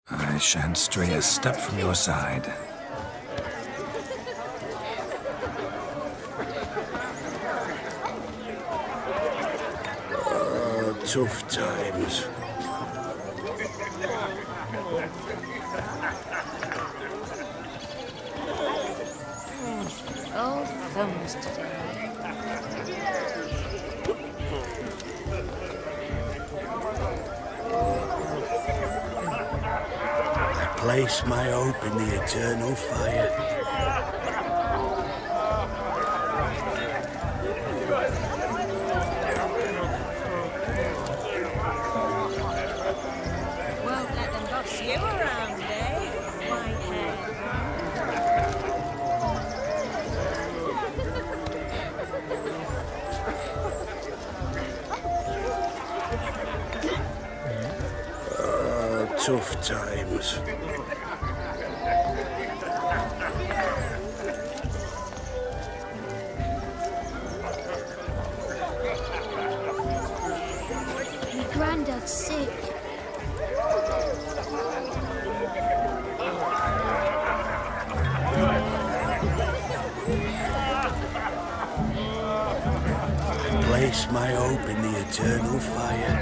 I shan't stray a step from your side. Tough times. Old thumbs today. I place my hope in the eternal fire. Won't let them boss you around, eh? Whitehead. Tough times. My granddad's sick. I place my hope in the eternal fire.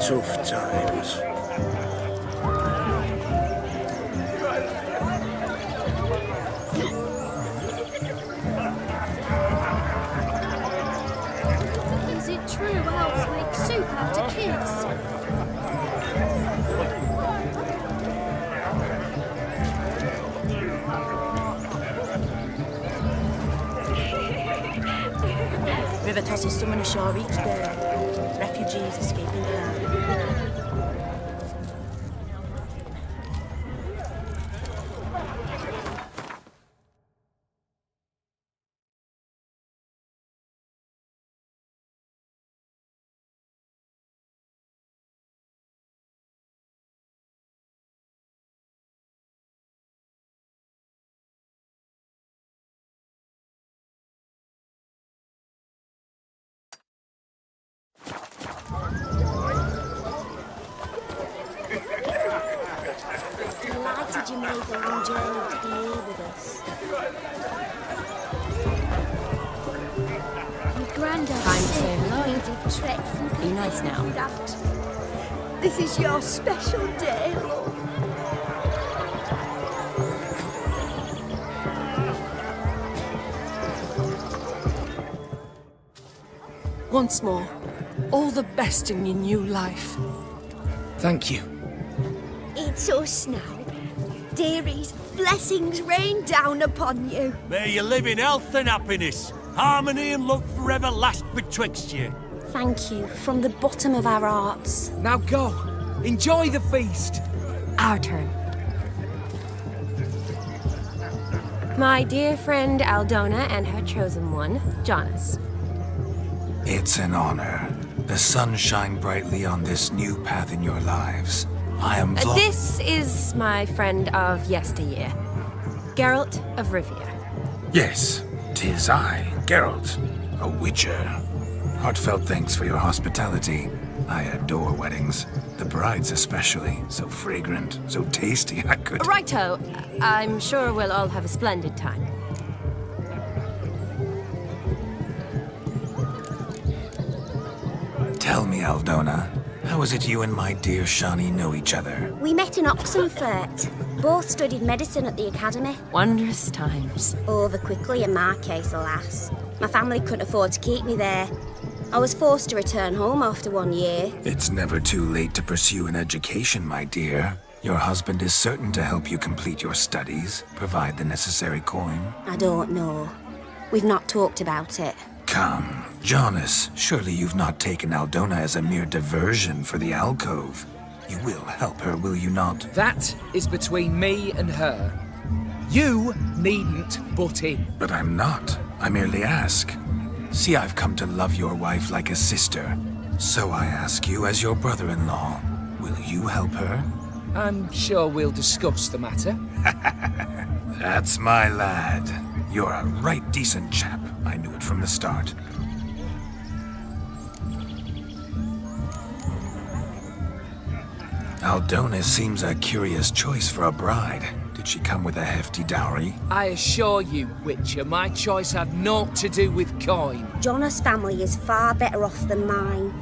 Tough times. Is it true elves make soup out of kids? River tosses someone ashore each day. Refugees escaping hell. Delighted you made the long journey to be here with us. My granddad's Time to sick. say hello. We've trekked from Be nice now. Out. This is your special day, love. Once more, all the best in your new life. Thank you. It's us now. Dearies, blessings rain down upon you. May you live in health and happiness. Harmony and love forever last betwixt you. Thank you from the bottom of our hearts. Now go. Enjoy the feast. Our turn. My dear friend Aldona and her chosen one, Jonas. It's an honor. The sun shine brightly on this new path in your lives. I am This is my friend of yesteryear, Geralt of Rivia. Yes, 'tis I, Geralt, a witcher. Heartfelt thanks for your hospitality. I adore weddings. The brides especially. So fragrant, so tasty, I could... Righto, I'm sure we'll all have a splendid time. Tell me, Aldona, how is it you and my dear Shani know each other? We met in Oxenfurt. Both studied medicine at the academy. Wondrous times. Over quickly in my case, alas. My family couldn't afford to keep me there. I was forced to return home after 1 year. It's never too late to pursue an education, my dear. Your husband is certain to help you complete your studies, provide the necessary coin. I don't know. We've not talked about it. Come, Jonas, surely you've not taken Aldona as a mere diversion for the alcove. You will help her, will you not? That is between me and her. You needn't butt in. But I'm not. I merely ask. See, I've come to love your wife like a sister. So I ask you, as your brother-in-law, will you help her? I'm sure we'll discuss the matter. That's my lad. You're a right decent chap. I knew it from the start. Aldona seems a curious choice for a bride. Did she come with a hefty dowry? I assure you, Witcher, my choice had naught to do with coin. Jonas' family is far better off than mine.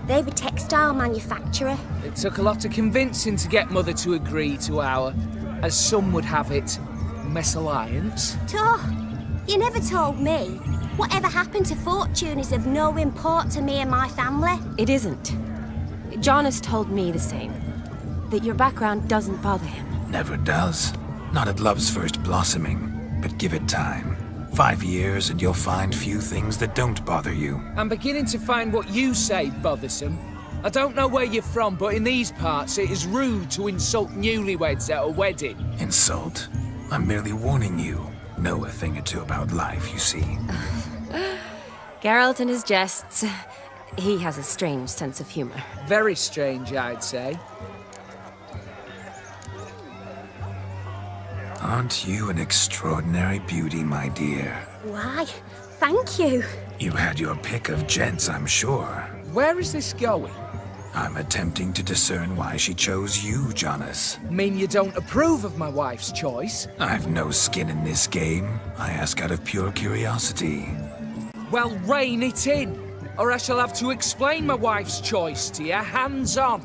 They're a textile manufacturer. It took a lot of convincing to get Mother to agree to our, as some would have it, mesalliance. You never told me. Whatever happened to fortune is of no import to me and my family. It isn't. Jonas told me the same. That your background doesn't bother him. Never does. Not at love's first blossoming. But give it time. 5 years and you'll find few things that don't bother you. I'm beginning to find what you say bothersome. I don't know where you're from, but in these parts it is rude to insult newlyweds at a wedding. Insult? I'm merely warning you. Know a thing or two about life, you see. Geralt and his jests. He has a strange sense of humor. Very strange, I'd say. Aren't you an extraordinary beauty, my dear? Why, thank you. You had your pick of gents, I'm sure. Where is this going? I'm attempting to discern why she chose you, Jonas. Mean you don't approve of my wife's choice? I've no skin in this game. I ask out of pure curiosity. Well, rein it in, or I shall have to explain my wife's choice to you hands-on.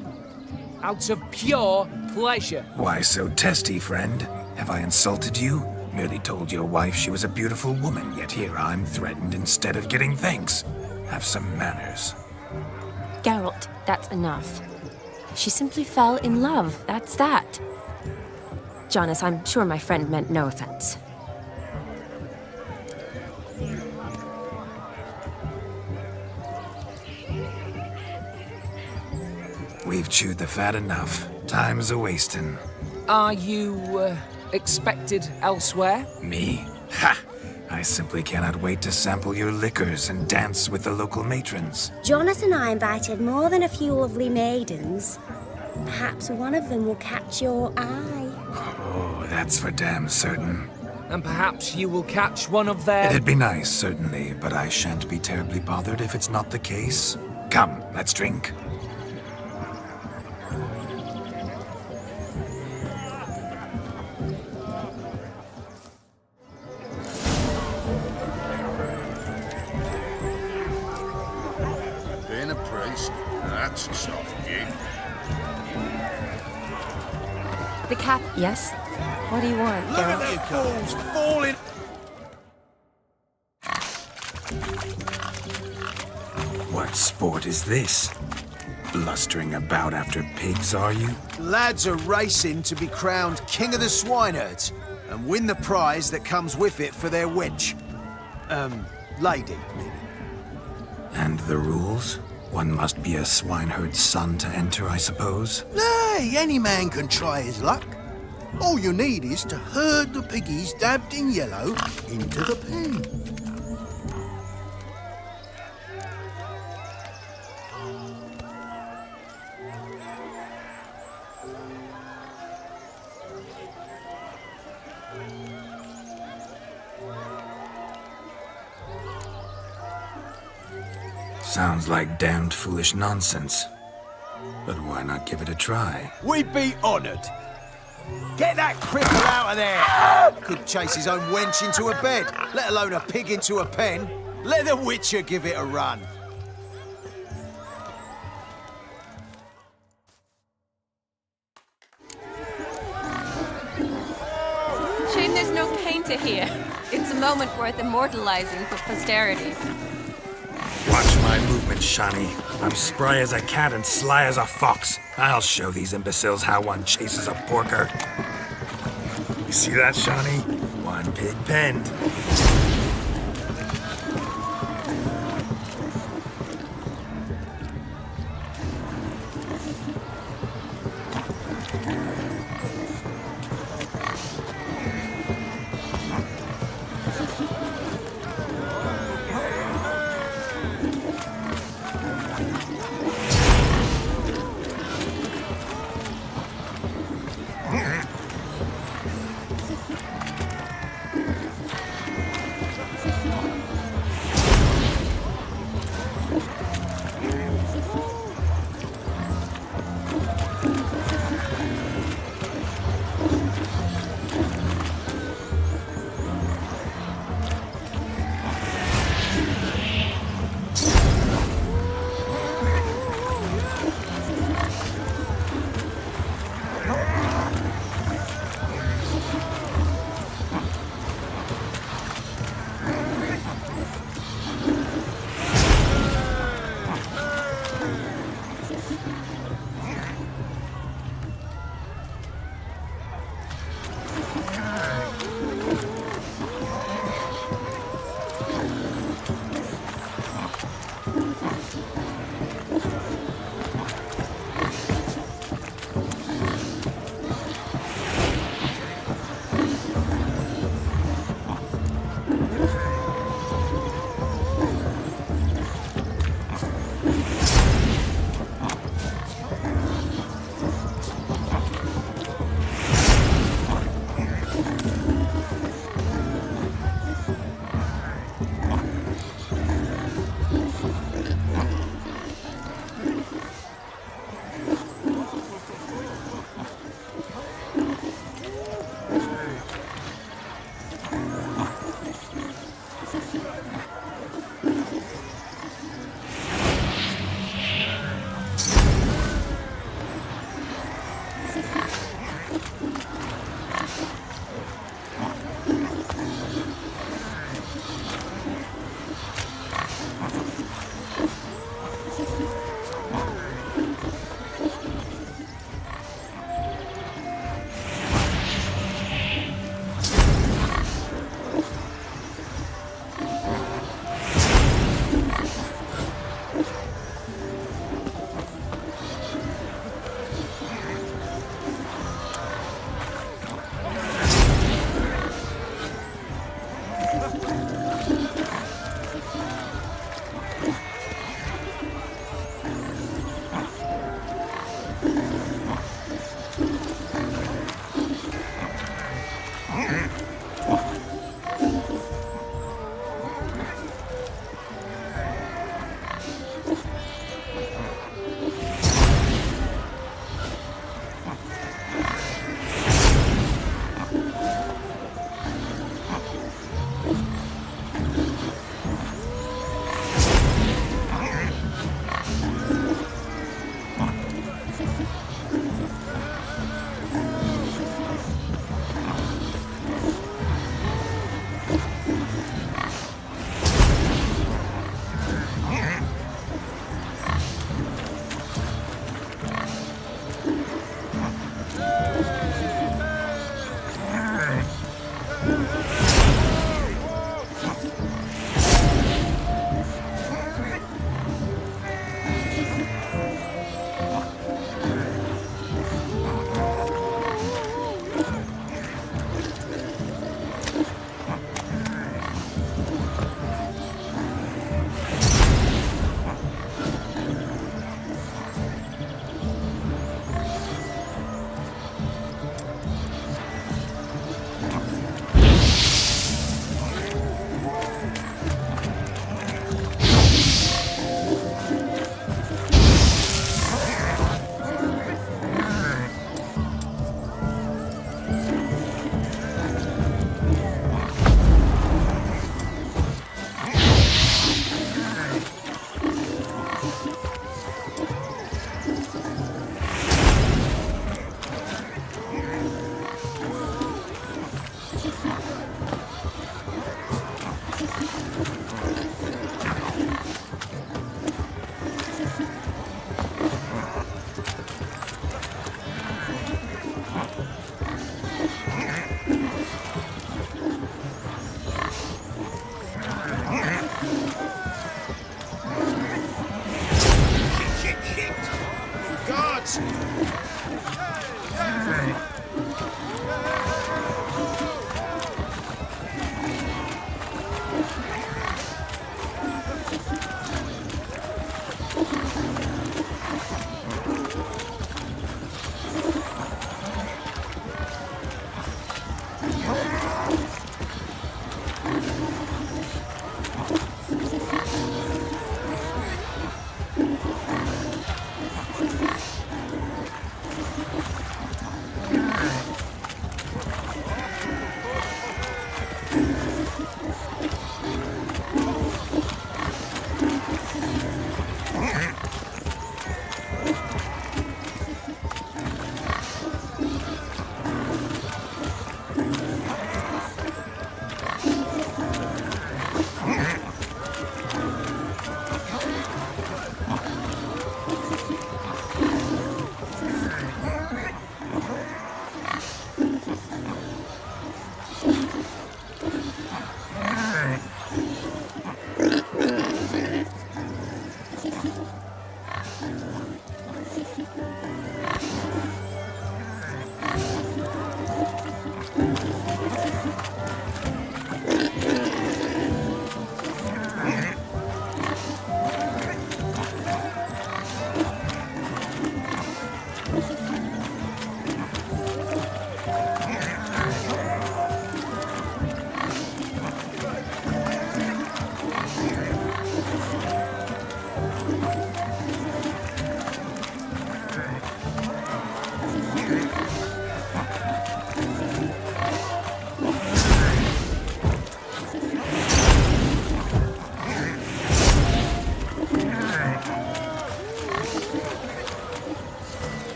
Out of pure pleasure. Why so testy, friend? Have I insulted you? Merely told your wife she was a beautiful woman, yet here I'm threatened instead of getting thanks. Have some manners. Geralt, that's enough. She simply fell in love, that's that. Jonas, I'm sure my friend meant no offense. We've chewed the fat enough. Time's a-wasting. Are you, expected elsewhere? Me? Ha! I simply cannot wait to sample your liquors and dance with the local matrons. Jonas and I invited more than a few lovely maidens. Perhaps one of them will catch your eye. Oh, that's for damn certain. And perhaps you will catch one of their... It'd be nice, certainly, but I shan't be terribly bothered if it's not the case. Come, let's drink. Being a priest, that's a soft gig. The cap, yes? What do you want, Look at Geralt? them fools falling! What sport is this? Blustering about after pigs, are you? Lads are racing to be crowned King of the Swineherds and win the prize that comes with it for their wench. Lady, meaning. And the rules? One must be a swineherd's son to enter, I suppose? Nay, any man can try his luck. All you need is to herd the piggies dabbed in yellow into the pen. Sounds like damned foolish nonsense. But why not give it a try? We'd be honoured. Get that cripple out of there! Could chase his own wench into a bed, let alone a pig into a pen. Let the Witcher give it a run. Shame there's no painter here. It's a moment worth immortalizing for posterity. Watch my movement, Shani. I'm spry as a cat and sly as a fox. I'll show these imbeciles how one chases a porker. You see that, Shani? One pig penned.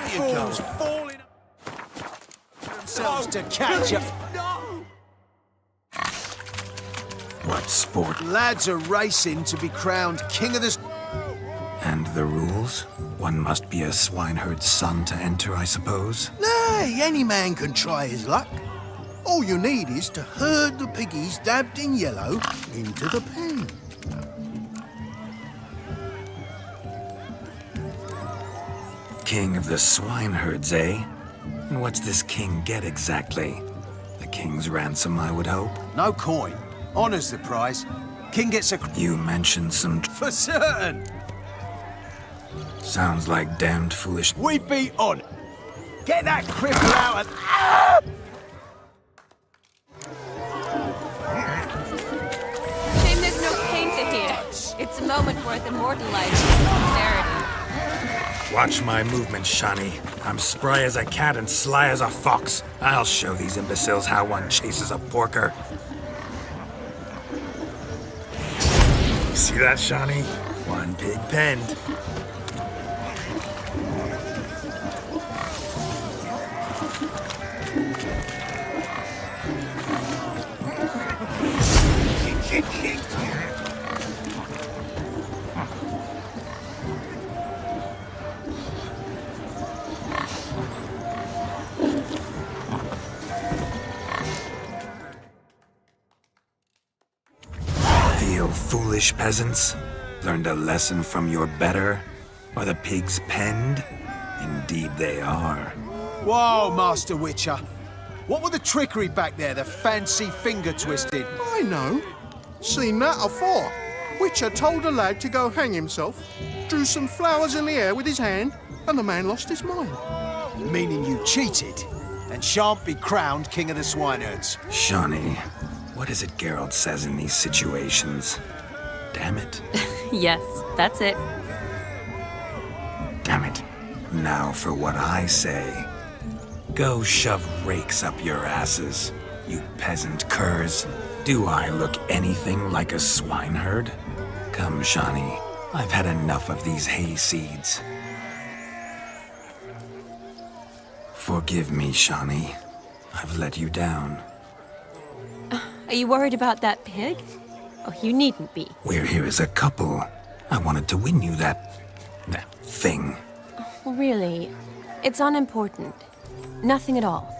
fools falling themselves to catch up. What sport? Lads are racing to be crowned king of the... And the rules? One must be a swineherd's son to enter, I suppose? Nay, any man can try his luck. All you need is to herd the piggies dabbed in yellow into the pen. King of the swineherds, eh? And what's this king get exactly? The king's ransom, I would hope. No coin. Honours the prize. King gets a... You mentioned some... For certain. Sounds like damned foolish... We be on. Get that cripple out of... Shame there's no painter here. It's a moment worth immortalizing in posterity. Watch my movement, Shani. I'm spry as a cat and sly as a fox. I'll show these imbeciles how one chases a porker. See that, Shani? One pig penned. Feel foolish, peasants? Learned a lesson from your better? Are the pigs penned? Indeed they are. Whoa, Master Witcher. What were the trickery back there, the fancy finger twisting? I know. Seen that afore. Witcher told a lad to go hang himself, drew some flowers in the air with his hand, and the man lost his mind. Meaning you cheated, and shan't be crowned king of the swineherds. Shani, what is it Geralt says in these situations? Damn it. Yes, that's it. Damn it. Now for what I say. Go shove rakes up your asses, you peasant curs. Do I look anything like a swineherd? Come, Shani. I've had enough of these hay seeds. Forgive me, Shani. I've let you down. Are you worried about that pig? Oh, you needn't be. We're here as a couple. I wanted to win you that thing. Really, it's unimportant. Nothing at all.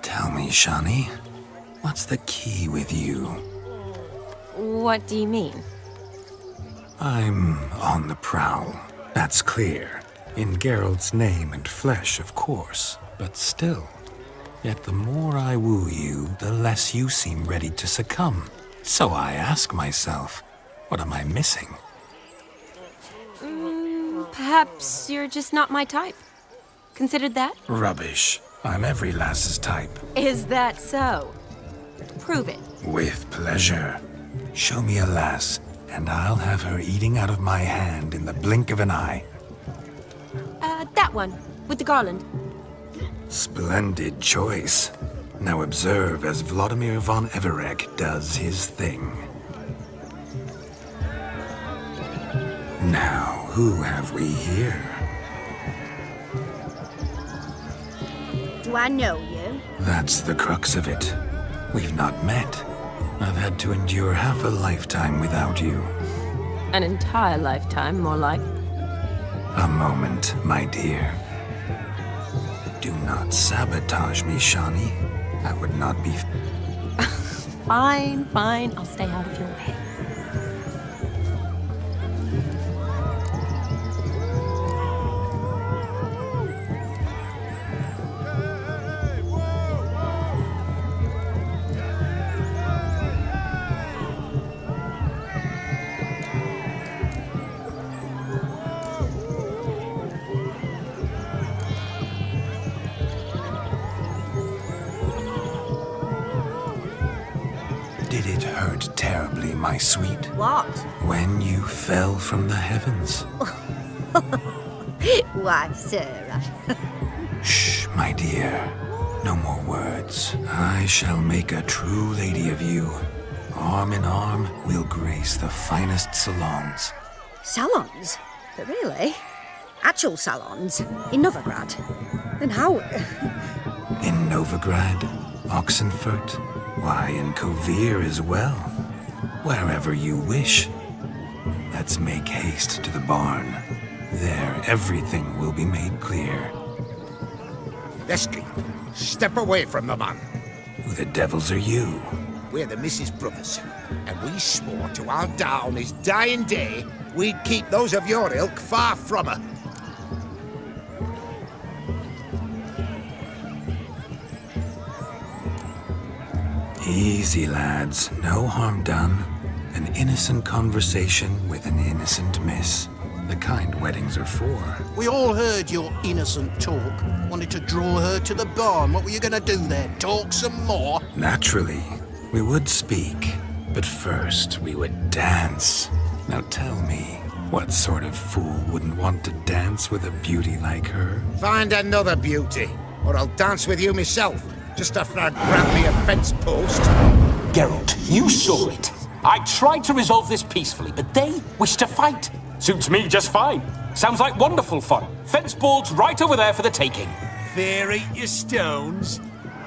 Tell me, Shani, what's the key with you? What do you mean? I'm on the prowl. That's clear. In Geralt's name and flesh, of course. But still. Yet the more I woo you, the less you seem ready to succumb. So I ask myself, what am I missing? Perhaps you're just not my type. Considered that? Rubbish. I'm every lass's type. Is that so? Prove it. With pleasure. Show me a lass, and I'll have her eating out of my hand in the blink of an eye. That one, with the garland. Splendid choice. Now observe as Vladimir von Everec does his thing. Now, who have we here? Do I know you? That's the crux of it. We've not met. I've had to endure half a lifetime without you. An entire lifetime, more like. A moment, my dear. Do not sabotage me, Shani. I would not be... Fine, fine. I'll stay out of your way. Did it hurt terribly, my sweet? What? When you fell from the heavens? Why, Sarah. Shh, my dear. No more words. I shall make a true lady of you. Arm in arm, we'll grace the finest salons. Salons? But really? Actual salons? In Novigrad? Then how? In Novigrad, Oxenfurt, why, in Kovir as well. Wherever you wish. Let's make haste to the barn. There, everything will be made clear. Leslie, step away from the man. Who the devils are you? We're the Mrs. Brothers, and we swore to our Dad on his dying day we'd keep those of your ilk far from her. Easy, lads. No harm done. An innocent conversation with an innocent miss. The kind weddings are for. We all heard your innocent talk. Wanted to draw her to the barn. What were you going to do there? Talk some more? Naturally, we would speak. But first, we would dance. Now tell me, what sort of fool wouldn't want to dance with a beauty like her? Find another beauty, or I'll dance with you myself, just after I grab me a fence post. Geralt, you saw it. I tried to resolve this peacefully, but they wish to fight. Suits me just fine. Sounds like wonderful fun. Fence boards right over there for the taking. Fear eat your stones.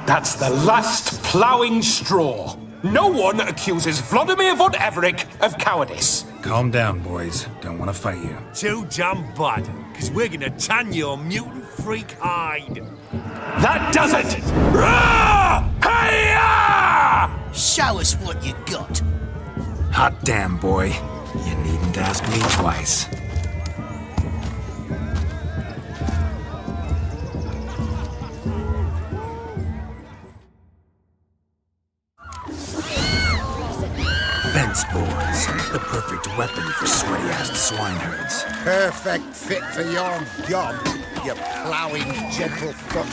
That's the last ploughing straw. No one accuses Vladimir von Everec of cowardice. Calm down, boys. Don't want to fight you. Too damn bad, because we're gonna tan your mutant freak hide. That does it! Rah! Hi-ya! Show us what you got. Hot damn, boy. You needn't ask me twice. Fence boards, the perfect weapon for sweaty-assed swineherds. Perfect fit for your job, you ploughing gentle fuck.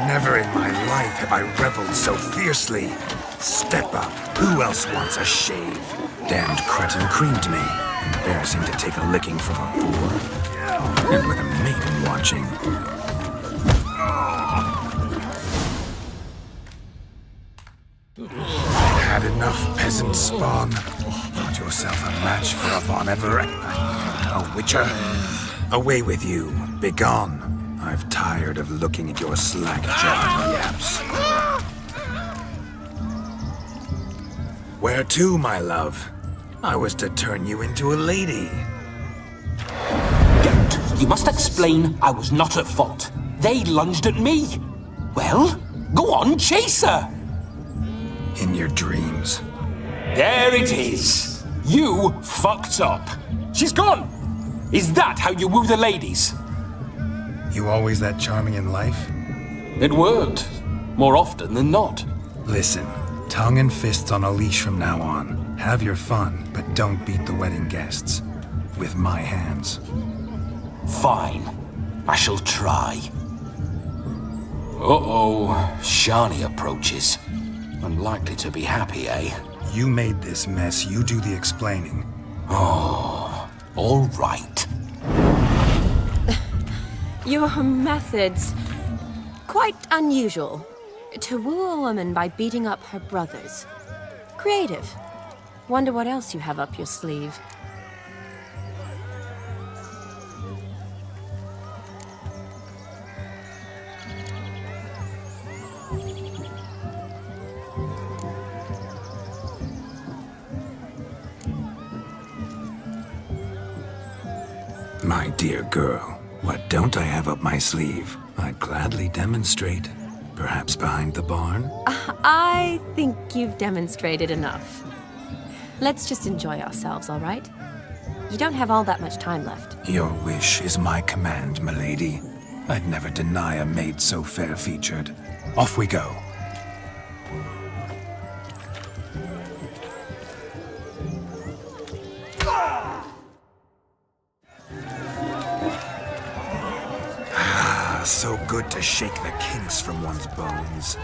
Never in my life have I reveled so fiercely. Step up. Who else wants a shave? Damned cretin creamed me. Embarrassing to take a licking from a boor. And with a maiden watching. Had enough, peasant spawn. Found yourself a match for a Von Everett. A witcher. Away with you. Begone. I've tired of looking at your slack-jawed yaps. Where to, my love? I was to turn you into a lady. Geralt, you must explain I was not at fault. They lunged at me. Well, go on, chase her. In your dreams. There it is. You fucked up. She's gone. Is that how you woo the ladies? You always that charming in life? It worked. More often than not. Listen, tongue and fists on a leash from now on. Have your fun, but don't beat the wedding guests. With my hands. Fine. I shall try. Uh-oh. Shani approaches. Unlikely to be happy, eh? You made this mess. You do the explaining. Oh, all right. Your methods... quite unusual. To woo a woman by beating up her brothers. Creative. Wonder what else you have up your sleeve. My dear girl, what don't I have up my sleeve? I'd gladly demonstrate. Perhaps behind the barn? I think you've demonstrated enough. Let's just enjoy ourselves, all right? You don't have all that much time left. Your wish is my command, milady. I'd never deny a maid so fair-featured. Off we go. So good to shake the kinks from one's bones.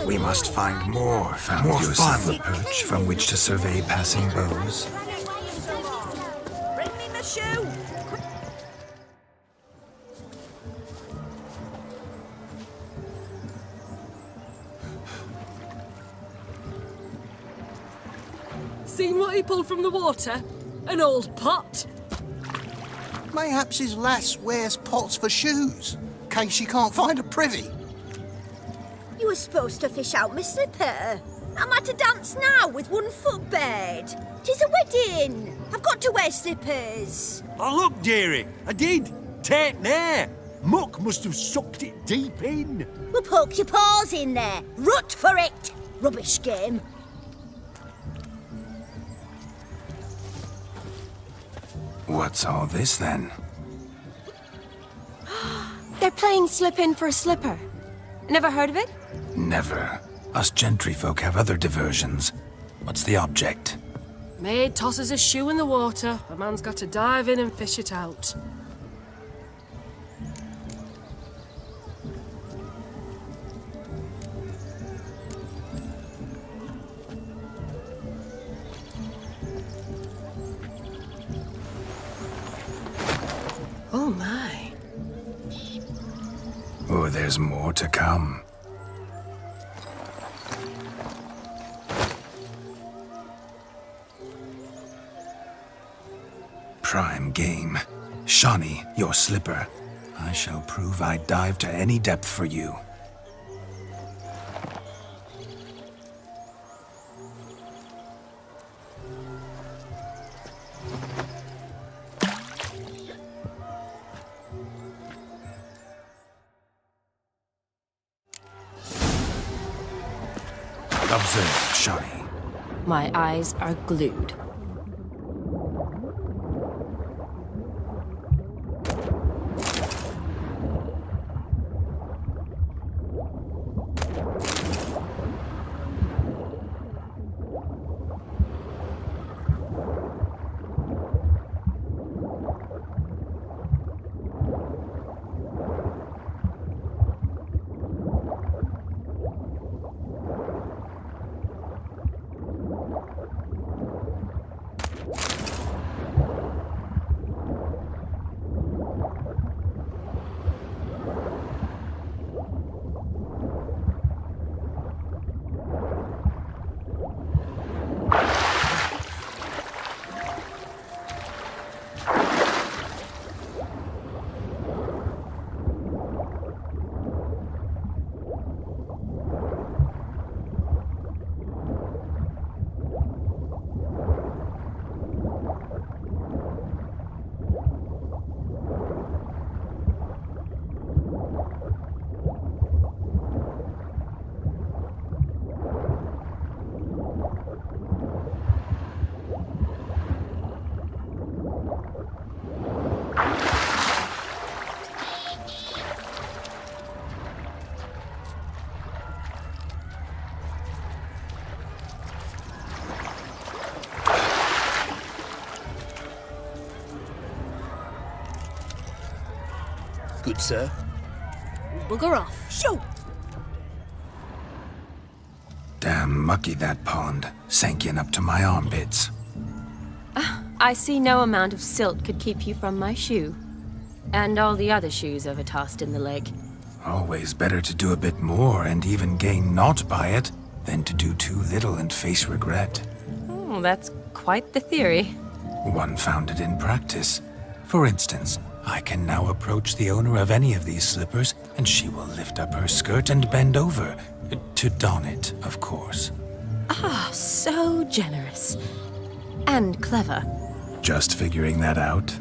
We must find more. Found more fun. Perch from which to survey passing bows. Bring me the shoe. Seen what he pulled from the water? An old pot. Mayhaps his lass wears pots for shoes, in case she can't find a privy. You were supposed to fish out my slipper. I'm at a dance now with one footbed. 'Tis a wedding. I've got to wear slippers. Oh, look, dearie, I did. Take there. Muck must have sucked it deep in. Well, poke your paws in there. Rut for it. Rubbish game. What's all this then? They're playing slip in for a slipper. Never heard of it? Never. Us gentry folk have other diversions. What's the object? Maid tosses a shoe in the water. A man's got to dive in and fish it out. Oh my. Oh, there's more to come. Prime game. Shawnee, your slipper. I shall prove I dive to any depth for you. Observe, Shawnee. My eyes are glued. Good, sir. Bugger off. Shoot! Damn mucky that pond. Sank in up to my armpits. I see no amount of silt could keep you from my shoe. And all the other shoes overtossed in the lake. Always better to do a bit more and even gain naught by it than to do too little and face regret. Oh, that's quite the theory. One founded in practice. For instance, I can now approach the owner of any of these slippers, and she will lift up her skirt and bend over. To don it, of course. Ah, so generous. And clever. Just figuring that out?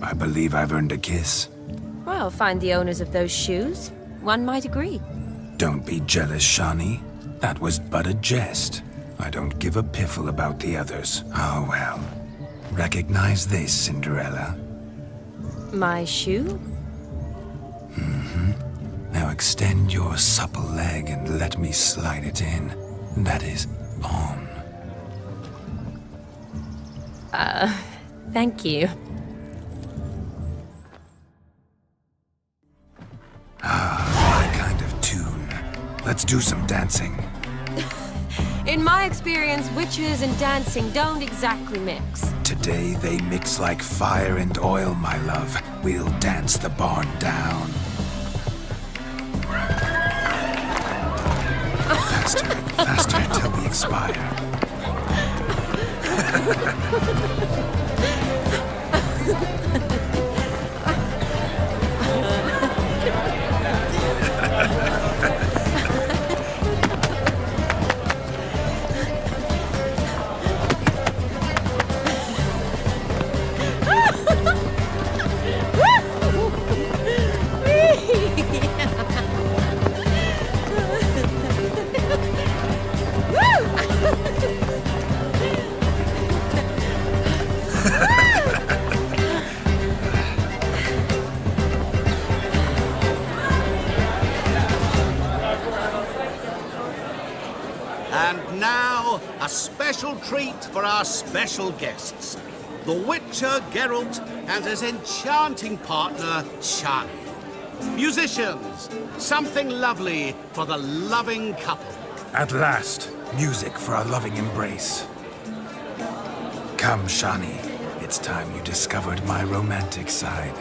I believe I've earned a kiss. Well, find the owners of those shoes. One might agree. Don't be jealous, Shawnee. That was but a jest. I don't give a piffle about the others. Oh well. Recognize this, Cinderella. My shoe? Now extend your supple leg and let me slide it in. That is, on. Thank you. My kind of tune. Let's do some dancing. In my experience, witches and dancing don't exactly mix. Today they mix like fire and oil, my love. We'll dance the barn down. Faster, faster till we expire. And now, a special treat for our special guests. The Witcher Geralt and his enchanting partner, Shani. Musicians, something lovely for the loving couple. At last, music for a loving embrace. Come, Shani. It's time you discovered my romantic side.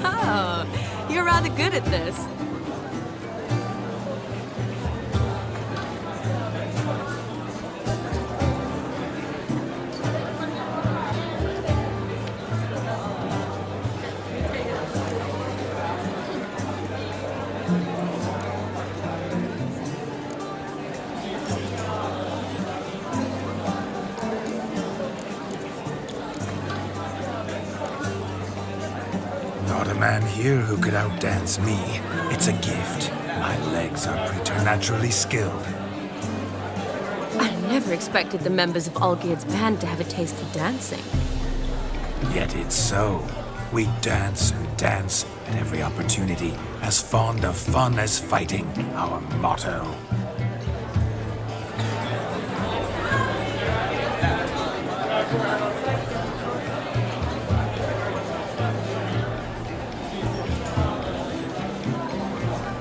Oh, you're rather good at this. Not a man here who could outdance me. It's a gift. My legs are preternaturally skilled. I never expected the members of Olgierd's band to have a taste for dancing. Yet it's so. We dance and dance at every opportunity, as fond of fun as fighting, our motto.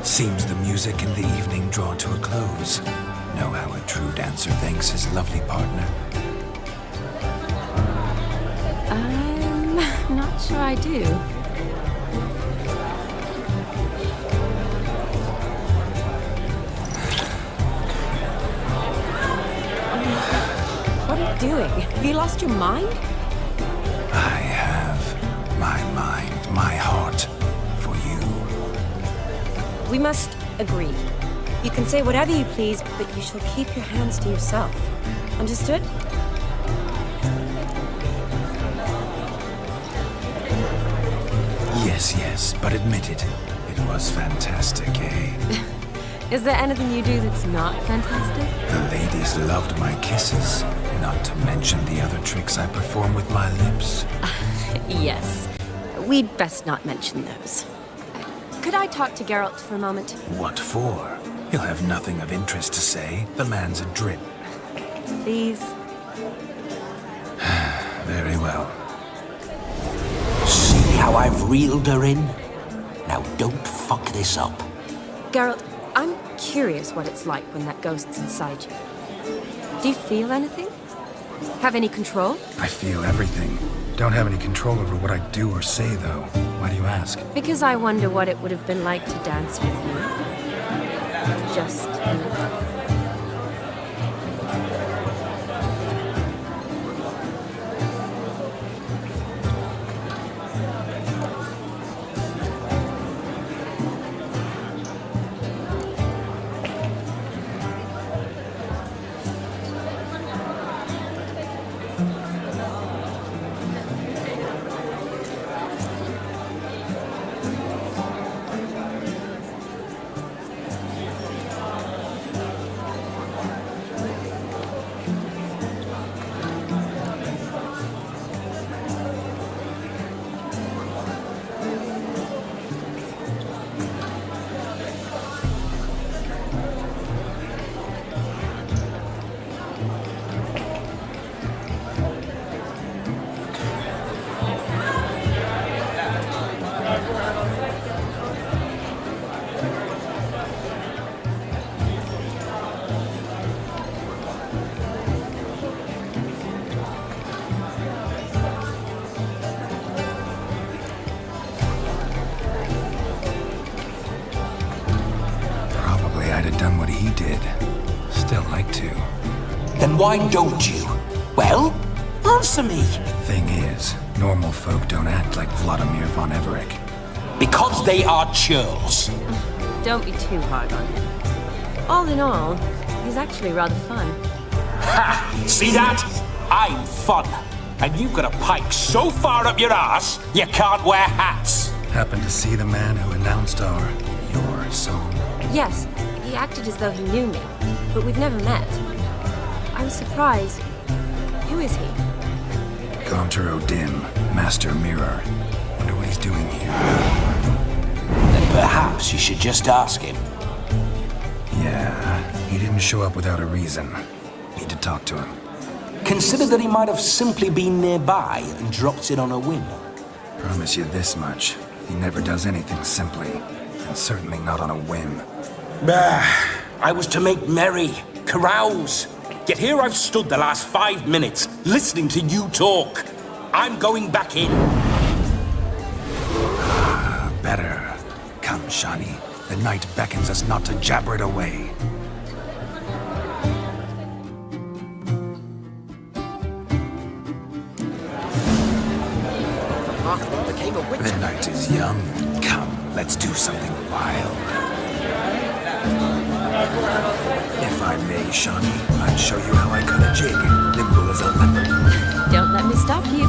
Seems the music in the evening draw to a close. Know how a true dancer thanks his lovely partner. I'm not sure I do. What are you doing? Have you lost your mind? I have my mind, my heart for you. We must agree. You can say whatever you please, but you shall keep your hands to yourself. Understood? Yes, yes, but admit it. It was fantastic, eh? Is there anything you do that's not fantastic? The ladies loved my kisses, not to mention the other tricks I perform with my lips. Yes. We'd best not mention those. Could I talk to Geralt for a moment? What for? He'll have nothing of interest to say. The man's a drip. Please? Very well. See how I've reeled her in? Now don't fuck this up. Geralt, I'm curious what it's like when that ghost's inside you. Do you feel anything? Have any control? I feel everything. Don't have any control over what I do or say, though. Why do you ask? Because I wonder what it would have been like to dance with you. Just you. Then why don't you? Well, answer me. Thing is, normal folk don't act like Vladimir von Everec. Because they are churls. Don't be too hard on him. All in all, he's actually rather fun. Ha! See that? I'm fun. And you've got a pike so far up your ass, you can't wear hats. Happen to see the man who announced your song? Yes, he acted as though he knew me, but we've never met. I was surprised. Who is he? Gaunter O'Dim, Master Mirror. Wonder what he's doing here. Then perhaps you should just ask him. Yeah, he didn't show up without a reason. Need to talk to him. Consider that he might have simply been nearby and dropped it on a whim. Promise you this much. He never does anything simply, and certainly not on a whim. Bah, I was to make merry, carouse. Yet here I've stood the last 5 minutes, listening to you talk. I'm going back in. Better. Come, Shani. The night beckons us not to jabber it away. The night is young. Come, let's do something wild. If I may, Shani, I'd show you how I cut a jig, nimble as a leopard. Don't let me stop you.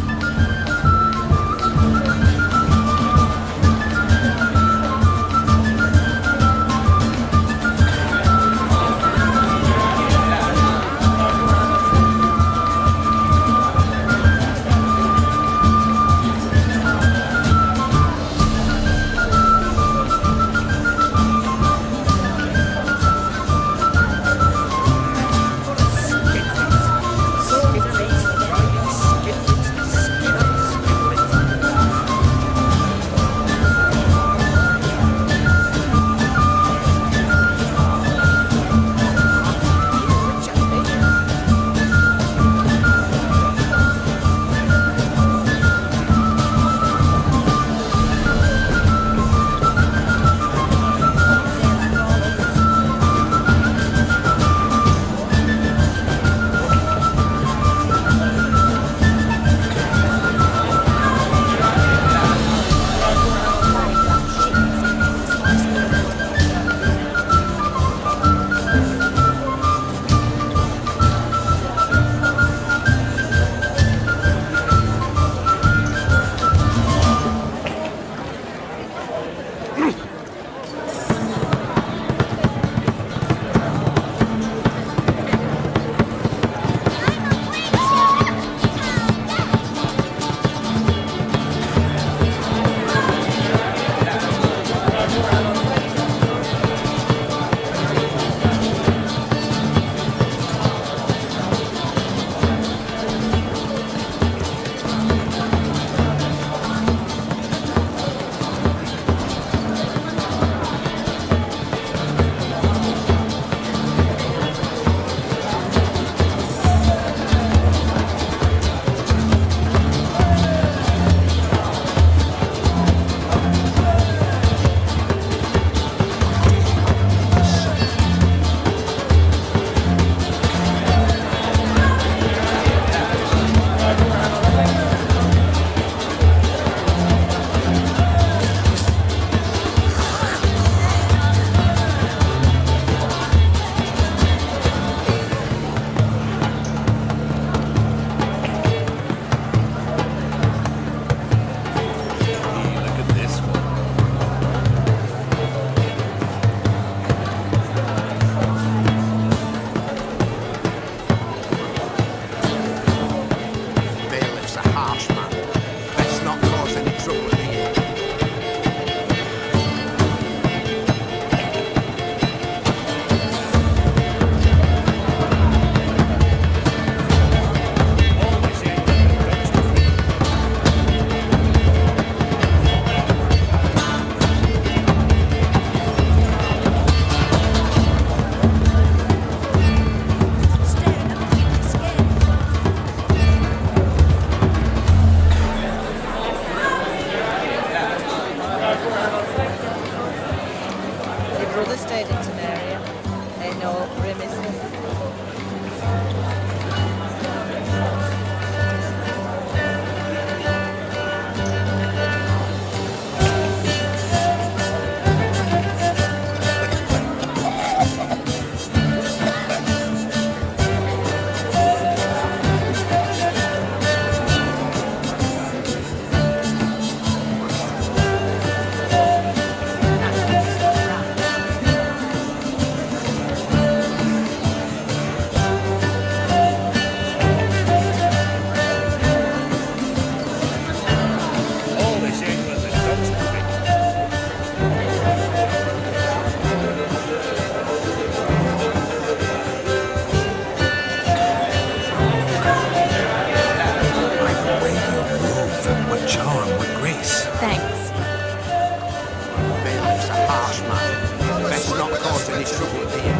trouble here.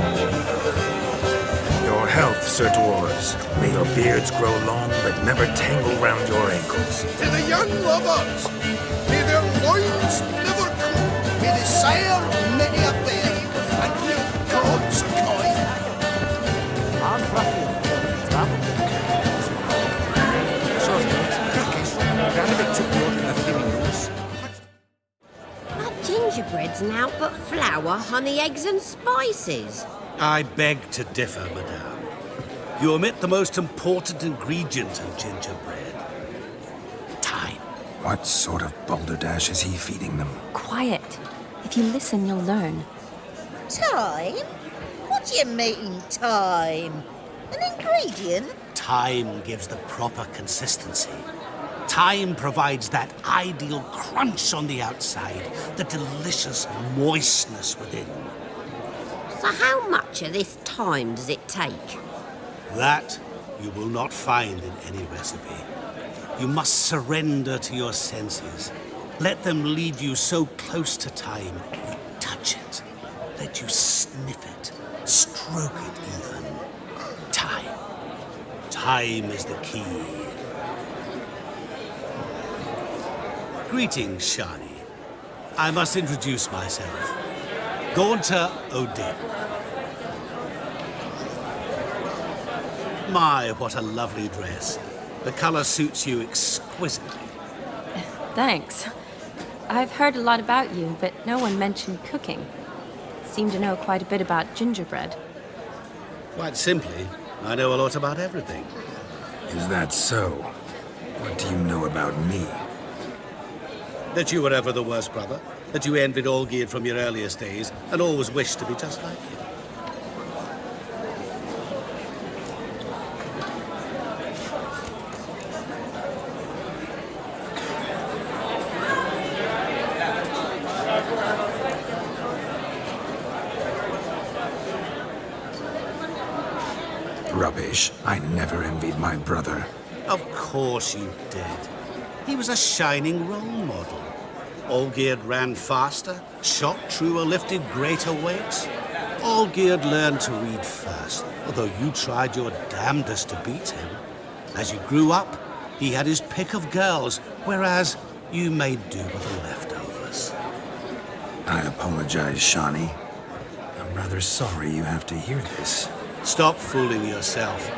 Your health, Sir Dwarves. May your beards grow long, but never tangle round your ankles. To the young lovers, may their loins never cool. May they sire many a babe, and real gods a kind. I'm Raphael. Travel. So, cookies. Granny took you in the fields. That gingerbread's now but flour, honey, eggs and spices. I beg to differ, madame. You omit the most important ingredient in gingerbread. Time. What sort of balderdash is he feeding them? Quiet. If you listen, you'll learn. Time? What do you mean, time? An ingredient? Time gives the proper consistency. Time provides that ideal crunch on the outside, the delicious moistness within. So how much of this time does it take? That you will not find in any recipe. You must surrender to your senses. Let them lead you so close to time, you touch it. Let you sniff it, stroke it even. Time. Time is the key. Greetings, Shani. I must introduce myself. Gaunter O'Dib. My, what a lovely dress. The color suits you exquisitely. Thanks. I've heard a lot about you, but no one mentioned cooking. Seem to know quite a bit about gingerbread. Quite simply, I know a lot about everything. Is that so? What do you know about me? That you were ever the worst brother, that you envied Olgierd from your earliest days, and always wished to be just like him. Rubbish. I never envied my brother. Of course you did. He was a shining role model. Olgierd ran faster, shot truer, lifted greater weights. Olgierd learned to read first, although you tried your damnedest to beat him. As you grew up, he had his pick of girls, whereas you made do with the leftovers. I apologize, Shani. I'm rather sorry you have to hear this. Stop fooling yourself.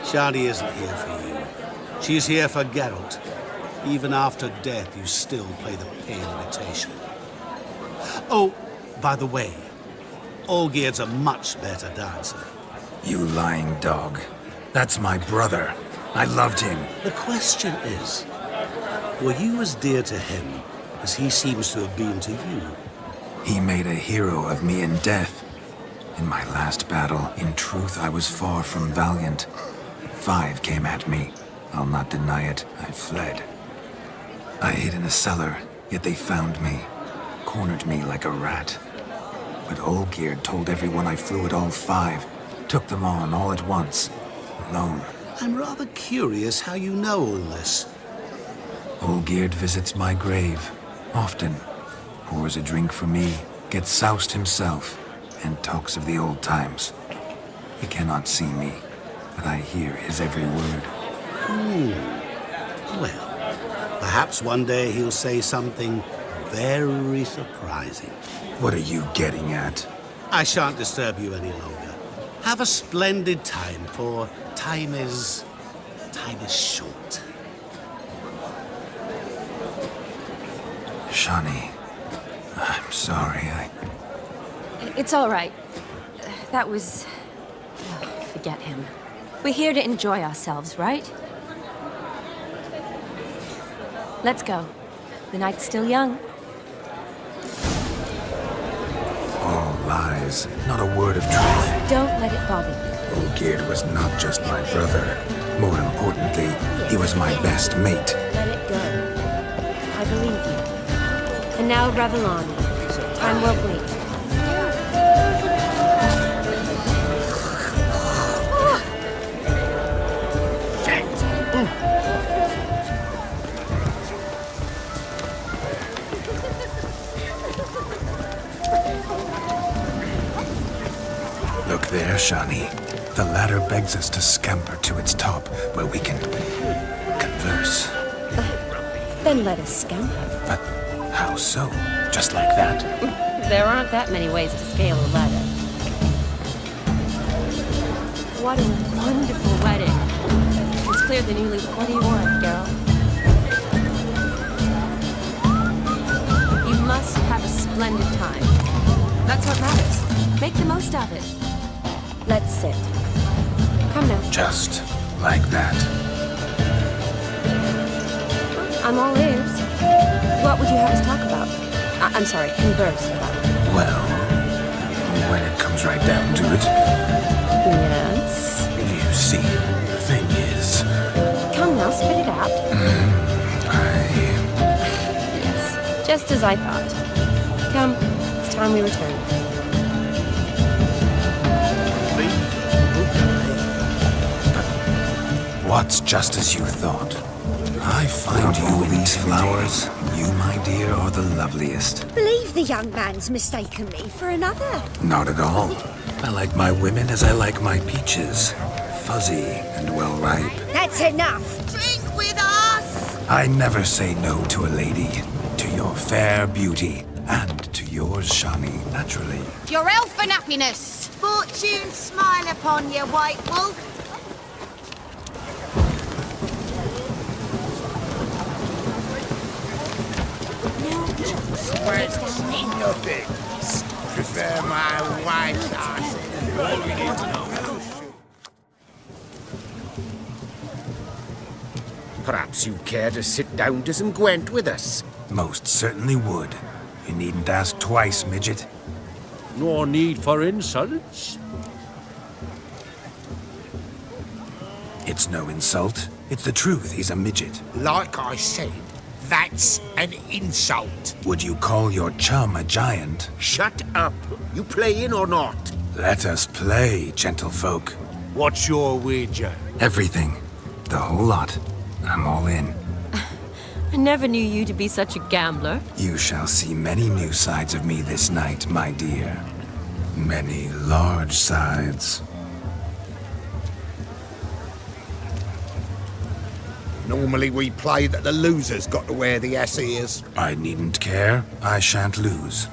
Shani isn't here for you. She's here for Geralt. Even after death, you still play the pale imitation. Oh, by the way, Olgierd's a much better dancer. You lying dog. That's my brother. I loved him. The question is, were you as dear to him as he seems to have been to you? He made a hero of me in death. In my last battle, in truth, I was far from valiant. 5 came at me. I'll not deny it. I fled. I hid in a cellar, yet they found me. Cornered me like a rat. But Olgierd told everyone I flew at all 5. Took them on all at once. Alone. I'm rather curious how you know all this. Olgierd visits my grave. Often. Pours a drink for me. Gets soused himself. And talks of the old times. He cannot see me, but I hear his every word. Well, perhaps one day he'll say something very surprising. What are you getting at? I shan't disturb you any longer. Have a splendid time, for time is short. Shani, I'm sorry, It's all right. That was... oh, forget him. We're here to enjoy ourselves, right? Let's go. The night's still young. All lies, not a word of truth. Don't let it bother you. Olgierd was not just my brother. More importantly, he was my best mate. Let it go. I believe you. And now, Revellon. Time won't wait. Shani. The ladder begs us to scamper to its top, where we can converse. Then let us scamper. But how so? Just like that? There aren't that many ways to scale a ladder. What a wonderful wedding. It's clear the newly... What do you want, girl? You must have a splendid time. That's what matters. Make the most of it. Let's sit. Come now. Just like that. I'm all ears. What would you have us talk about? I'm sorry, converse about. Well, when it comes right down to it, Yes? you see, the thing is... Come now, spit it out. Yes, just as I thought. Come, it's time we return. What's just as you thought? I find you these flowers. You, my dear, are the loveliest. Believe the young man's mistaken me for another. Not at all. I like my women as I like my peaches. Fuzzy and well ripe. That's enough. Drink with us! I never say no to a lady. To your fair beauty. And to yours, Shani, naturally. Your elfin happiness! Fortune smile upon you, White Wolf. Nothing. Prefer my wife's ass. All we need to know. Perhaps you care to sit down to some Gwent with us? Most certainly would. You needn't ask twice, midget. No need for insults. It's no insult. It's the truth. He's a midget. Like I said, that's an insult. Would you call your chum a giant? Shut up. You playing or not? Let us play, gentlefolk. What's your wager? Everything. The whole lot. I'm all in. I never knew you to be such a gambler. You shall see many new sides of me this night, my dear. Many large sides. Normally we play that the loser's got to wear the ass ears. I needn't care. I shan't lose.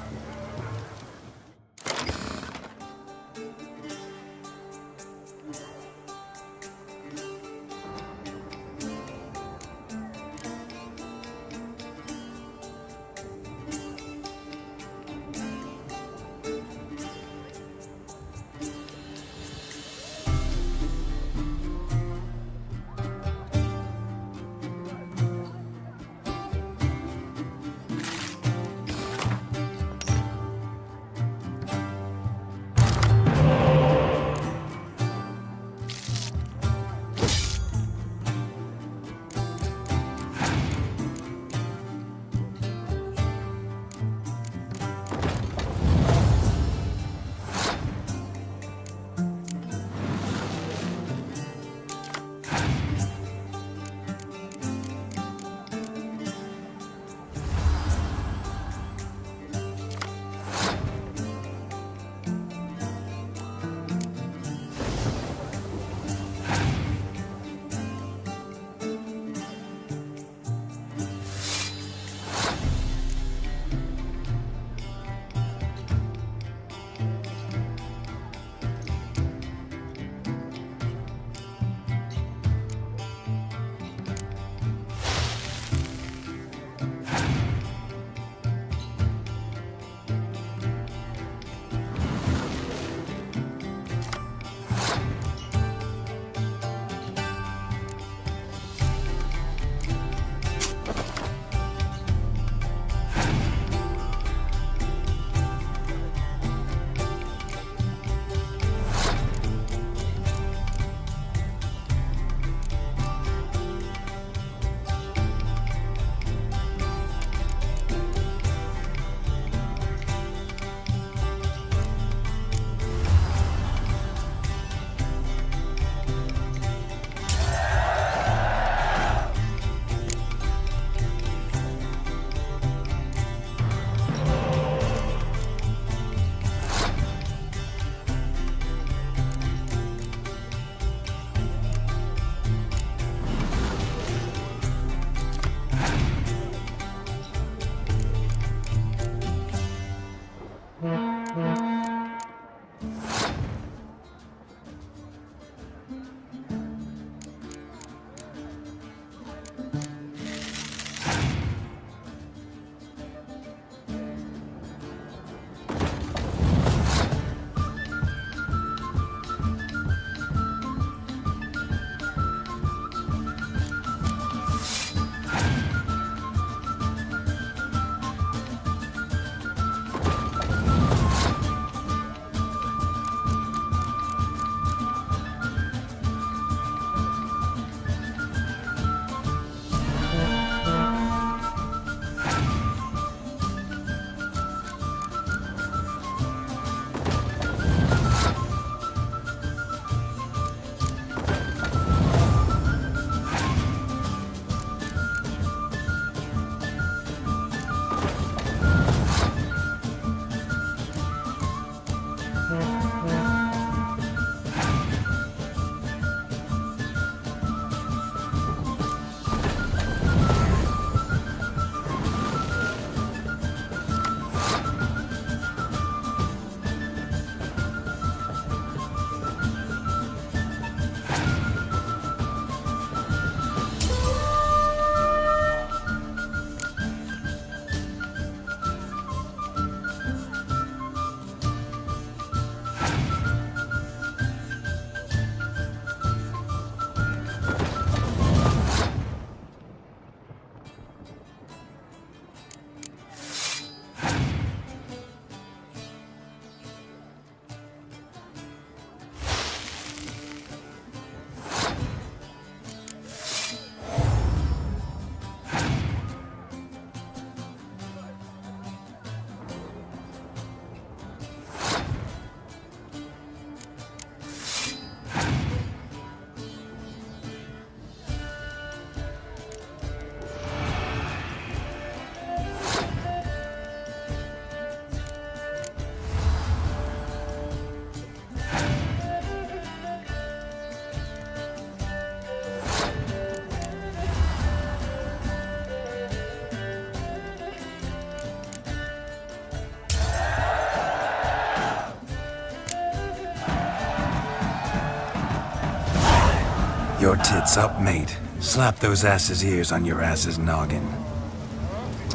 Your tits up, mate. Slap those asses' ears on your ass's noggin.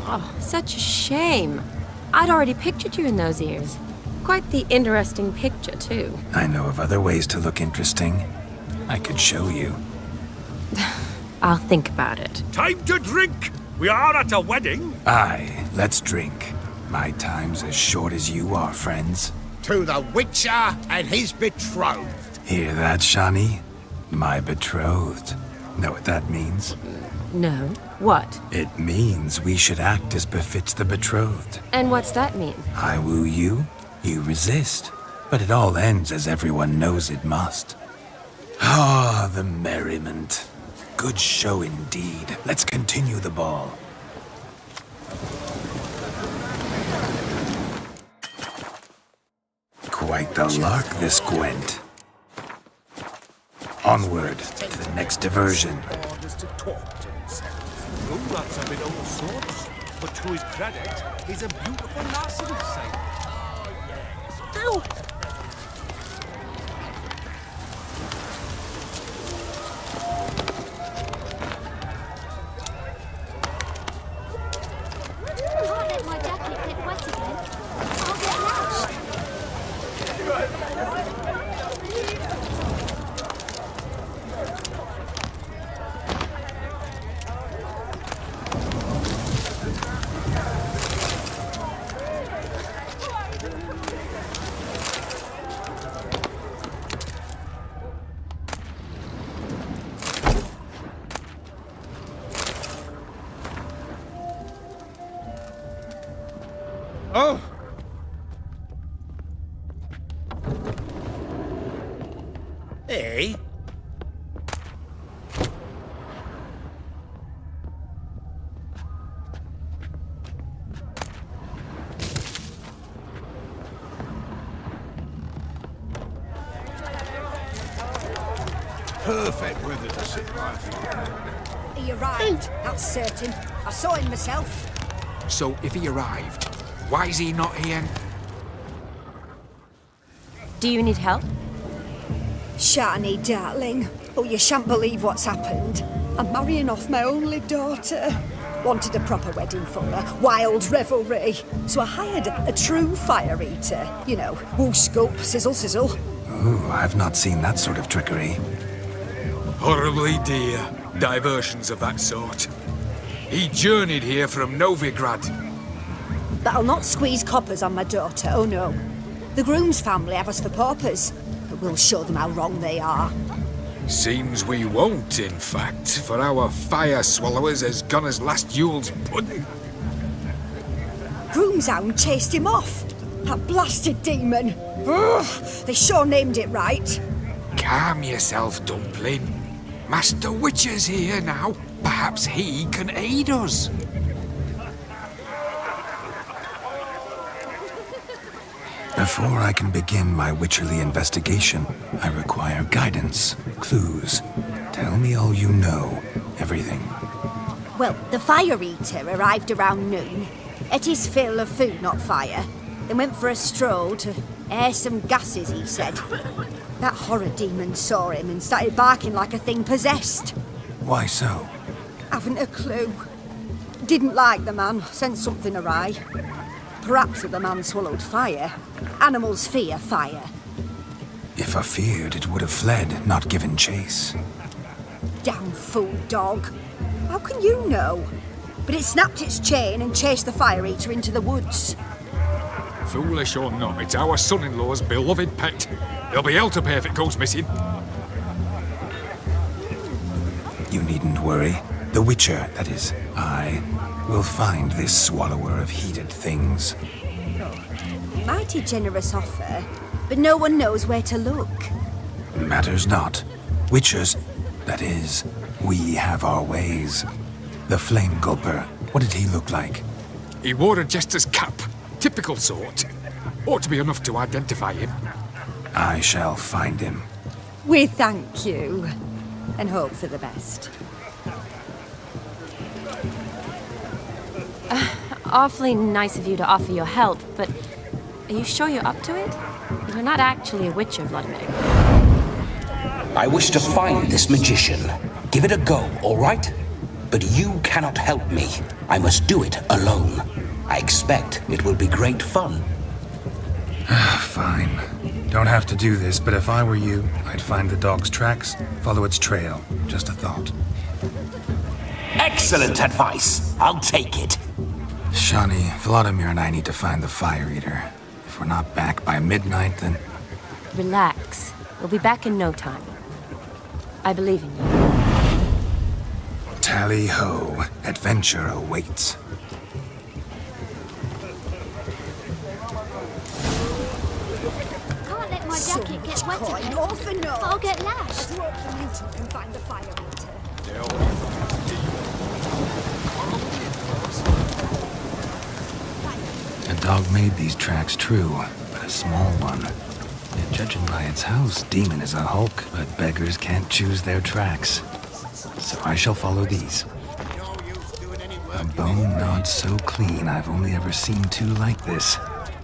Oh, such a shame. I'd already pictured you in those ears. Quite the interesting picture, too. I know of other ways to look interesting. I could show you. I'll think about it. Time to drink! We are at a wedding. Aye, let's drink. My time's as short as you are, friends. To the Witcher and his betrothed. Hear that, Shani? My betrothed. Know what that means? No. What? It means we should act as befits the betrothed. And what's that mean? I woo you, you resist. But it all ends as everyone knows it must. Ah, the merriment. Good show indeed. Let's continue the ball. Quite the lark, this Gwent. Onward to the next diversion. Rugrats have been all sorts, but to his credit, he's a beautiful lass of his sight. Ow! Can't let my jacket get wet again. I'll get lashed. Oh! Hey? Perfect weather to sit by a fire. He arrived, that's certain. I saw him myself. So, if he arrived, why is he not here? Do you need help? Shani, darling. Oh, you shan't believe what's happened. I'm marrying off my only daughter. Wanted a proper wedding for her, wild revelry. So I hired a true fire eater. You know, whoosh scope, sizzle sizzle. Ooh, I've not seen that sort of trickery. Horribly dear diversions of that sort. He journeyed here from Novigrad. That'll not squeeze coppers on my daughter, oh no. The groom's family have us for paupers, but we'll show them how wrong they are. Seems we won't, in fact, for our fire swallowers has gone as last Yule's pudding. Groom's hound chased him off. That blasted demon. Ugh, they sure named it right. Calm yourself, Dumpling. Master Witcher's here now. Perhaps he can aid us. Before I can begin my witcherly investigation, I require guidance, clues. Tell me all you know, everything. Well, the fire eater arrived around noon. Ate his fill of food, not fire. Then went for a stroll to air some gases, he said. That horror demon saw him and started barking like a thing possessed. Why so? Haven't a clue. Didn't like the man, sent something awry. Perhaps if the man swallowed fire. Animals fear fire. If I feared, it would have fled, not given chase. Damn fool dog. How can you know? But it snapped its chain and chased the fire eater into the woods. Foolish or not, it's our son-in-law's beloved pet. He'll be hell to pay if it goes missing. You needn't worry. The Witcher, that is, I, will find this swallower of heated things. Mighty generous offer, but no one knows where to look. Matters not. Witchers, that is, we have our ways. The Flame Gulper, what did he look like? He wore a jester's cap. Typical sort. Ought to be enough to identify him. I shall find him. We thank you, and hope for the best. Awfully nice of you to offer your help, but are you sure you're up to it? You're not actually a Witcher, Vladimir. I wish to find this magician. Give it a go, all right? But you cannot help me. I must do it alone. I expect it will be great fun. Fine. Don't have to do this, but if I were you, I'd find the dog's tracks, follow its trail. Just a thought. Excellent advice. I'll take it. Shani, Vladimir and I need to find the Fire Eater. If we're not back by midnight, then... Relax. We'll be back in no time. I believe in you. Tally-ho. Adventure awaits. Can't let my jacket get wet coin, again. all for naught. I'll get lashed. Throw up the meat and find the Fire Eater. A dog made these tracks true, but a small one. Yet judging by its house, Demon is a hulk, but beggars can't choose their tracks. So I shall follow these. A bone gnawed so clean I've only ever seen two like this.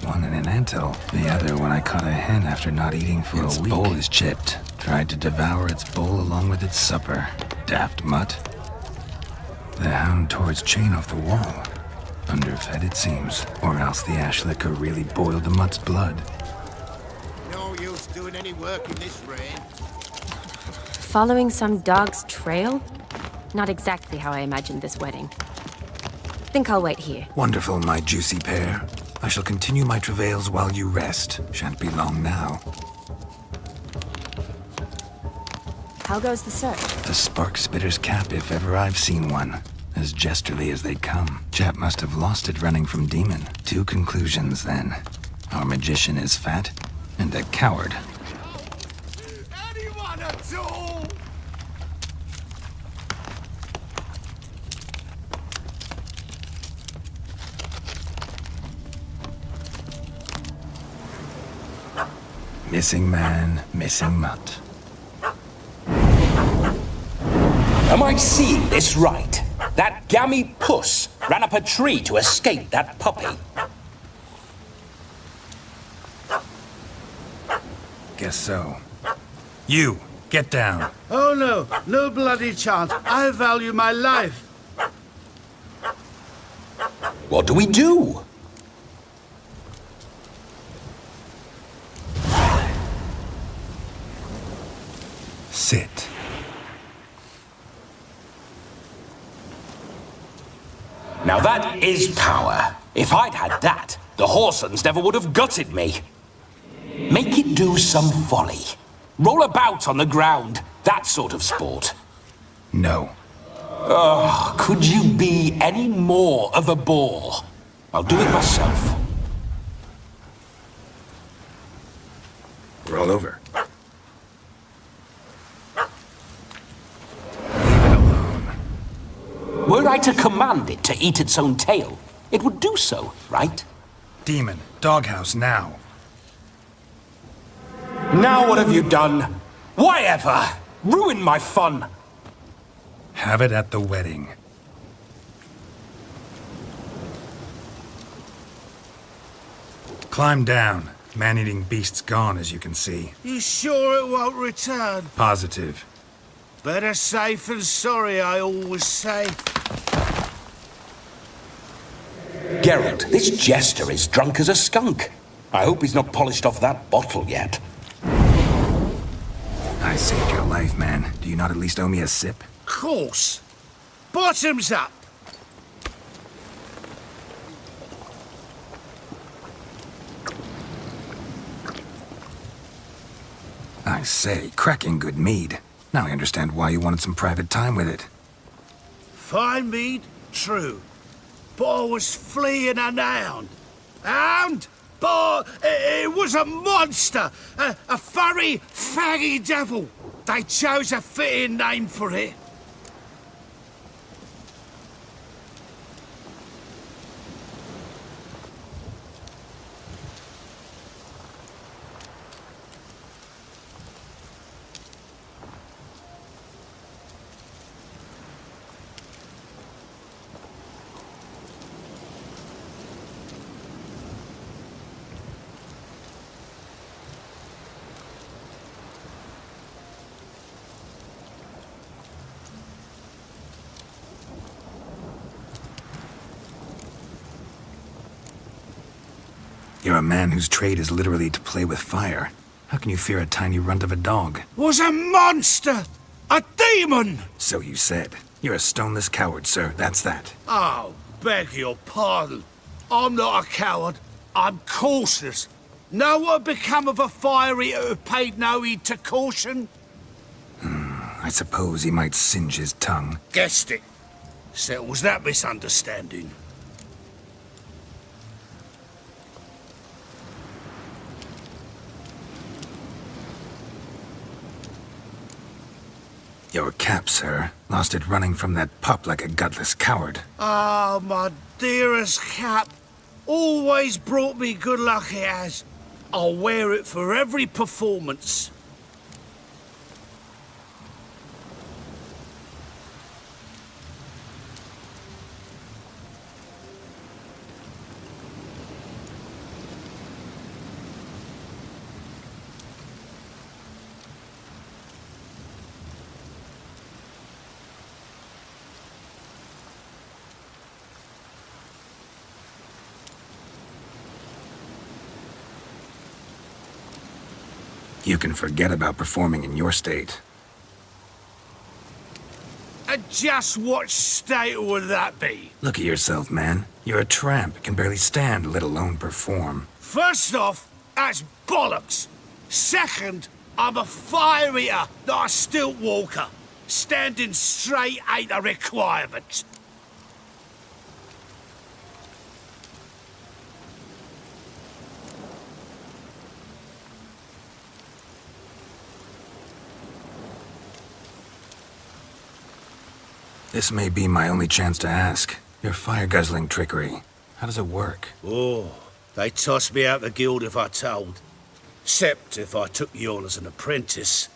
One in an anthill, the other when I caught a hen after not eating for a week. Its bowl is chipped. Tried to devour its bowl along with its supper. Daft mutt. The hound tore its chain off the wall. Underfed, it seems. Or else the ash liquor really boiled the mutt's blood. No use doing any work in this rain. Following some dog's trail? Not exactly how I imagined this wedding. Think I'll wait here. Wonderful, my juicy pair. I shall continue my travails while you rest. Shan't be long now. How goes the search? The spark spitter's cap, if ever I've seen one. As jesterly as they come. Chap must have lost it running from Demon. Two conclusions, then. Our magician is fat, and a coward. Anyone at all? Missing man, missing mutt. Am I seeing this right? That gammy puss ran up a tree to escape that puppy. Guess so. You, get down. Oh no, no bloody chance. I value my life. What do we do? Sit. Now that is power. If I'd had that, the Horsons never would have gutted me. Make it do some folly. Roll about on the ground. That sort of sport. No. Oh, could you be any more of a bore? I'll do it myself. Roll over. Were I to command it to eat its own tail, it would do so, right? Demon, doghouse now. Now what have you done? Why ever? Ruined my fun. Have it at the wedding. Climb down. Man-eating beast's gone, as you can see. You sure it won't return? Positive. Better safe than sorry, I always say. Geralt, this jester is drunk as a skunk. I hope he's not polished off that bottle yet. I saved your life, man. Do you not at least owe me a sip? Course. Bottoms up. I say, cracking good mead. Now I understand why you wanted some private time with it. Fine mead, true. But I was fleeing an hound. Hound? But it was a monster. A furry, faggy devil. They chose a fitting name for it. You're a man whose trade is literally to play with fire. How can you fear a tiny runt of a dog? Was a monster! A demon! So you said. You're a stoneless coward, sir. That's that. Oh, beg your pardon. I'm not a coward. I'm cautious. Know what become of a fire eater who paid no heed to caution? I suppose he might singe his tongue. Guessed it. Settles that misunderstanding. Your cap, sir. Lost it running from that pup like a gutless coward. Ah, my dearest cap. Always brought me good luck it has. I'll wear it for every performance. You can forget about performing in your state. And just what state would that be? Look at yourself, man. You're a tramp, can barely stand, let alone perform. First off, that's bollocks. Second, I'm a fire eater, not a stilt walker. Standing straight ain't a requirement. This may be my only chance to ask. Your fire-guzzling trickery, how does it work? Oh, they tossed me out the guild if I told. Except if I took you on as an apprentice.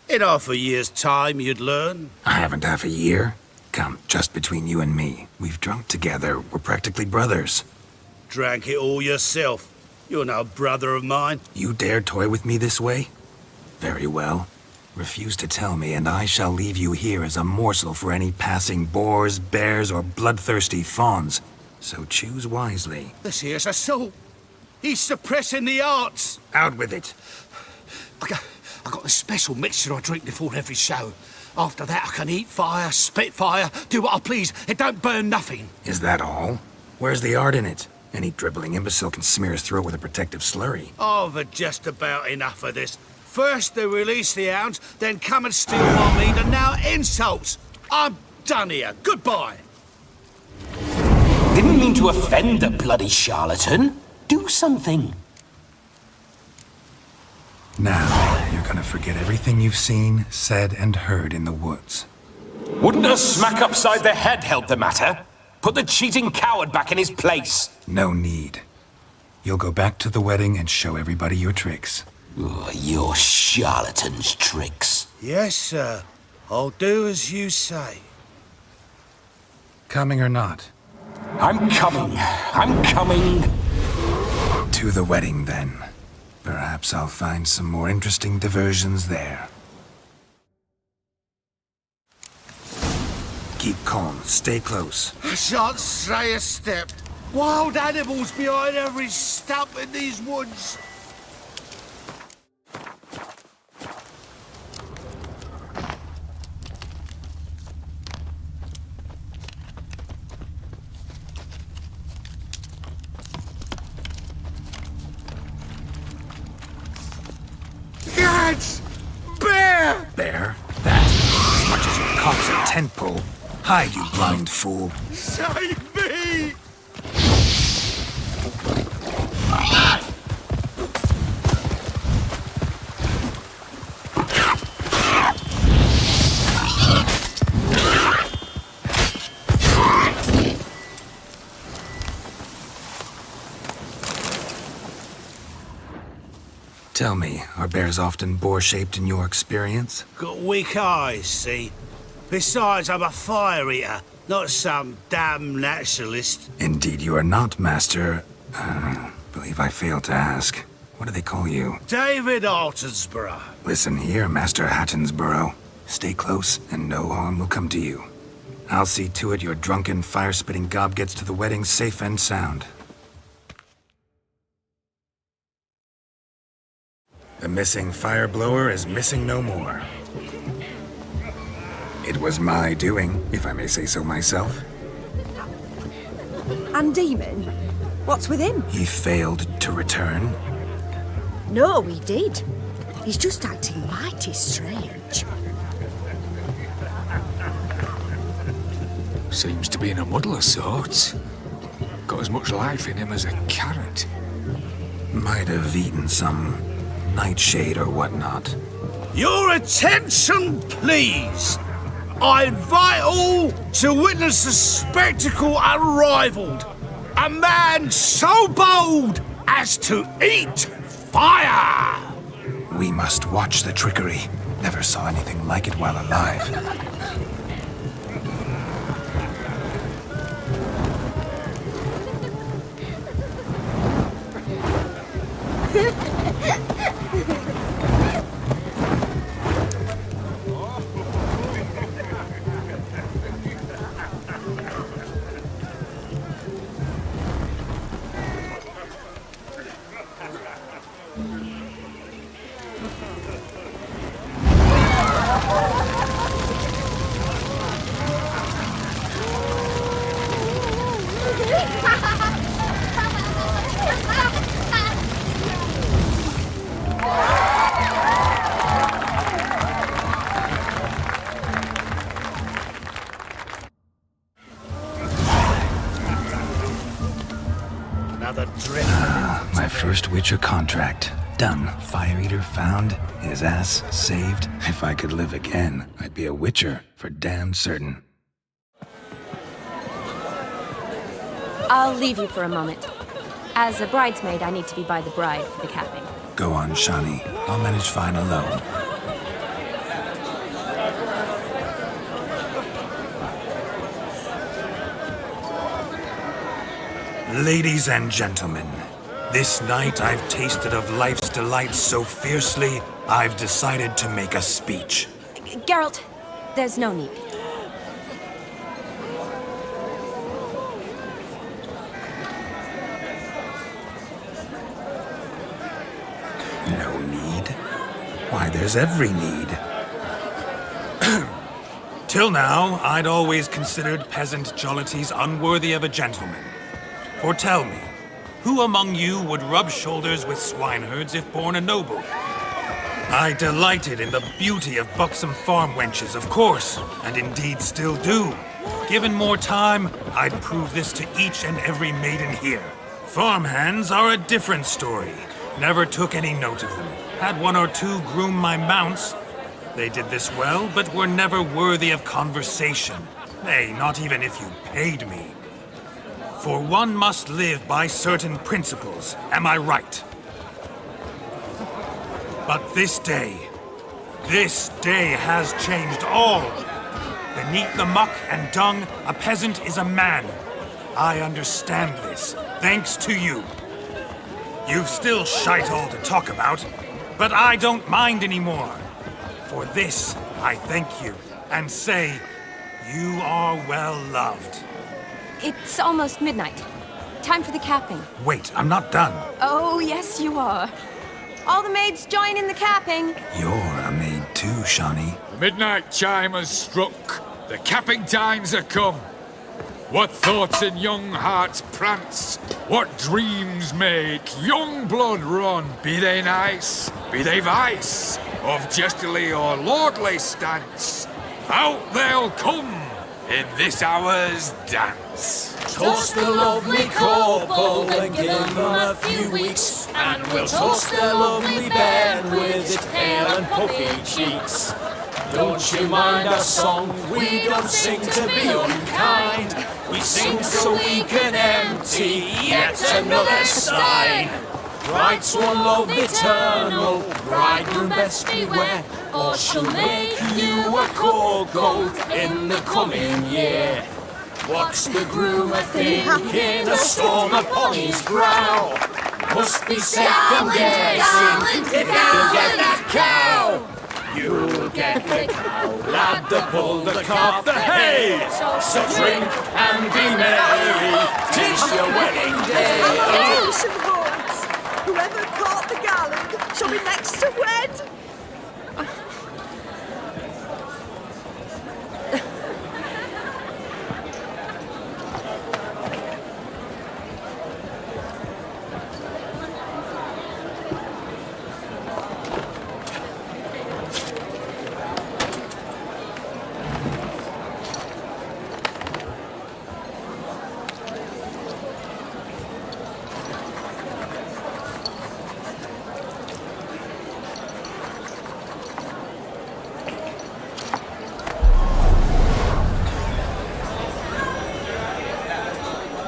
In half a year's time, you'd learn. I haven't half a year. Come, just between you and me. We've drunk together. We're practically brothers. Drank it all yourself. You're no brother of mine. You dare toy with me this way? Very well. Refuse to tell me, and I shall leave you here as a morsel for any passing boars, bears, or bloodthirsty fawns. So choose wisely. This here's assault. He's suppressing the arts. Out with it. I got a special mixture I drink before every show. After that, I can eat fire, spit fire, do what I please. It don't burn nothing. Is that all? Where's the art in it? Any dribbling imbecile can smear his throat with a protective slurry. I've had just about enough of this. First they release the hounds, then come and steal my meat, and now insults. I'm done here. Goodbye. Didn't mean to offend the bloody charlatan. Do something. Now, you're gonna forget everything you've seen, said, and heard in the woods. Wouldn't a smack upside the head help the matter? Put the cheating coward back in his place. No need. You'll go back to the wedding and show everybody your tricks. Your charlatan's tricks. Yes, sir. I'll do as you say. Coming or not? I'm coming. I'm coming. To the wedding, then. Perhaps I'll find some more interesting diversions there. Keep calm. Stay close. I shan't stray a step. Wild animals behind every stump in these woods. Gads! Bear! Bear? That? As much as your cock's a tent pole. Hide, you blind fool. Save me! Tell me, are bears often boar-shaped in your experience? Got weak eyes, see? Besides, I'm a fire eater, not some damn naturalist. Indeed you are not, Master... believe I failed to ask. What do they call you? David Altonsborough. Listen here, Master Hattonsborough. Stay close, and no harm will come to you. I'll see to it your drunken, fire-spitting gob gets to the wedding safe and sound. The missing fire blower is missing no more. It was my doing, if I may say so myself. And Demon? What's with him? He failed to return. No, he did. He's just acting mighty strange. Seems to be in a muddle of sorts. Got as much life in him as a carrot. Might have eaten some nightshade or whatnot. Your attention, please! I invite all to witness a spectacle unrivaled. A man so bold as to eat fire! We must watch the trickery. Never saw anything like it while alive. Another drip. My first Witcher contract. Done. Fire Eater found. His ass saved. If I could live again, I'd be a Witcher for damn certain. I'll leave you for a moment. As a bridesmaid, I need to be by the bride for the capping. Go on, Shani. I'll manage fine alone. Ladies and gentlemen, this night I've tasted of life's delights so fiercely, I've decided to make a speech. Geralt, there's no need. No need? Why, there's every need. Till now, I'd always considered peasant jollities unworthy of a gentleman. For tell me, who among you would rub shoulders with swineherds if born a noble? I delighted in the beauty of buxom farm wenches, of course, and indeed still do. Given more time, I'd prove this to each and every maiden here. Farmhands are a different story. Never took any note of them. Had one or two groom my mounts. They did this well, but were never worthy of conversation. Nay, not even if you paid me. For one must live by certain principles, am I right? But this day has changed all. Beneath the muck and dung, a peasant is a man. I understand this, thanks to you. You've still shite all to talk about, but I don't mind anymore. For this, I thank you, and say, you are well loved. It's almost midnight. Time for the capping. Wait, I'm not done. Oh, yes, you are. All the maids join in the capping. You're a maid too, Shani. The midnight chime has struck. The capping times are come. What thoughts in young hearts prance? What dreams make young blood run? Be they nice, be they vice, of jestily or lordly stance, out they'll come in this hour's dance. Toast the lovely couple and give them a few weeks, and we'll toast their lovely bed with its pale and puffy cheeks. Don't you mind our song? We don't sing to be unkind. We sing so we can empty yet another stein. Bride's one love eternal, bridegroom best beware, or she'll make you a cold gold in the coming year. What's the groom a thinking? A storm upon his brow. Must be second guessing if he'll get that cow. You'll get the cow, lad, the bull, the calf, the hay. So drink and be merry, 'tis your wedding day. Whoever caught the garland shall be next to wed.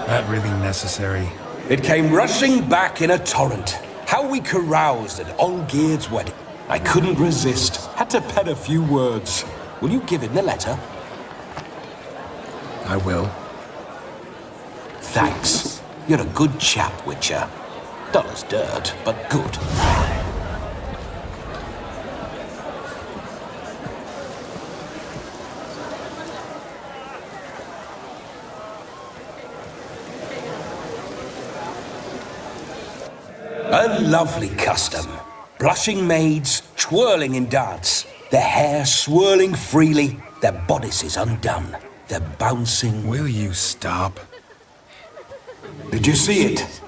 That really necessary? It came rushing back in a torrent. How we caroused at Olgierd's wedding. I couldn't resist. Had to pen a few words. Will you give him the letter? I will. Thanks. You're a good chap, Witcher. Dull as dirt, but good. A lovely custom. Blushing maids twirling in dance, their hair swirling freely, their bodices undone, their bouncing... Will you stop? Did you see it?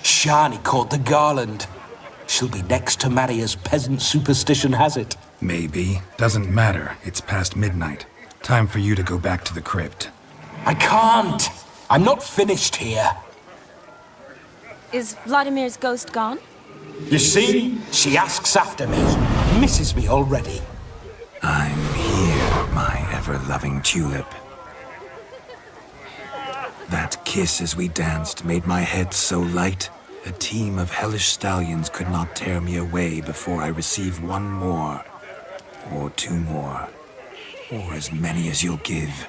Shani caught the garland. She'll be next to marry as peasant superstition has it. Maybe. Doesn't matter. It's past midnight. Time for you to go back to the crypt. I can't. I'm not finished here. Is Vladimir's ghost gone? You see? She asks after me. Misses me already. I'm here, my ever-loving tulip. That kiss as we danced made my head so light, a team of hellish stallions could not tear me away before I receive one more, or two more, or as many as you'll give.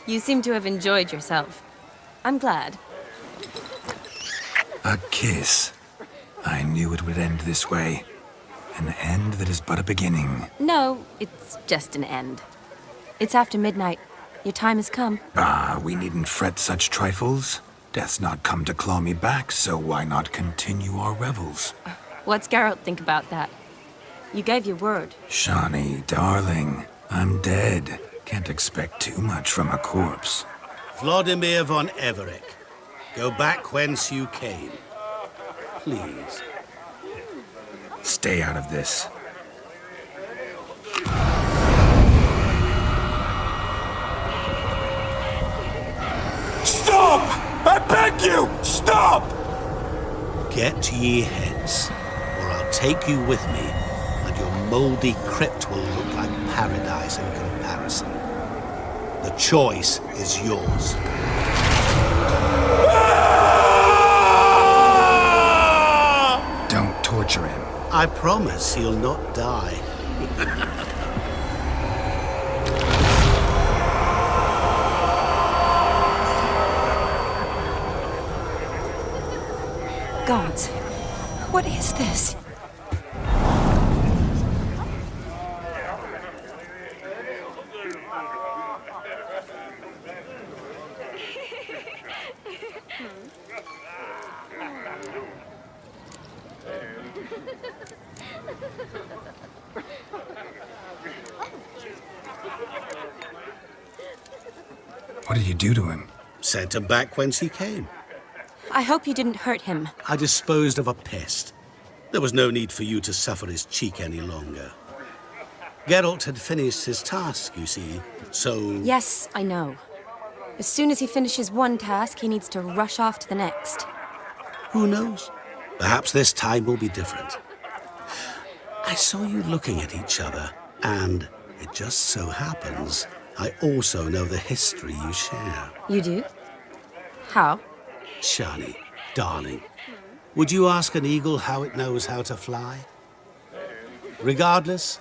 You seem to have enjoyed yourself. I'm glad. A kiss. I knew it would end this way. An end that is but a beginning. No, it's just an end. It's after midnight. Your time has come. Ah, we needn't fret such trifles. Death's not come to claw me back, so why not continue our revels? What's Geralt think about that? You gave your word. Shani, darling, I'm dead. Can't expect too much from a corpse. Vladimir von Everec, go back whence you came. Please. Stay out of this. Stop! I beg you! Stop! Get ye hence, or I'll take you with me, and your mouldy crypt will look like paradise in comparison. The choice is yours. Don't torture him. I promise he'll not die. Gods, what is this? What did you do to him? Sent him back whence he came. I hope you didn't hurt him. I disposed of a pest. There was no need for you to suffer his cheek any longer. Geralt had finished his task, you see, so... Yes, I know. As soon as he finishes one task, he needs to rush off to the next. Who knows? Perhaps this time will be different. I saw you looking at each other, and it just so happens I also know the history you share. You do? How? Shani, darling, would you ask an eagle how it knows how to fly? Regardless,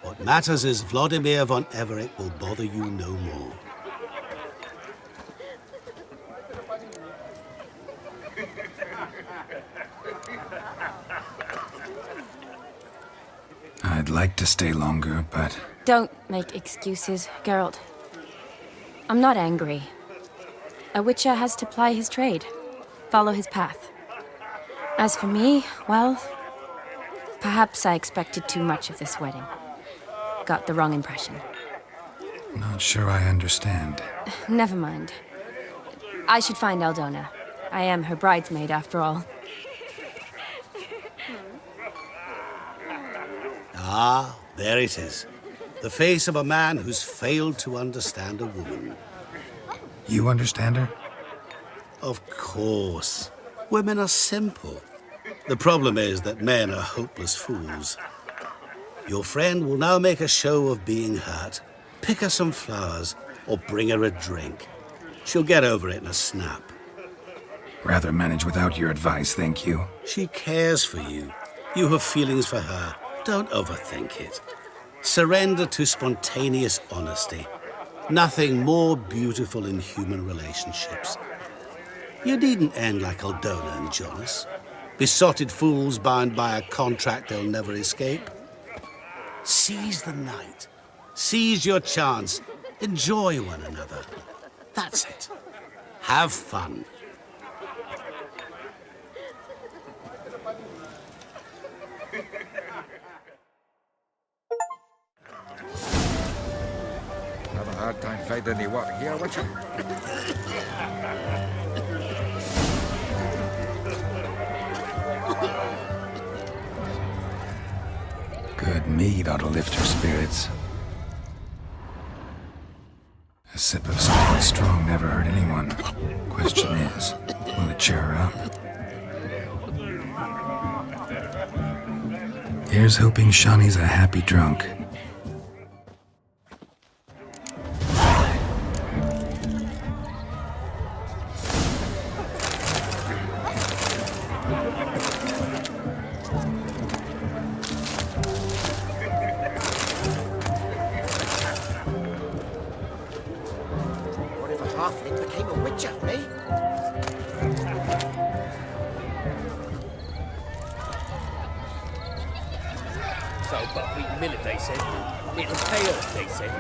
what matters is Vladimir von Everec will bother you no more. I'd like to stay longer, but... Don't make excuses, Geralt. I'm not angry. A witcher has to ply his trade, follow his path. As for me, well, Perhaps I expected too much of this wedding. Got the wrong impression. Not sure I understand. Never mind. I should find Aldona. I am her bridesmaid, after all. Ah, there it is. The face of a man who's failed to understand a woman. You understand her? Of course. Women are simple. The problem is that men are hopeless fools. Your friend will now make a show of being hurt, pick her some flowers, or bring her a drink. She'll get over it in a snap. Rather manage without your advice, thank you. She cares for you. You have feelings for her. Don't overthink it. Surrender to spontaneous honesty. Nothing more beautiful in human relationships. You needn't end like Aldona and Jonas. Besotted fools bound by a contract they'll never escape. Seize the night. Seize your chance. Enjoy one another. That's it. Have fun. Have a hard time finding any work here, Witcher. Good mead ought to lift her spirits. A sip of something strong never hurt anyone. Question is, will it cheer her up? Here's hoping Shawnee's a happy drunk. What if a halfling became a witcher, eh? So, but we minute, they said. It'll pay off, they said.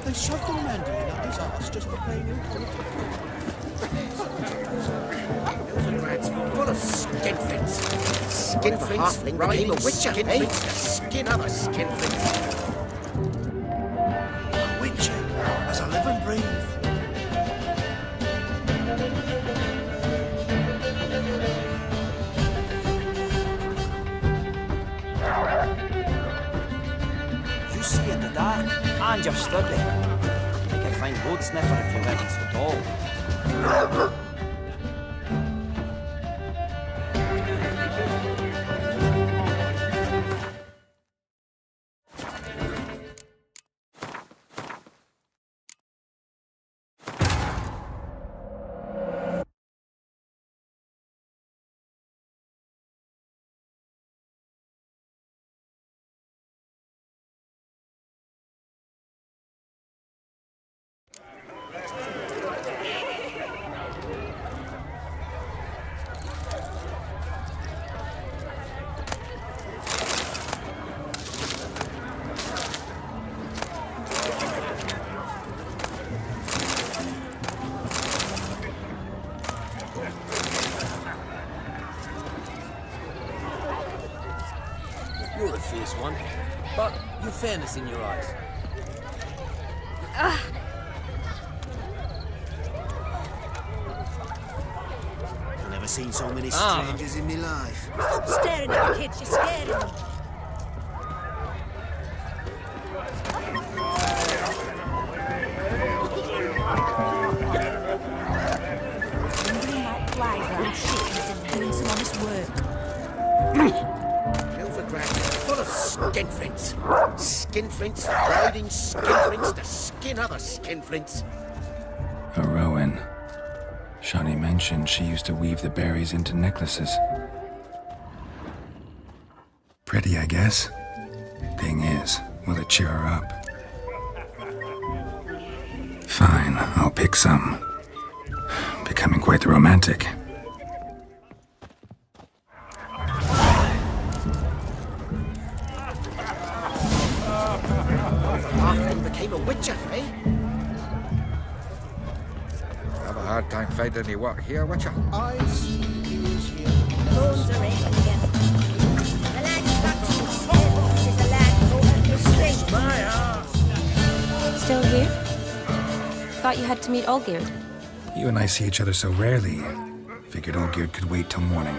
They shoved a mandarin up his arse just for playing in politics. Full of skinflints. Skinflints became a witcher, eh? Skin other skinflints. A witcher, as I live and breathe. You see in the dark, and you're sturdy. You can find road sniffer if you're ready so tall. You're a fierce one, but you've fairness in your eyes. I've never seen so many strangers in my life. Stop staring at the kids, you're scaring them. Bringing out flies around shit instead of doing some honest work. Novigrad, full of skinflints. Skinflints riding skinflints to skin other skinflints. A Rowan. Shawnee mentioned she used to weave the berries into necklaces. Pretty, I guess. Thing is, will it cheer her up? Fine, I'll pick some. Becoming quite the romantic. became a witcher, eh? Have a hard time finding any work here, Witcher. I see you here. Bones are aching again. The lad's got 2 pieces of lad coat and the string. My ass! Still here? Thought you had to meet Olgierd. You and I see each other so rarely. Figured Olgierd could wait till morning.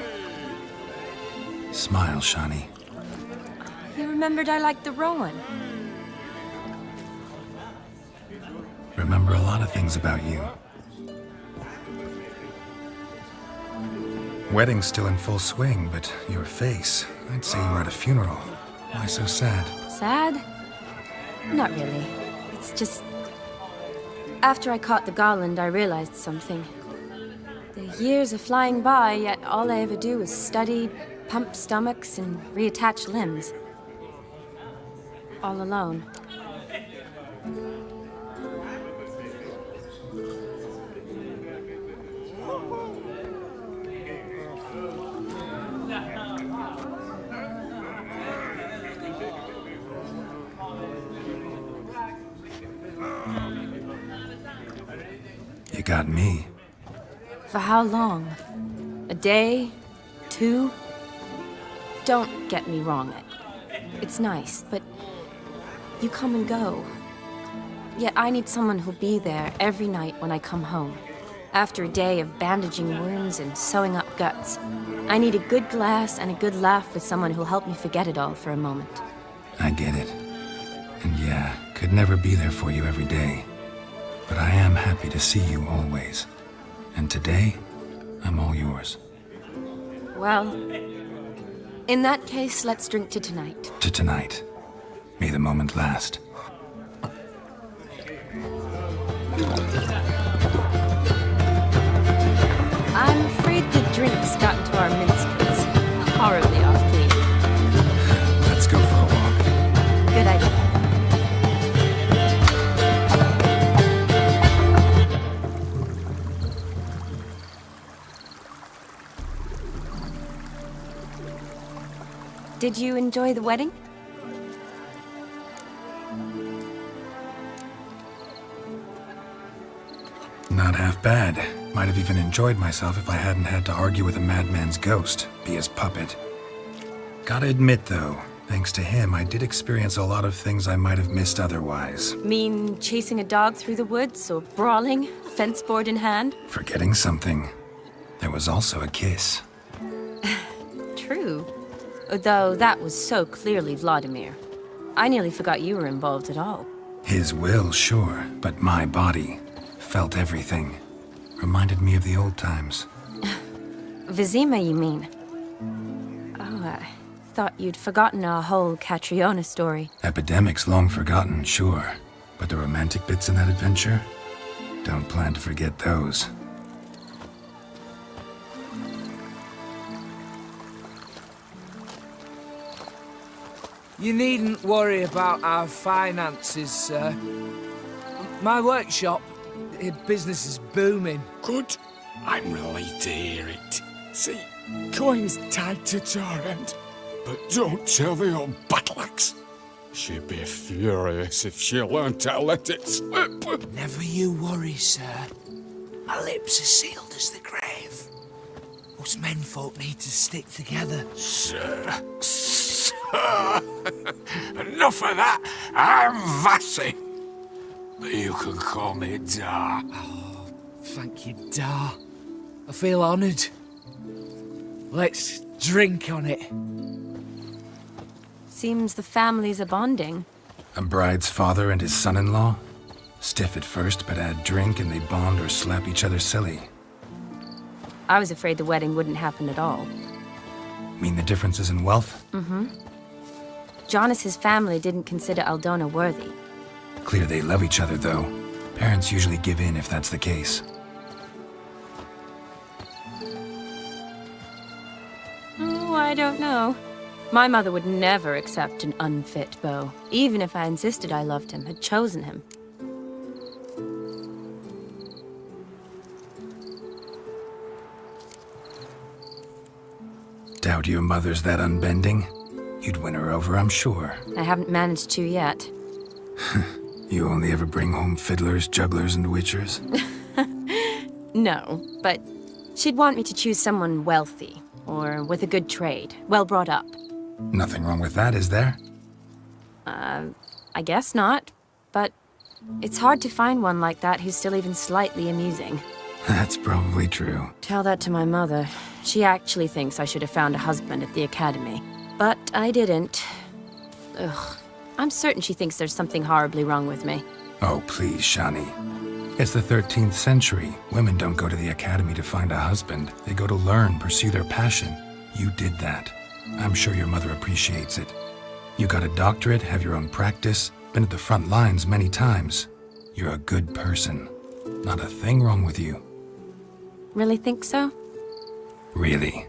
Smile, Shani. You remembered I liked the Rowan. Remember a lot of things about you. Wedding's still in full swing, but your face, I'd say you were at a funeral. Why so sad? Sad? Not really. It's just... After I caught the garland, I realized something. The years are flying by, yet all I ever do is study, pump stomachs, and reattach limbs. All alone. You got me. For how long? A day? 2? Don't get me wrong. It's nice, but you come and go. Yet I need someone who'll be there every night when I come home. After a day of bandaging wounds and sewing up guts, I need a good glass and a good laugh with someone who'll help me forget it all for a moment. I get it. And yeah, could never be there for you every day. But I am happy to see you always. And today, I'm all yours. Well, in that case, let's drink to tonight. To tonight. May the moment last. I'm afraid the drinks got into our minstrels. Horribly off-key. Let's go for a walk. Good idea. Did you enjoy the wedding? Not half bad. Might have even enjoyed myself if I hadn't had to argue with a madman's ghost, be his puppet. Gotta admit, though, thanks to him, I did experience a lot of things I might have missed otherwise. Mean chasing a dog through the woods or brawling, fence board in hand? Forgetting something. There was also a kiss. True. Though that was so clearly Vladimir. I nearly forgot you were involved at all. His will, sure, but my body felt everything. Reminded me of the old times. Vizima, you mean? Oh, I thought you'd forgotten our whole Catriona story. Epidemics long forgotten, sure. But the romantic bits in that adventure? Don't plan to forget those. You needn't worry about our finances, sir. My workshop, business is booming. Good. I'm relieved to hear it. See, coin's tied to Torrent, but don't tell the old battle-axe. She'd be furious if she learned to let it slip. Never you worry, sir. My lips are sealed as the grave. Us menfolk need to stick together. Sir. Enough of that. I'm Vassy. But you can call me Dar. Oh, thank you, Dar. I feel honoured. Let's drink on it. Seems the families are bonding. A bride's father and his son-in-law? Stiff at first, but add drink and they bond or slap each other silly. I was afraid the wedding wouldn't happen at all. Mean the differences in wealth? Mm-hmm. Jonas's family didn't consider Aldona worthy. Clear they love each other, though. Parents usually give in if that's the case. Oh, I don't know. My mother would never accept an unfit beau, even if I insisted I loved him, had chosen him. Doubt your mother's that unbending? You'd win her over, I'm sure. I haven't managed to yet. You You only ever bring home fiddlers, jugglers, and witchers? No, but she'd want me to choose someone wealthy, or with a good trade, well brought up. Nothing wrong with that, is there? I guess not, but it's hard to find one like that who's still even slightly amusing. That's probably true. Tell that to my mother. She actually thinks I should have found a husband at the academy. But I didn't. Ugh. I'm certain she thinks there's something horribly wrong with me. Oh, please, Shani. It's the 13th century. Women don't go to the academy to find a husband. They go to learn, pursue their passion. You did that. I'm sure your mother appreciates it. You got a doctorate, have your own practice, been at the front lines many times. You're a good person. Not a thing wrong with you. Really think so? Really.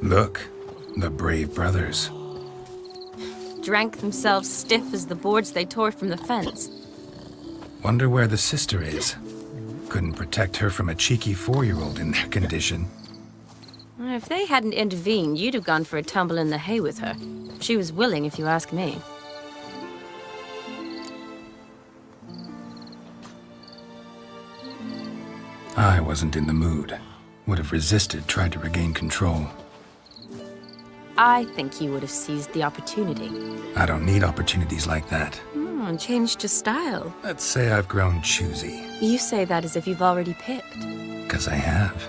Look, the brave brothers. Drank themselves stiff as the boards they tore from the fence. Wonder where the sister is. Couldn't protect her from a cheeky 4-year-old in their condition. If they hadn't intervened, you'd have gone for a tumble in the hay with her. She was willing, if you ask me. I wasn't in the mood. Would have resisted, tried to regain control. I think you would have seized the opportunity. I don't need opportunities like that. Changed your style. Let's say I've grown choosy. You say that as if you've already picked. 'Cause I have.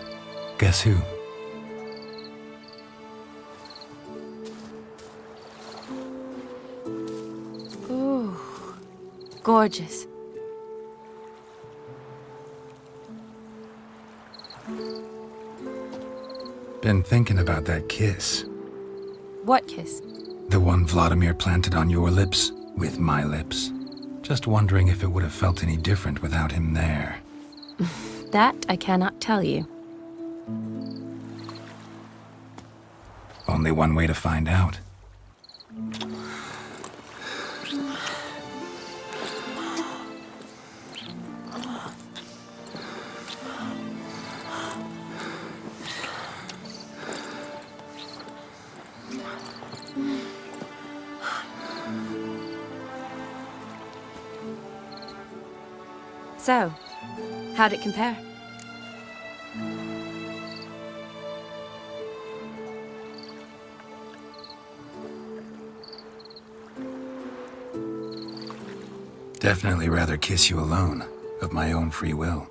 Guess who? Ooh, gorgeous. Been thinking about that kiss. What kiss? The one Vladimir planted on your lips, with my lips. Just wondering if it would have felt any different without him there. That I cannot tell you. Only one way to find out. So, how'd it compare? Definitely rather kiss you alone, of my own free will.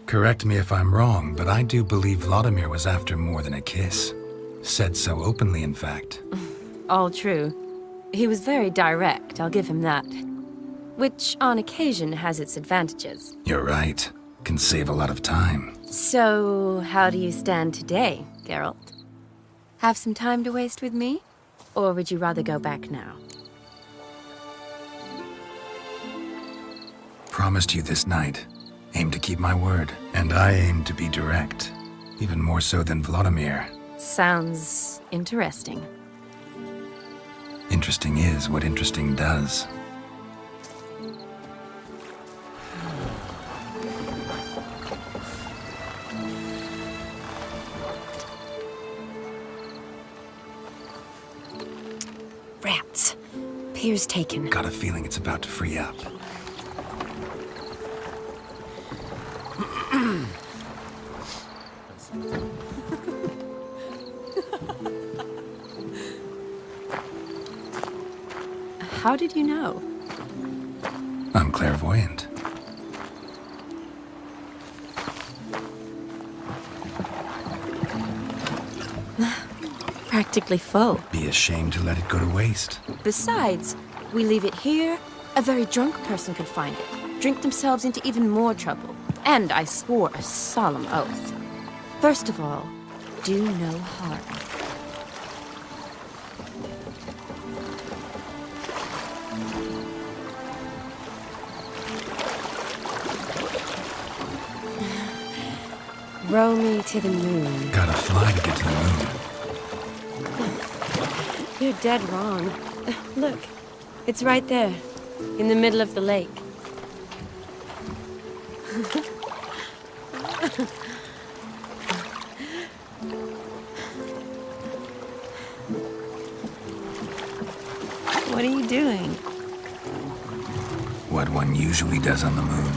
Correct me if I'm wrong, but I do believe Vladimir was after more than a kiss. Said so openly, in fact. All true. He was very direct, I'll give him that. Which, on occasion, has its advantages. You're right. Can save a lot of time. So, how do you stand today, Geralt? Have some time to waste with me? Or would you rather go back now? Promised you this night. Aim to keep my word. And I aim to be direct. Even more so than Vladimir. Sounds interesting. Interesting is what interesting does. Rats. Pier's taken. Got a feeling it's about to free up. How did you know? I'm clairvoyant. Practically full. Be ashamed to let it go to waste. Besides, we leave it here, a very drunk person could find it, drink themselves into even more trouble. And I swore a solemn oath. First of all, do no harm. Row me to the moon. Gotta fly to get to the moon. You're dead wrong. Look, it's right there, in the middle of the lake. What are you doing? What one usually does on the moon.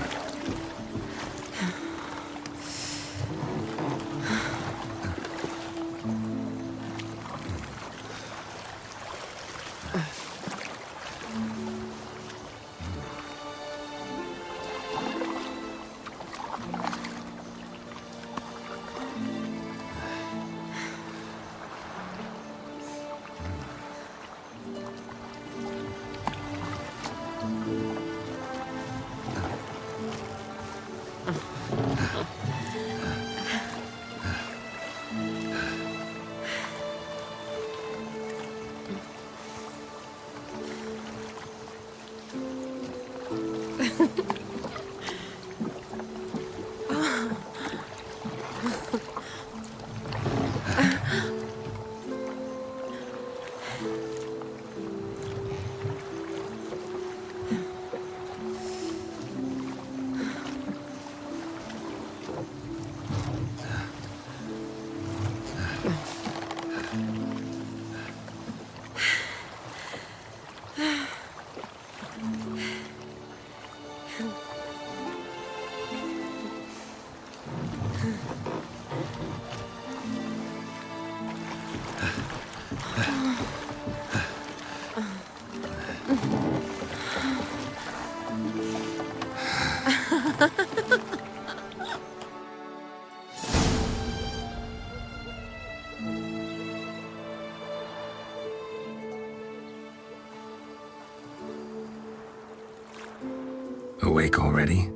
Awake already?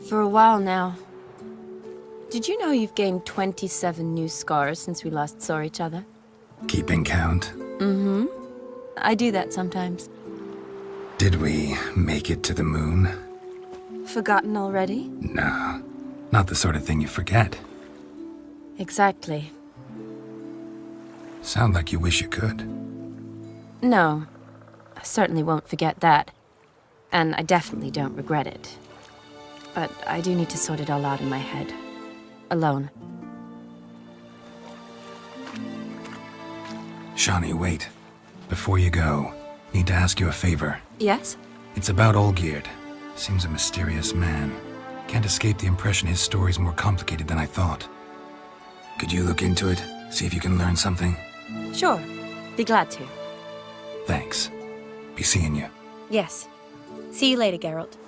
For a while now. Did you know you've gained 27 new scars since we last saw each other? Keeping count? Mm-hmm. I do that sometimes. Did we make it to the moon? Forgotten already? No, not the sort of thing you forget. Exactly. Sound like you wish you could. No, I certainly won't forget that. And I definitely don't regret it. But I do need to sort it all out in my head. Alone. Shani, wait. Before you go, need to ask you a favor. Yes? It's about Olgierd. Seems a mysterious man. Can't escape the impression his story's more complicated than I thought. Could you look into it? See if you can learn something? Sure. Be glad to. Thanks. Be seeing you. Yes. See you later, Geralt.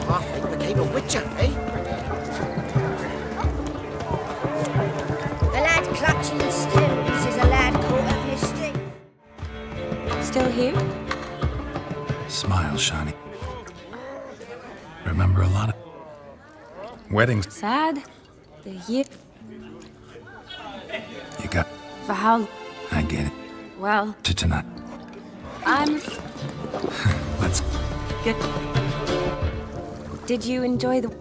Halfling became a witcher, eh? A lad clutching stills is a lad caught up mischief. Still here? Smile, Shani. Remember a lot of weddings. Sad? The year... You got. For how... I get it. Well... To tonight. I'm... Let's. Good. Did you enjoy the...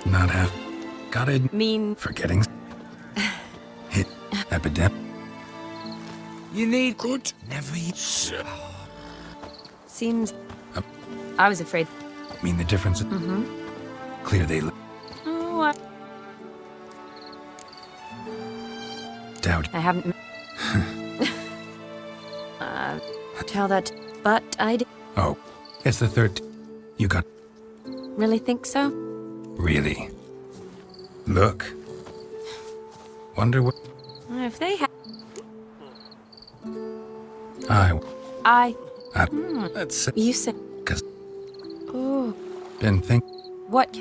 Not have. Gotta mean... Forgetting. Hit. Epidemic. You need... Good. Never eat. Seems... I was afraid... Mean the difference? Mm-hmm. Clear they... Oh, Doubt. I haven't. Tell that. But I Oh, it's the third. You got. really think so? Really? Look. Wonder what. If they had. I. Hmm. Let's. You said. 'Cause Oh. been think. What?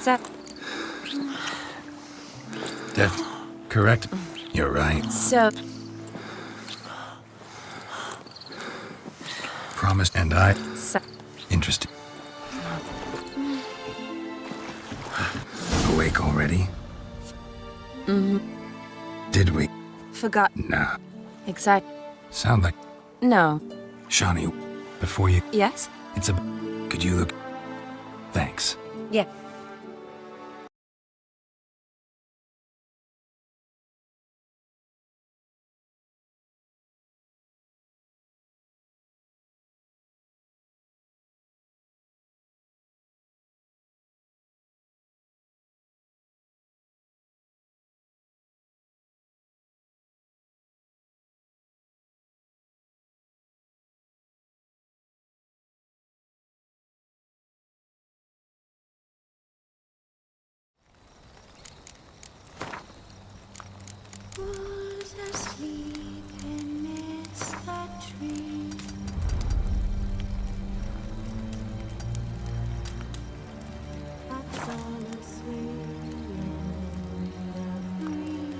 That. Def. Correct. You're right. So. Promised, and I. So. Interested. Awake already? Mm. Did we? Forgot. Nah. Exact. Sound like No. Shawnee. Before you. Yes? It's a. Could you look? Thanks. Yeah. Who's asleep amidst the trees? That's all asleep in the breeze.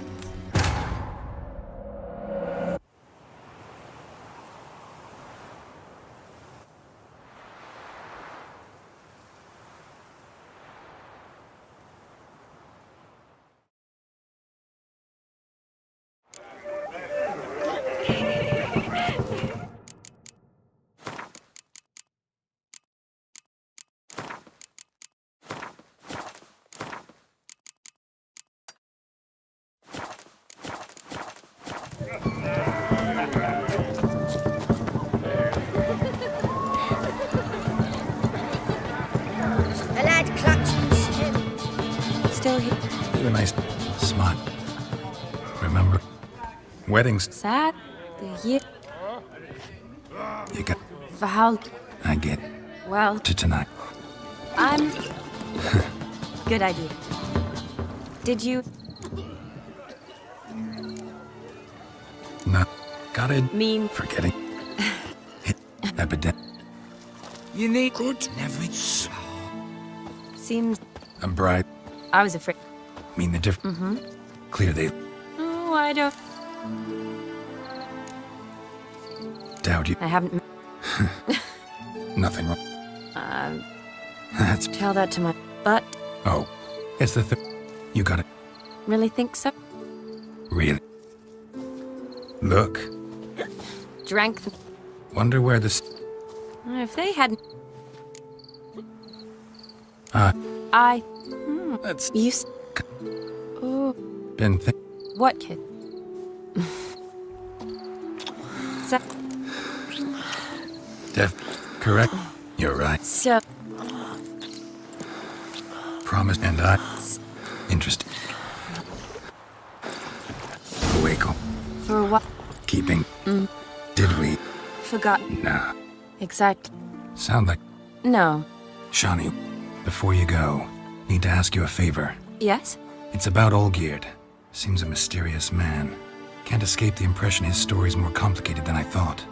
The lad clutches him. Still here. You a nice. Smart. Remember? Weddings. Sad. The year. You got. For how. I get. Well. To tonight. I'm. Good idea. Did you. No. Got it. Mean. Forgetting. Epidemic. You need good. Never. Seems. I'm bright. I was afraid. Mean the difference. Mm-hmm. Clear they. Oh, I don't. Doubt you. I haven't. Nothing wrong. That's. Tell that to my. But. Oh. It's the You got it. Really think so? Really? Look. Drank. Wonder where this. If they hadn't. I. That's. You. Oh. Been What kid? So. Def. Correct. You're right. So. Promised, and I. Interested. Awake. For what? Keeping. Mm. Did we? Forgot. Nah. Exact. Sound like. No. Shawnee, before you go, need to ask you a favor. Yes? It's about Olgierd. Seems a mysterious man. Can't escape the impression his story's more complicated than I thought.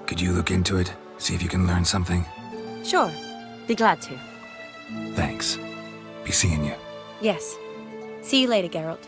Could you look into it? See if you can learn something? Sure. Be glad to. Thanks. Be seeing you. Yes. See you later, Geralt.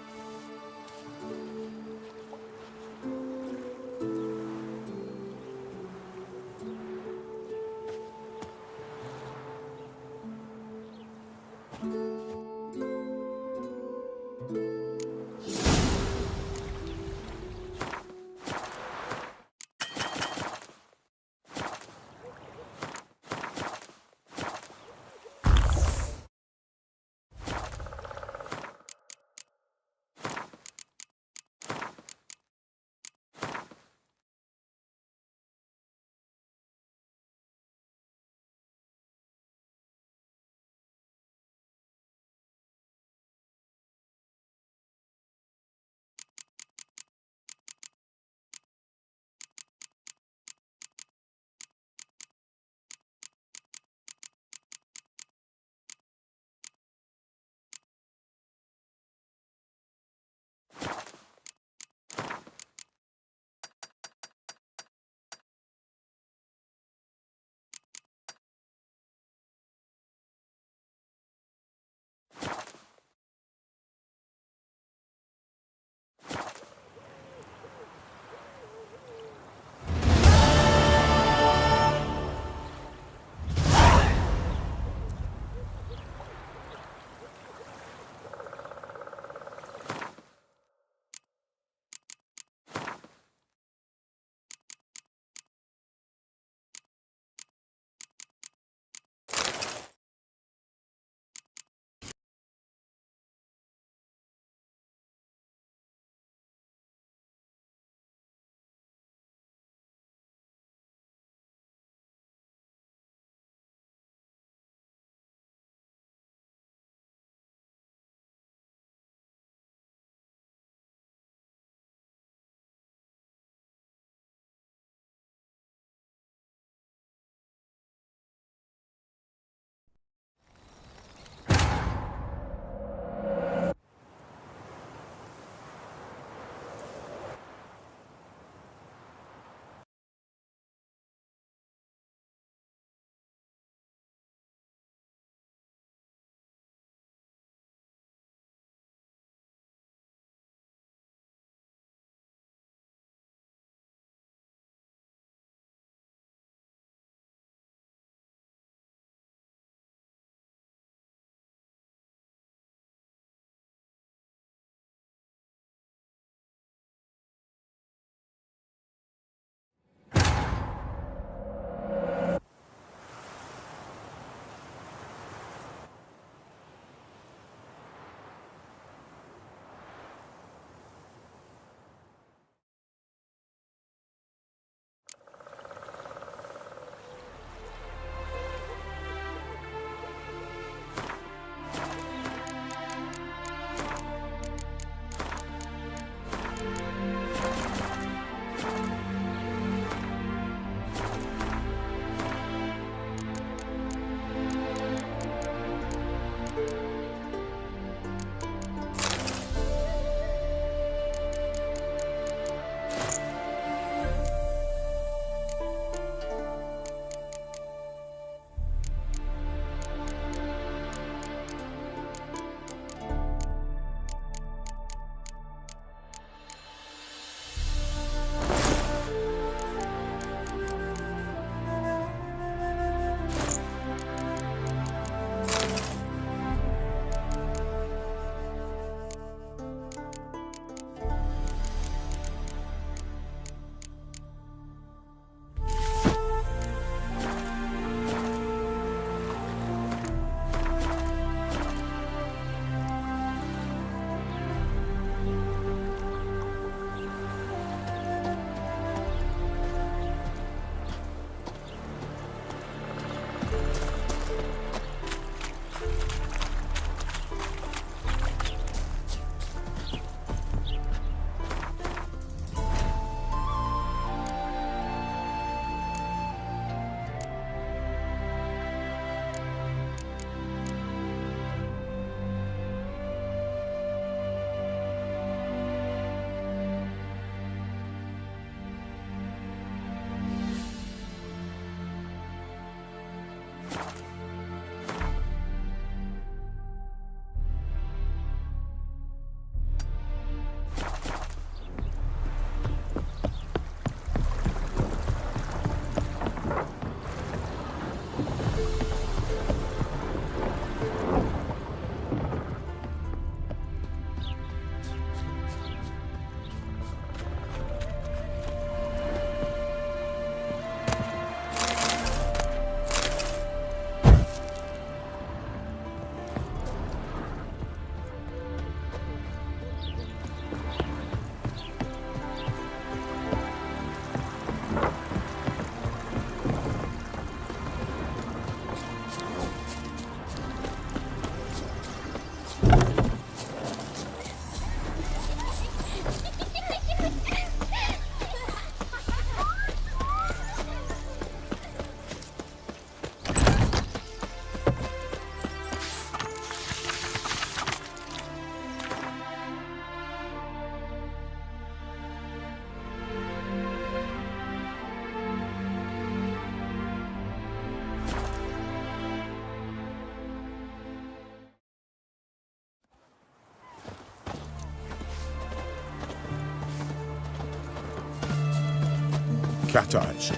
Cat eyes.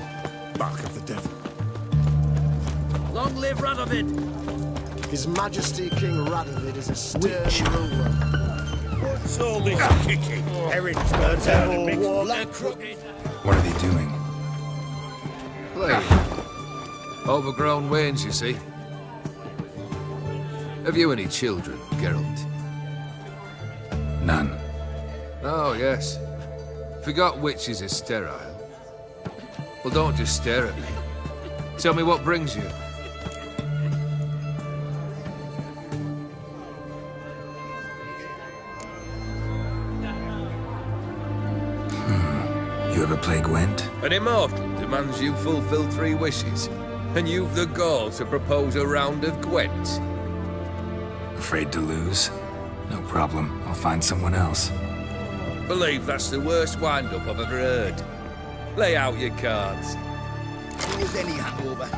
Mark of the devil. Long live Radovid! His Majesty King Radovid is a stern ruler. What's all this kicking? Eric's got down and crooked. What are they doing? Play. Overgrown wains, you see. Have you any children, Geralt? None. Oh, yes. Forgot witches are sterile. Well, don't just stare at me. Tell me what brings you. You ever play Gwent? An immortal demands you fulfill 3 wishes, and you've the gall to propose a round of Gwent. Afraid to lose? No problem. I'll find someone else. Believe that's the worst wind-up I've ever heard. Lay out your cards. Who's any hangover?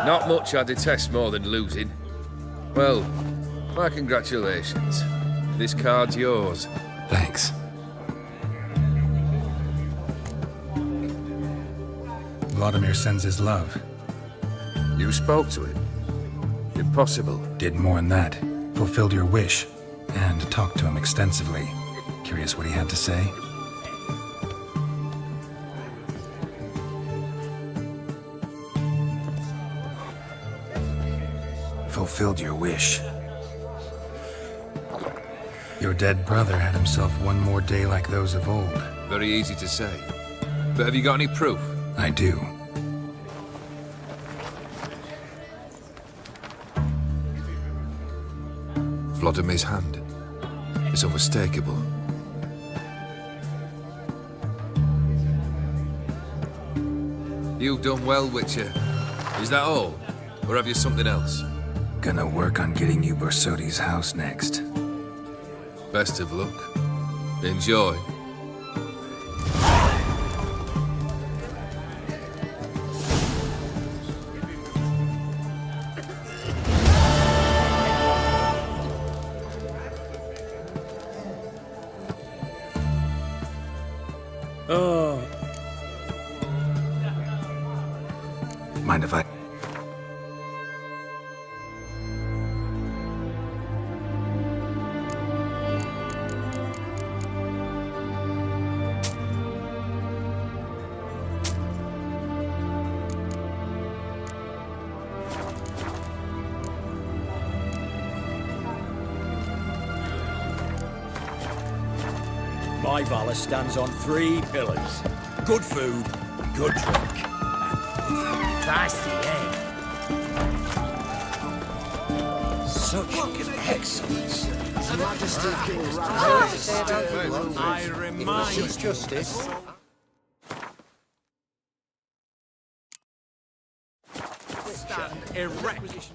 Not much I detest more than losing. Well, my congratulations. This card's yours. Thanks. Vladimir sends his love. You spoke to him? Impossible. Did more than that. Fulfilled your wish. And talked to him extensively. Curious what he had to say? Fulfilled your wish. Your dead brother had himself one more day like those of old. Very easy to say. But have you got any proof? I do. Vladimir's hand. It's unmistakable. You've done well, Witcher. Is that all? Or have you something else? Gonna work on getting you Borsodi's house next. Best of luck. Enjoy. Oh. Mind if I... My Valor stands on 3 pillars. Good food, good drink. That's the aim. Such excellence. His Majesty King I remind justice. Stand erect.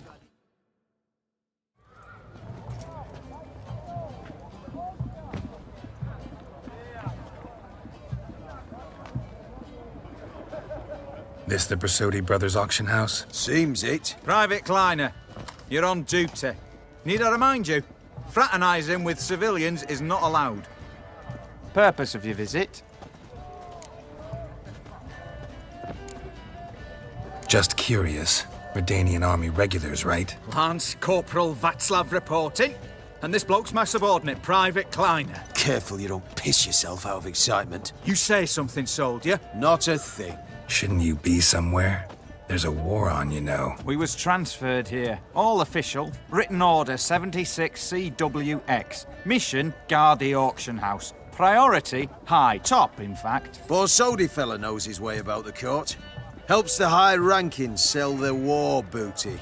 This the Borsodi Brothers auction house? Seems it. Private Kleiner, you're on duty. Need I remind you? Fraternising with civilians is not allowed. Purpose of your visit? Just curious. Redanian army regulars, right? Lance Corporal Václav reporting. And this bloke's my subordinate, Private Kleiner. Careful you don't piss yourself out of excitement. You say something, soldier? Not a thing. Shouldn't you be somewhere? There's a war on, you know. We was transferred here. All official. Written order 76 CWX. Mission, guard the auction house. Priority, high. Top, in fact. Borsodi fella knows his way about the court. Helps the high rankings sell their war booty.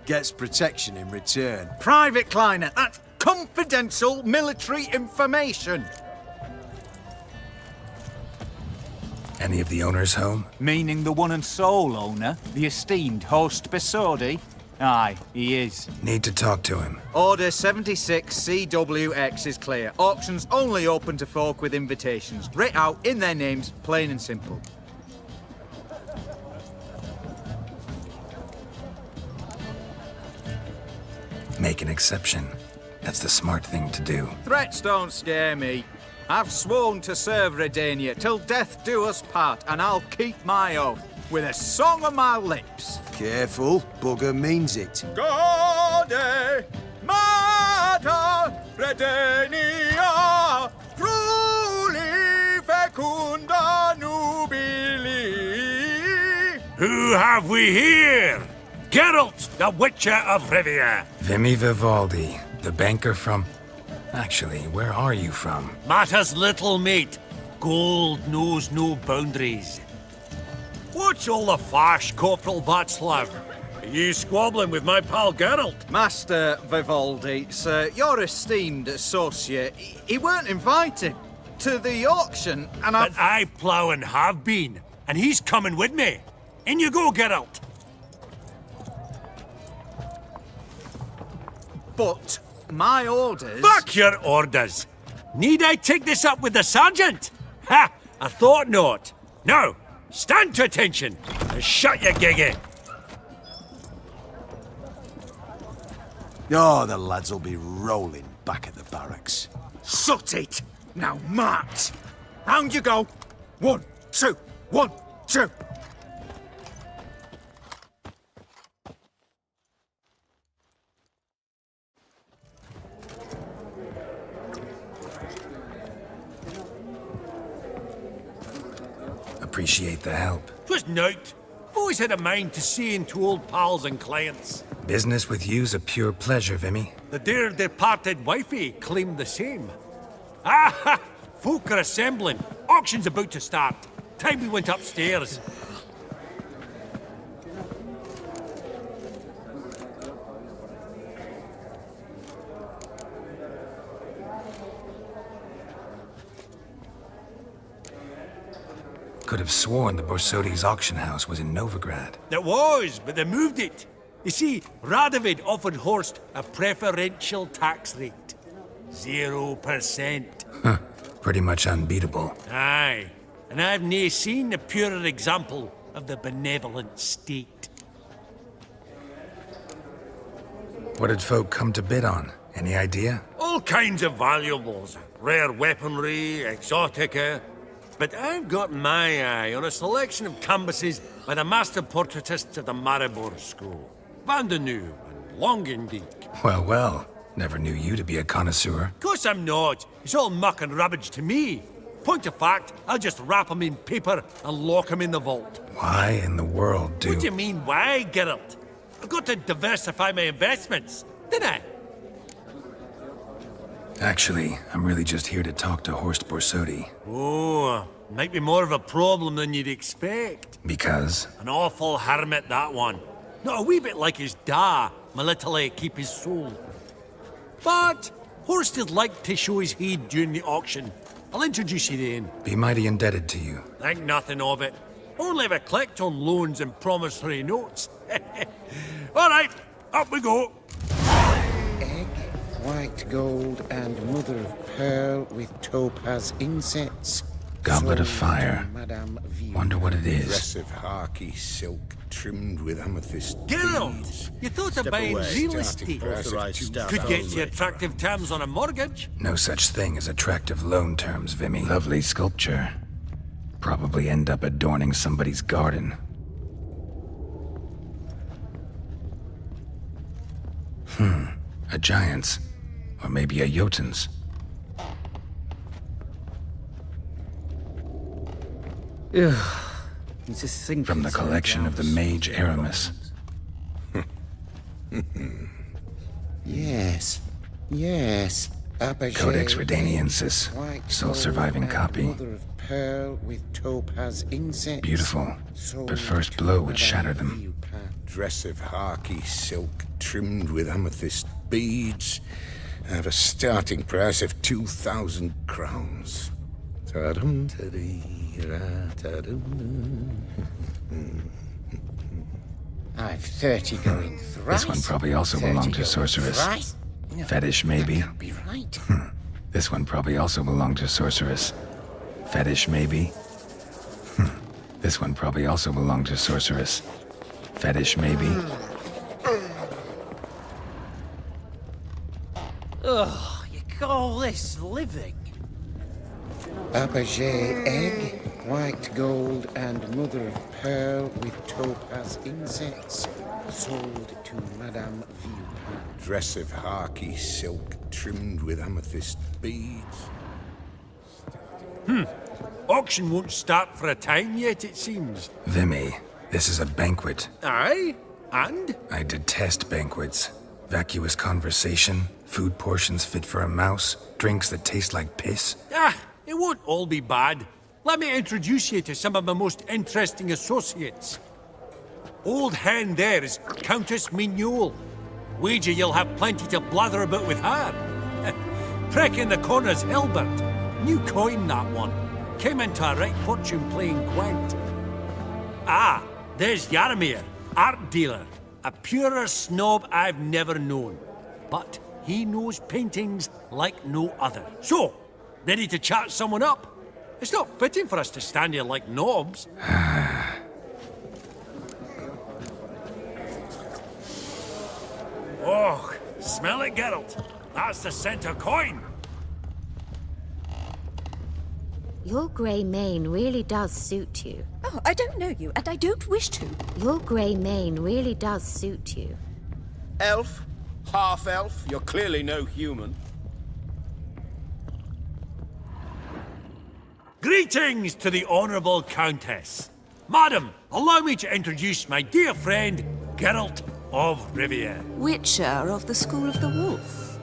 Gets protection in return. Private Kleiner, that's confidential military information. Any of the owners home? Meaning the one and sole owner, the esteemed host Borsodi? Aye, he is. Need to talk to him. Order 76 CWX is clear. Auctions only open to folk with invitations. Writ out in their names, plain and simple. Make an exception. That's the smart thing to do. Threats don't scare me. I've sworn to serve Redania till death do us part, and I'll keep my oath with a song on my lips. Careful, bugger means it. Gaude Mater Redania, truly fecunda nubili. Who have we here? Geralt, the Witcher of Rivia. Vimy Vivaldi, the banker from... Actually, where are you from? Matters little, mate. Gold knows no boundaries. What's all the fash, Corporal Václav? Are you squabbling with my pal Geralt? Master Vivaldi, sir, your esteemed associate, he weren't invited to the auction, and But I plough and have been, and he's coming with me. In you go, Geralt. But my orders... Fuck your orders! Need I take this up with the sergeant? Ha! I thought not. Now, stand to attention and shut your giggy. Oh, the lads will be rolling back at the barracks. Sut it! Now march! Round you go! 1, 2, 1, 2! Appreciate the help. 'Twas nowt. I've always had a mind to see into old pals and clients. Business with you's a pure pleasure, Vimy. The dear departed wifey claimed the same. Ah! Folk are assembling. Auction's about to start. Time we went upstairs. Could have sworn the Borsodi's auction house was in Novigrad. It was, but they moved it. You see, Radovid offered Horst a preferential tax rate. 0%. Huh. Pretty much unbeatable. Aye, and I've nae seen a purer example of the benevolent state. What did folk come to bid on? Any idea? All kinds of valuables. Rare weaponry, exotica. But I've got my eye on a selection of canvases by the master portraitists of the Maribor School. Van de Nieuw and Longendijk. Well, well. Never knew you to be a connoisseur. Course I'm not. It's all muck and rubbish to me. Point of fact, I'll just wrap 'em in paper and lock 'em in the vault. Why in the world do... What do you mean, why, Geralt? I've got to diversify my investments, didn't I? Actually, I'm really just here to talk to Horst Borsodi. Oh, might be more of a problem than you'd expect. Because? An awful hermit, that one. Not a wee bit like his da, my little keep his soul. But Horst would like to show his heed during the auction. I'll introduce you then. Be mighty indebted to you. Think nothing of it. Only if I collect on loans and promissory notes. All right, up we go. Egg, white gold, and mother of pearl with topaz insets. Goblet of fire. Wonder what it is. Aggressive harky silk trimmed with amethyst. Geralt, you thought of buying real estate. Could get you attractive terms on a mortgage. No such thing as attractive loan terms, Vimy. Lovely sculpture. Probably end up adorning somebody's garden. A giant's. Or maybe a Jotun's. From the collection of the mage Aramis. Yes, yes. Codex Redaniensis, sole surviving copy. Mother of pearl with topaz insets. Beautiful, but first blow would shatter them. Dress of harky silk trimmed with amethyst beads. Have a starting price of 2,000 crowns. Ta-dum, ta-dee-ra, ta-dum. I've 30 going thrice. This one probably also belonged to Sorceress. Fetish, maybe. Be right. This one probably also belonged to Sorceress. Fetish, maybe. This one probably also belonged to Sorceress. Fetish, maybe. Ugh, you call this living? Abaget egg, white gold, and mother of pearl with topaz insets. Sold to Madame Villepin. Dress of harky silk trimmed with amethyst beads. Auction won't start for a time yet, it seems. Vimy, this is a banquet. Aye? And? I detest banquets. Vacuous conversation, food portions fit for a mouse, drinks that taste like piss. Ah, it won't all be bad. Let me introduce you to some of my most interesting associates. Old hen there is Countess Mignol. Wager you'll have plenty to blather about with her. Prick in the corner's Hilbert. New coin, that one. Came into a right fortune playing Gwent. Ah, there's Jaromir, art dealer. A purer snob I've never known. But he knows paintings like no other. So, ready to chat someone up? It's not fitting for us to stand here like knobs. Oh, Smell it, Geralt. That's the center coin. Your grey mane really does suit you. Oh, I don't know you, and I don't wish to. Your grey mane really does suit you. Elf? Half-elf? You're clearly no human. Greetings to the Honourable Countess. Madam, allow me to introduce my dear friend, Geralt of Rivia. Witcher of the School of the Wolf.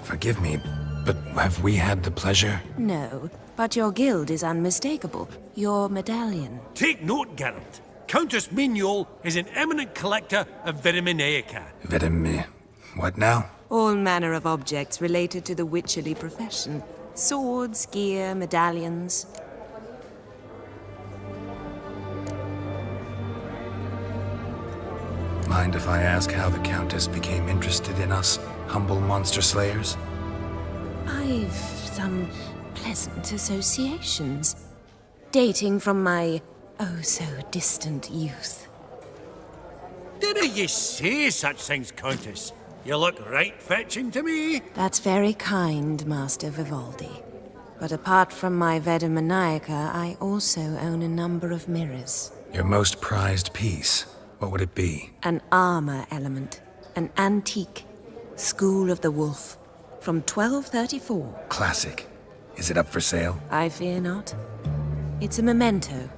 Forgive me, but have we had the pleasure? No, but your guild is unmistakable. Your medallion. Take note, Geralt. Countess Mignol is an eminent collector of Vitaminaica. What now? All manner of objects related to the witcherly profession. Swords, gear, medallions. Mind if I ask how the Countess became interested in us, humble monster slayers? I've some pleasant associations, dating from my oh-so-distant youth. Didn't you say such things, Countess? You look right fetching to me. That's very kind, Master Vivaldi. But apart from my Vitaminaica, I also own a number of mirrors. Your most prized piece, what would it be? An armor element, an antique, School of the Wolf, from 1234. Classic. Is it up for sale? I fear not. It's a memento,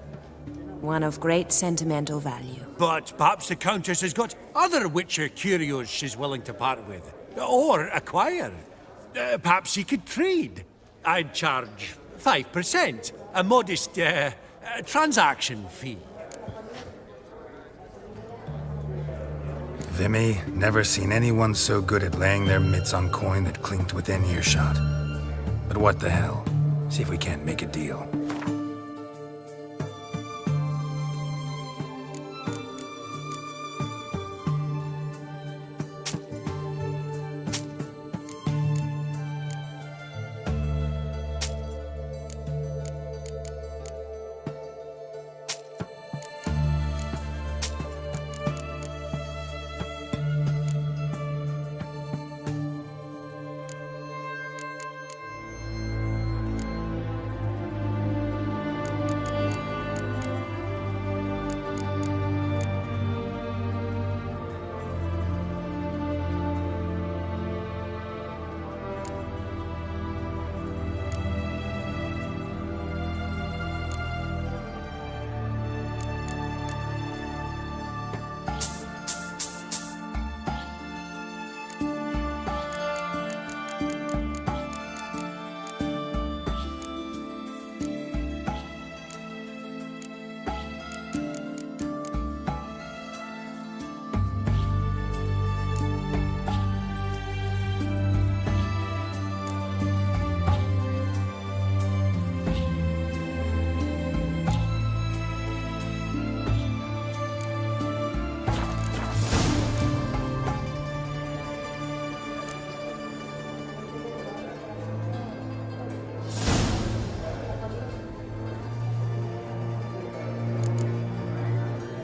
one of great sentimental value. But perhaps the Countess has got other Witcher curios she's willing to part with. Or acquire. Perhaps she could trade. I'd charge 5%, a modest transaction fee. Vimy, never seen anyone so good at laying their mitts on coin that clinked within earshot. But what the hell? See if we can't make a deal.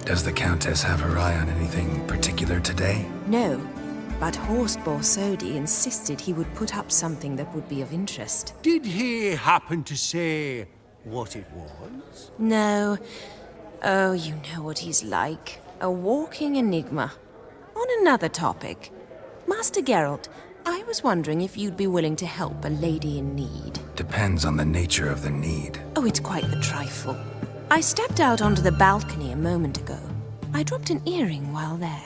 Does the Countess have her eye on anything particular today? No, but Horst Borsodi insisted he would put up something that would be of interest. Did he happen to say what it was? No. Oh, you know what he's like. A walking enigma. On another topic. Master Geralt, I was wondering if you'd be willing to help a lady in need. Depends on the nature of the need. Oh, it's quite a trifle. I stepped out onto the balcony a moment ago. I dropped an earring while there.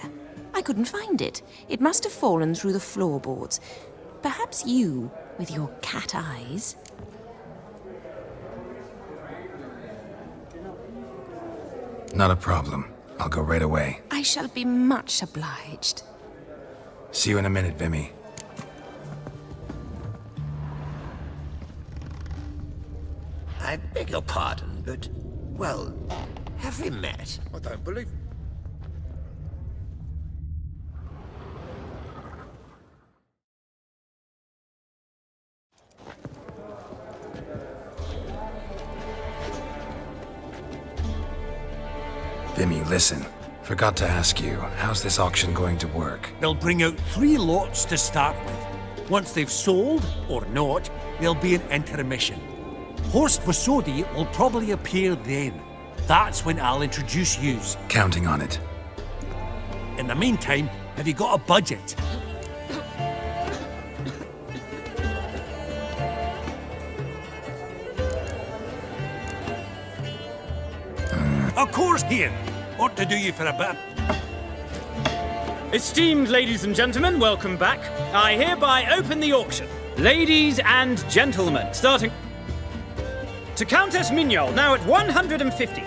I couldn't find it. It must have fallen through the floorboards. Perhaps you, with your cat eyes. Not a problem. I'll go right away. I shall be much obliged. See you in a minute, Vimy. I beg your pardon, but, well, have we met? I don't believe it. Vimy, listen. Forgot to ask you, how's this auction going to work? They'll bring out 3 lots to start with. Once they've sold, or not, there'll be an intermission. Horst Bosodi will probably appear then. That's when I'll introduce yous. Counting on it. In the meantime, have you got a budget? Of course, here. Ought to do you for a bit. Esteemed ladies and gentlemen, welcome back. I hereby open the auction. Ladies and gentlemen, starting to Countess Mignol, now at 150.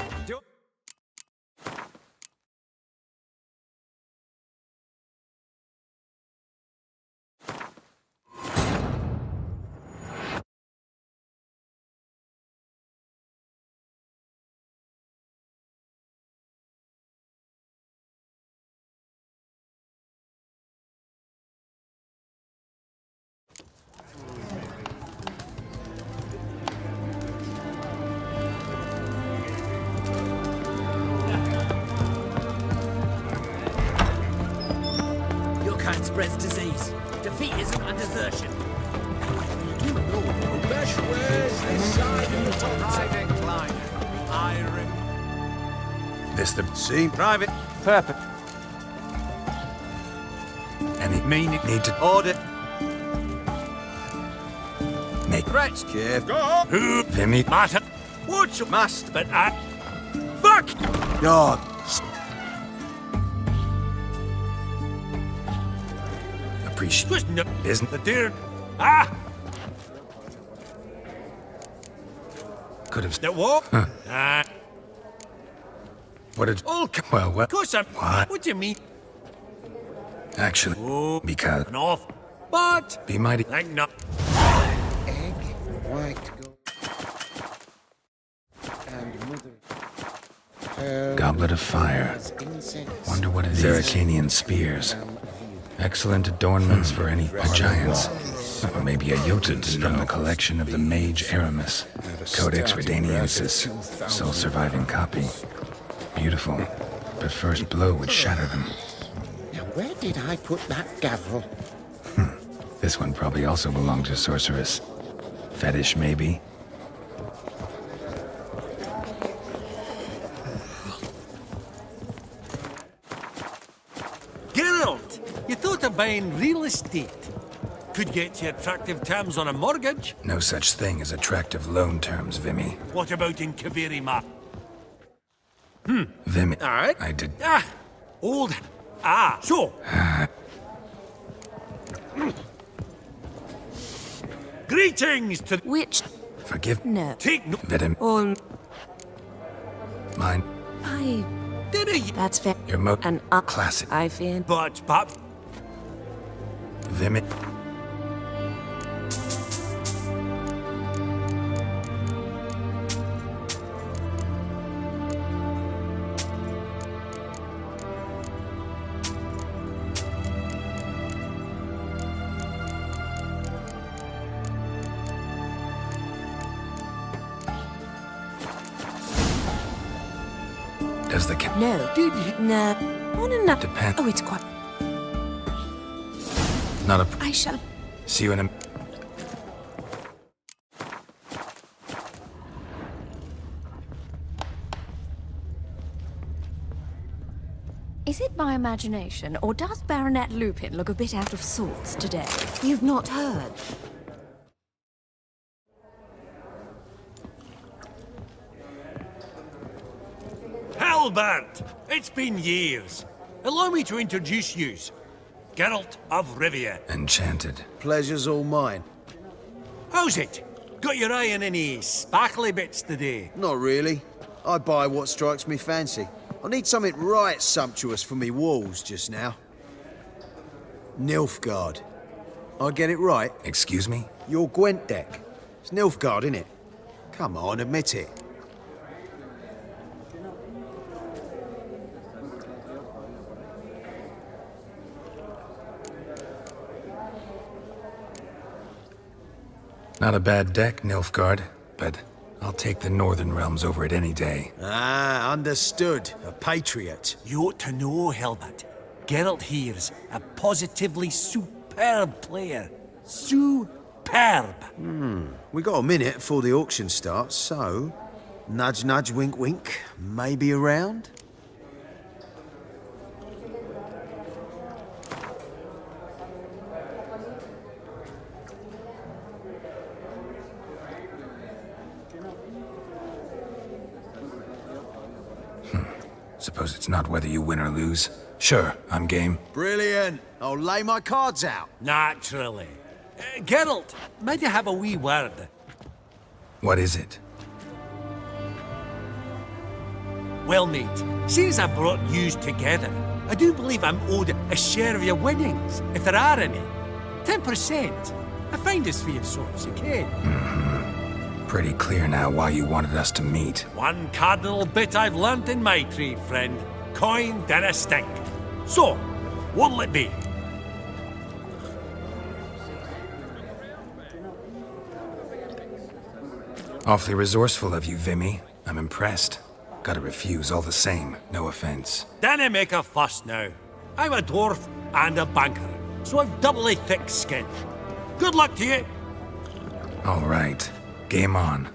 Your kind spreads disease, defeatism and desertion. You know the best ways this side of the top decline. This the See, private. Purpose. any Meaning. need to Order. make Threats, Kev. Go! Who Vimy matter? What's your Must. but I... Fuck! God. appreciate Just no... isn't The dear... Ah! could have The what? Huh. Ah. what did Oh, well of course I'm... what do you mean? actually because An off. But... be mighty Think not. Egg, white gold, and mother pearl. Goblet of fire. As incense. Wonder what it is. Zeracanian spears. Excellent adornments for any giants. Or maybe a Jotun from the collection of the mage Aramis. Codex Redaniensis, sole surviving copy. Beautiful, but first blow would shatter them. Now, where did I put that gavel? This one probably also belonged to Sorceress. Fetish, maybe? Geralt, you thought of buying real estate. Could get you attractive terms on a mortgage. No such thing as attractive loan terms, Vimy. What about in Kaviri Map? Vimy. All right. I did. Ah, old... Ah, so... Greetings to... Which... Forgive. No. Take no... Vedim. Mine. I... Did he? That's fair. Your mo... And classic. I fear. But, Pop... Vimy. Does the cap... No. Did he? No. On enough. Depend... Oh, it's quite... Not a... I shall... See you in a... Is it my imagination, or does Baronet Lupin look a bit out of sorts today? You've not heard? Halbert! It's been years. Allow me to introduce yous. Geralt of Rivia. Enchanted. Pleasure's all mine. How's it? Got your eye on any sparkly bits today? Not really. I buy what strikes me fancy. I need something right sumptuous for me walls just now. Nilfgaard. I get it right? Excuse me? Your Gwent deck. It's Nilfgaard, innit? Come on, admit it. Not a bad deck, Nilfgaard, but I'll take the Northern Realms over it any day. Ah, understood. A patriot. You ought to know, Hilbert. Geralt here's a positively superb player. Superb. We got a minute before the auction starts, so... Nudge, nudge, wink, wink. Maybe around? Suppose it's not whether you win or lose. Sure, I'm game. Brilliant. I'll lay my cards out. Naturally. Geralt, might you have a wee word? What is it? Well, mate, since I brought yous together, I do believe I'm owed a share of your winnings, if there are any. 10%. I find this for you so as you can. Pretty clear now why you wanted us to meet. One cardinal bit I've learnt in my trade, friend. Coin dinna stink. So, what'll it be? Awfully resourceful of you, Vimy. I'm impressed. Gotta refuse all the same, no offense. Dinna make a fuss now. I'm a dwarf and a banker, so I've doubly thick skin. Good luck to you. All right, game on.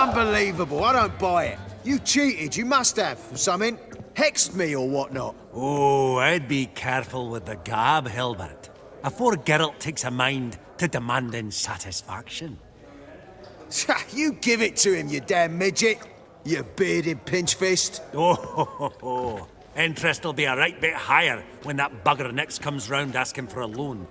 Unbelievable, I don't buy it. You cheated, you must have, or something. Hexed me or whatnot. Oh, I'd be careful with the gab, Hilbert. Afore Geralt takes a mind to demanding satisfaction. You give it to him, you damn midget. You bearded pinchfist. Oh, ho, ho, ho. Interest will be a right bit higher when that bugger next comes round asking for a loan.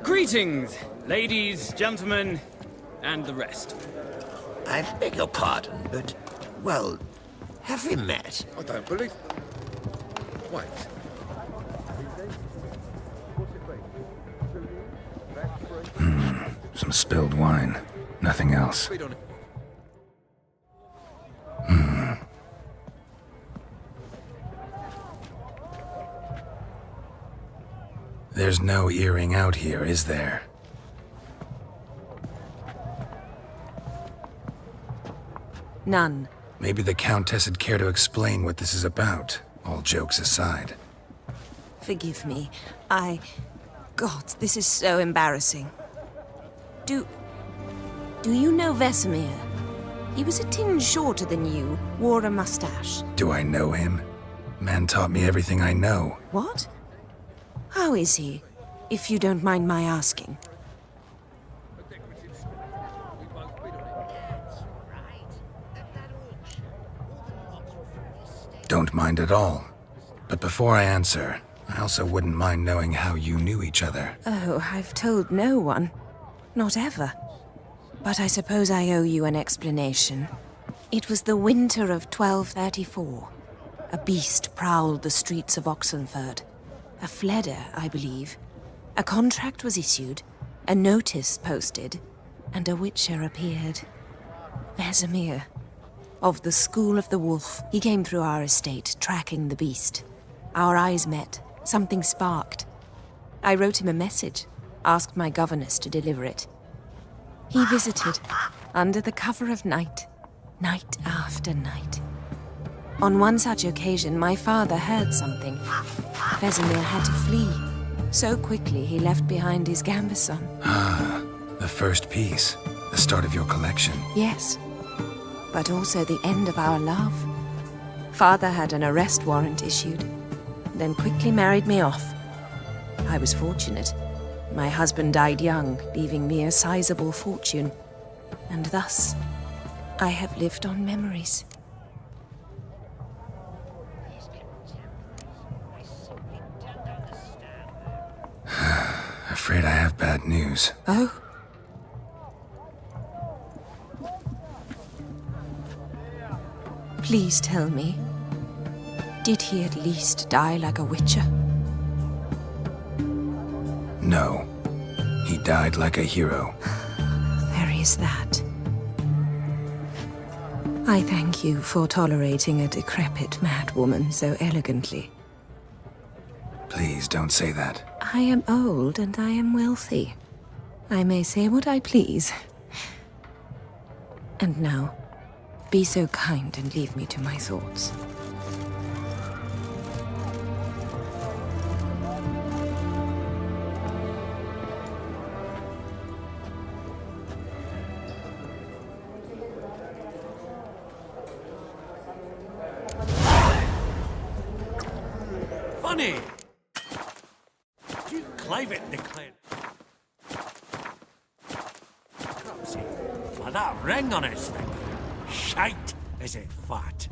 Greetings, ladies, gentlemen, and the rest. I beg your pardon, but, well, have we met? I don't believe... Wait. Some spilled wine. Nothing else. There's no earring out here, is there? None. Maybe the Countess would care to explain what this is about, all jokes aside. Forgive me. God, this is so embarrassing. Do you know Vesemir? He was a tinge shorter than you, wore a mustache. Do I know him? Man taught me everything I know. What? How is he, if you don't mind my asking? Don't mind at all. But before I answer, I also wouldn't mind knowing how you knew each other. Oh, I've told no one. Not ever. But I suppose I owe you an explanation. It was the winter of 1234. A beast prowled the streets of Oxenford. A Fleder, I believe. A contract was issued, a notice posted, and a witcher appeared. Vesemir. Of the School of the Wolf. He came through our estate, tracking the beast. Our eyes met. Something sparked. I wrote him a message, asked my governess to deliver it. He visited, under the cover of night, night after night. On one such occasion, my father heard something. Vesemir had to flee. So quickly, he left behind his gambeson. Ah, the first piece. The start of your collection. Yes, but also the end of our love. Father had an arrest warrant issued, then quickly married me off. I was fortunate. My husband died young, leaving me a sizable fortune. And thus, I have lived on memories. Afraid I have bad news. Oh? Please tell me, did he at least die like a witcher? No. He died like a hero. There is that. I thank you for tolerating a decrepit madwoman so elegantly. Please don't say that. I am old and I am wealthy. I may say what I please. And now, be so kind and leave me to my thoughts. Funny! Duke Clivet declared... Cropsy, with that ring on his finger. Shite, is it fat?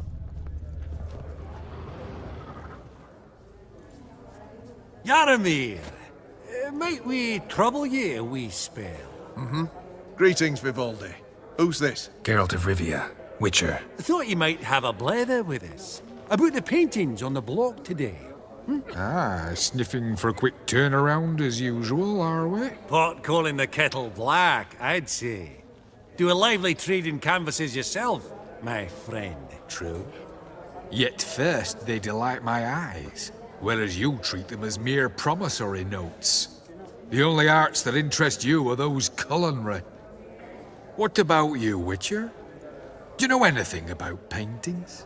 Yaramir, might we trouble ye a wee spell? Mm-hmm. Greetings, Vivaldi. Who's this? Geralt of Rivia, Witcher. I thought you might have a blather with us. About the paintings on the block today. Ah, sniffing for a quick turnaround as usual, are we? Pot calling the kettle black, I'd say. Do a lively trade in canvases yourself, my friend. True. Yet first they delight my eyes. whereas you treat them as mere promissory notes. The only arts that interest you are those culinary. What about you, Witcher? Do you know anything about paintings?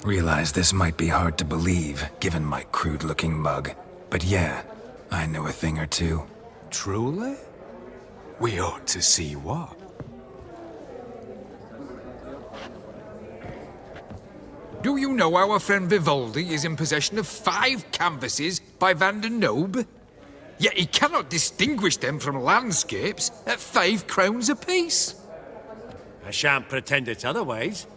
Realize this might be hard to believe, given my crude-looking mug. But yeah, I know a thing or two. Truly? We ought to see what. Do you know our friend Vivaldi is in possession of 5 canvases by Van der Nobe? Yet he cannot distinguish them from landscapes at 5 crowns apiece. I shan't pretend it's otherwise.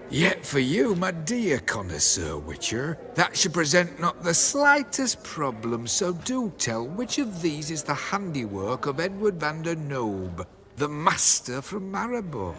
Yet for you, my dear connoisseur Witcher, that should present not the slightest problem, so do tell which of these is the handiwork of Edward van der Nobe, the master from Maribor.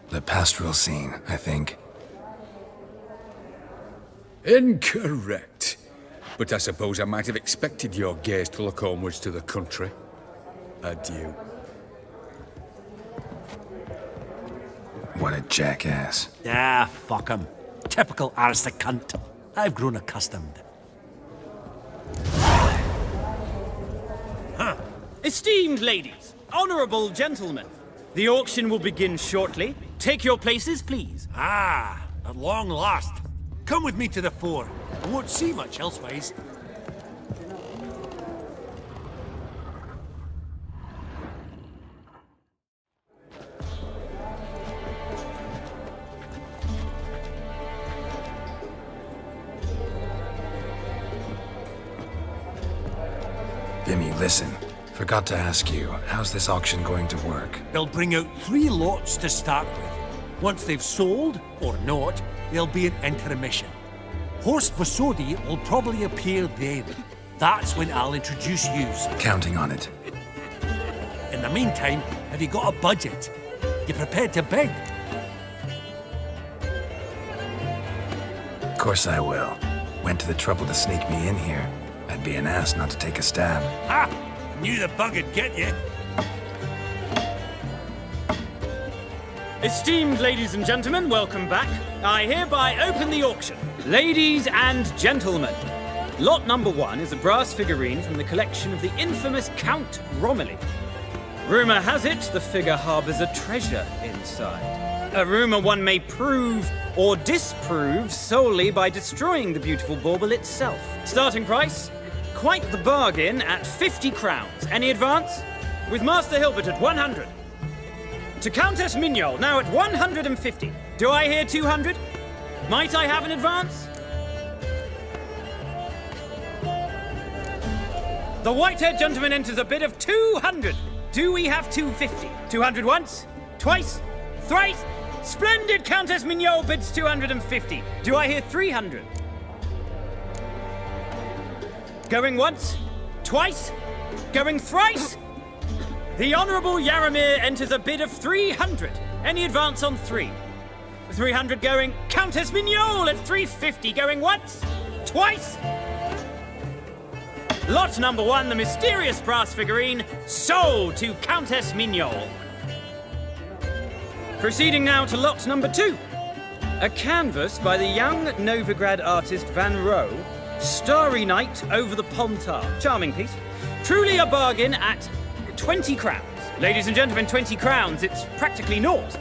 The pastoral scene, I think. Incorrect. But I suppose I might have expected your gaze to look onwards to the country. Adieu. What a jackass. Ah, fuck him. Typical aristocrat. I've grown accustomed. Esteemed ladies, honorable gentlemen, the auction will begin shortly. Take your places, please. Ah, at long last. Come with me to the fore. I won't see much elsewise. Vimy, listen. Forgot to ask you, how's this auction going to work? They'll bring out 3 lots to start with. Once they've sold, or not, there'll be an intermission. Horst Bosodi will probably appear then. That's when I'll introduce yous. Counting on it. In the meantime, have you got a budget? You prepared to bid? Of course I will. Went to the trouble to sneak me in here. I'd be an ass not to take a stab. Ha! Knew the bug'd get you. Esteemed ladies and gentlemen, welcome back. I hereby open the auction. Ladies and gentlemen, lot number 1 is a brass figurine from the collection of the infamous Count Romilly. Rumour has it the figure harbours a treasure inside. A rumour one may prove or disprove solely by destroying the beautiful bauble itself. Starting price? Quite the bargain at 50 crowns. Any advance? With Master Hilbert at 100. To Countess Mignol, now at 150. Do I hear 200? Might I have an advance? The white-haired gentleman enters a bid of 200. Do we have 250? 200 once? Twice? Thrice? Splendid! Countess Mignol bids 250. Do I hear 300? Going once? Twice? Going thrice? The Honourable Yaramir enters a bid of 300. Any advance on 3? 300 going. Countess Mignol at 350. Going once? Twice? Lot number 1, the mysterious brass figurine, sold to Countess Mignol. Proceeding now to lot number 2. A canvas by the young Novigrad artist Van Rohe, Starry Night over the Pontar. Charming piece. Truly a bargain at 20 crowns. Ladies and gentlemen, 20 crowns, it's practically naught.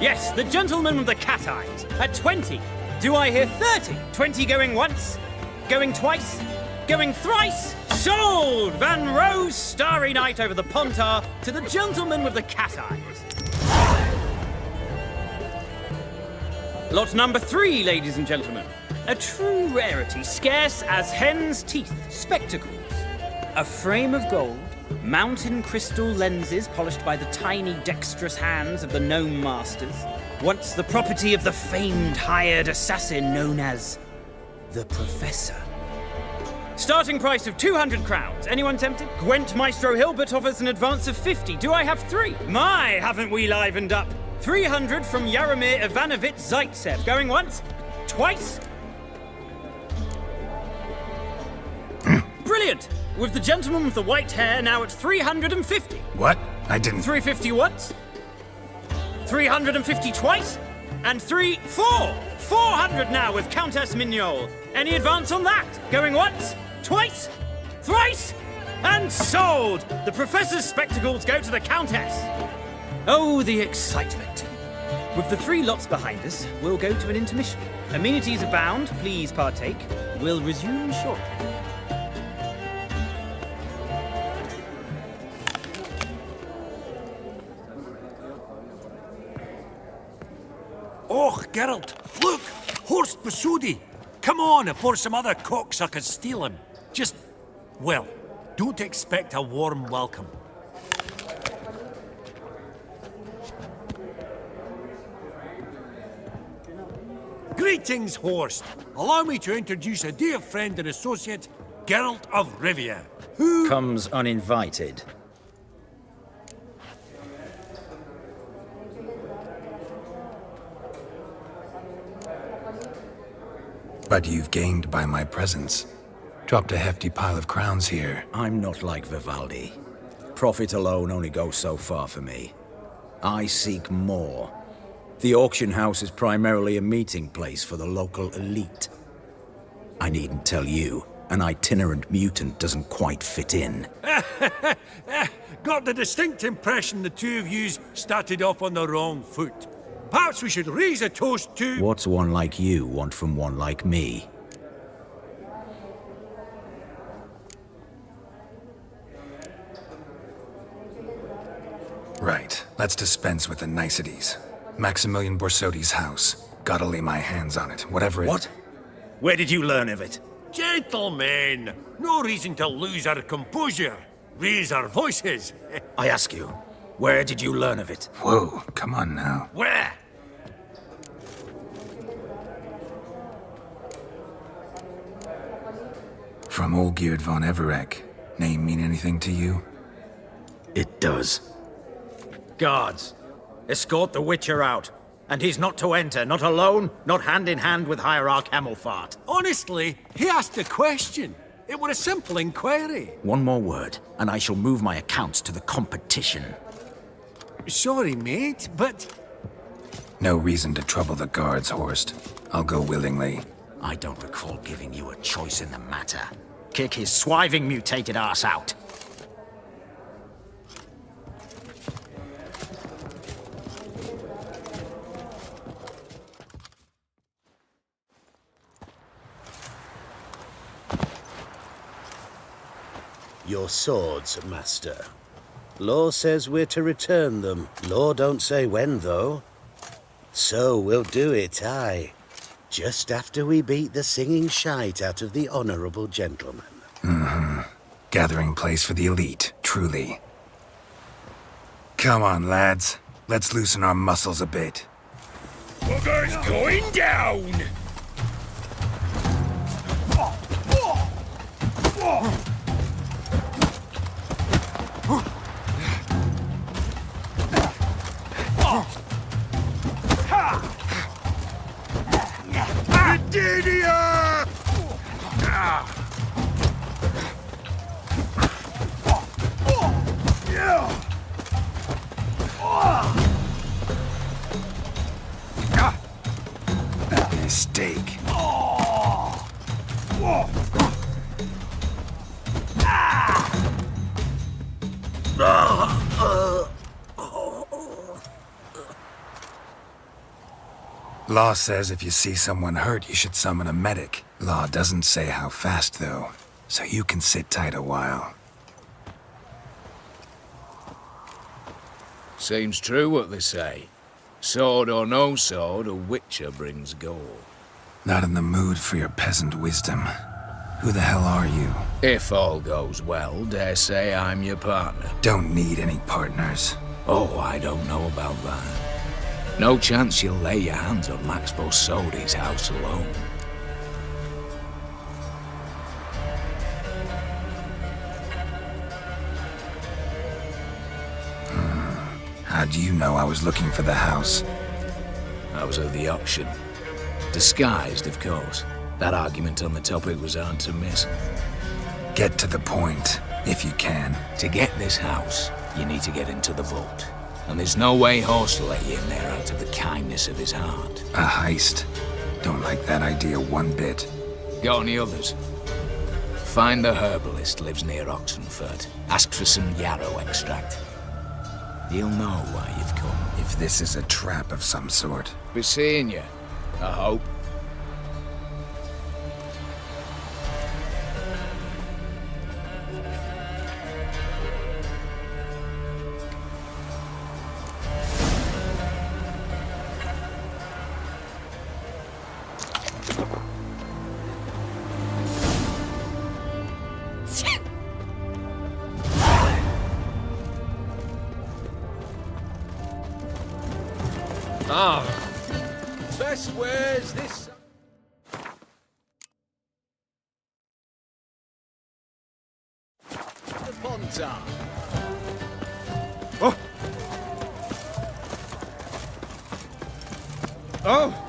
Yes, the gentleman with the cat eyes at 20. Do I hear 30? 20 going once, going twice, going thrice. Sold! Van Rohe's Starry Night over the Pontar to the gentleman with the cat eyes. Lot number 3, ladies and gentlemen. A true rarity, scarce as hen's teeth. Spectacles. A frame of gold, Mountain crystal lenses polished by the tiny, dexterous hands of the gnome masters. Once the property of the famed hired assassin known as the Professor. Starting price of 200 crowns. Anyone tempted? Gwent Maestro Hilbert offers an advance of 50. Do I have 3? My, haven't we livened up? 300 from Yaromir Ivanovich Zaitsev. Going once? Twice? Brilliant! With the gentleman with the white hair now at 350. What? I didn't... 350 once? 350 twice? And 400 now with Countess Mignol. Any advance on that? Going once? Twice? Thrice? And sold! The Professor's spectacles go to the Countess. Oh, the excitement. With the 3 lots behind us, we'll go to an intermission. Amenities abound, please partake. We'll resume shortly. Oh, Geralt, look! Horst Masudi! Come on, before some other cocksuckers steal him. Just, well, don't expect a warm welcome. Greetings, Horst. Allow me to introduce a dear friend and associate, Geralt of Rivia, who... comes uninvited. But you've gained by my presence. Dropped a hefty pile of crowns here. I'm not like Vivaldi. Profit alone only goes so far for me. I seek more. The auction house is primarily a meeting place for the local elite. I needn't tell you, an itinerant mutant doesn't quite fit in. Got the distinct impression the two of yous started off on the wrong foot. Perhaps we should raise a toast to... What's one like you want from one like me? Right, let's dispense with the niceties. Maximilian Borsodi's house. Gotta lay my hands on it, whatever it... What? Where did you learn of it? Gentlemen, no reason to lose our composure. Raise our voices. I ask you, where did you learn of it? Whoa, come on now. Where? From Olgierd von Everec. Name mean anything to you? It does. Guards, escort the Witcher out. And he's not to enter, not alone, not hand in hand with Hierarch Hamelfart. Honestly, he asked a question. It were a simple inquiry. One more word, and I shall move my accounts to the competition. Sorry, mate, but... No reason to trouble the guards, Horst. I'll go willingly. I don't recall giving you a choice in the matter. Kick his swiving mutated ass out. Your swords, Master. Law says we're to return them. Law don't say when, though. So we'll do it, aye. Just after we beat the singing shite out of the honorable gentleman. Mm-hmm. Gathering place for the elite, truly. Come on, lads. Let's loosen our muscles a bit. Bugger's going down! Idiot! Mistake. Law says if you see someone hurt, you should summon a medic. Law doesn't say how fast, though, so you can sit tight a while. Seems true what they say. Sword or no sword, a Witcher brings gold. Not in the mood for your peasant wisdom. Who the hell are you? If all goes well, dare say I'm your partner. Don't need any partners. Oh, I don't know about that. No chance you'll lay your hands on Max Bosodi's house alone. How do you know I was looking for the house? I was at the auction. Disguised, of course. That argument on the topic was hard to miss. Get to the point, if you can. To get this house, you need to get into the vault. And there's no way Horst will let you in there out of the kindness of his heart. A heist? Don't like that idea one bit. Got any others? Find the herbalist lives near Oxenfurt. Ask for some yarrow extract. He'll know why you've come. If this is a trap of some sort. Be seeing you, I hope. Best wears this. The Bontar. Oh! Oh!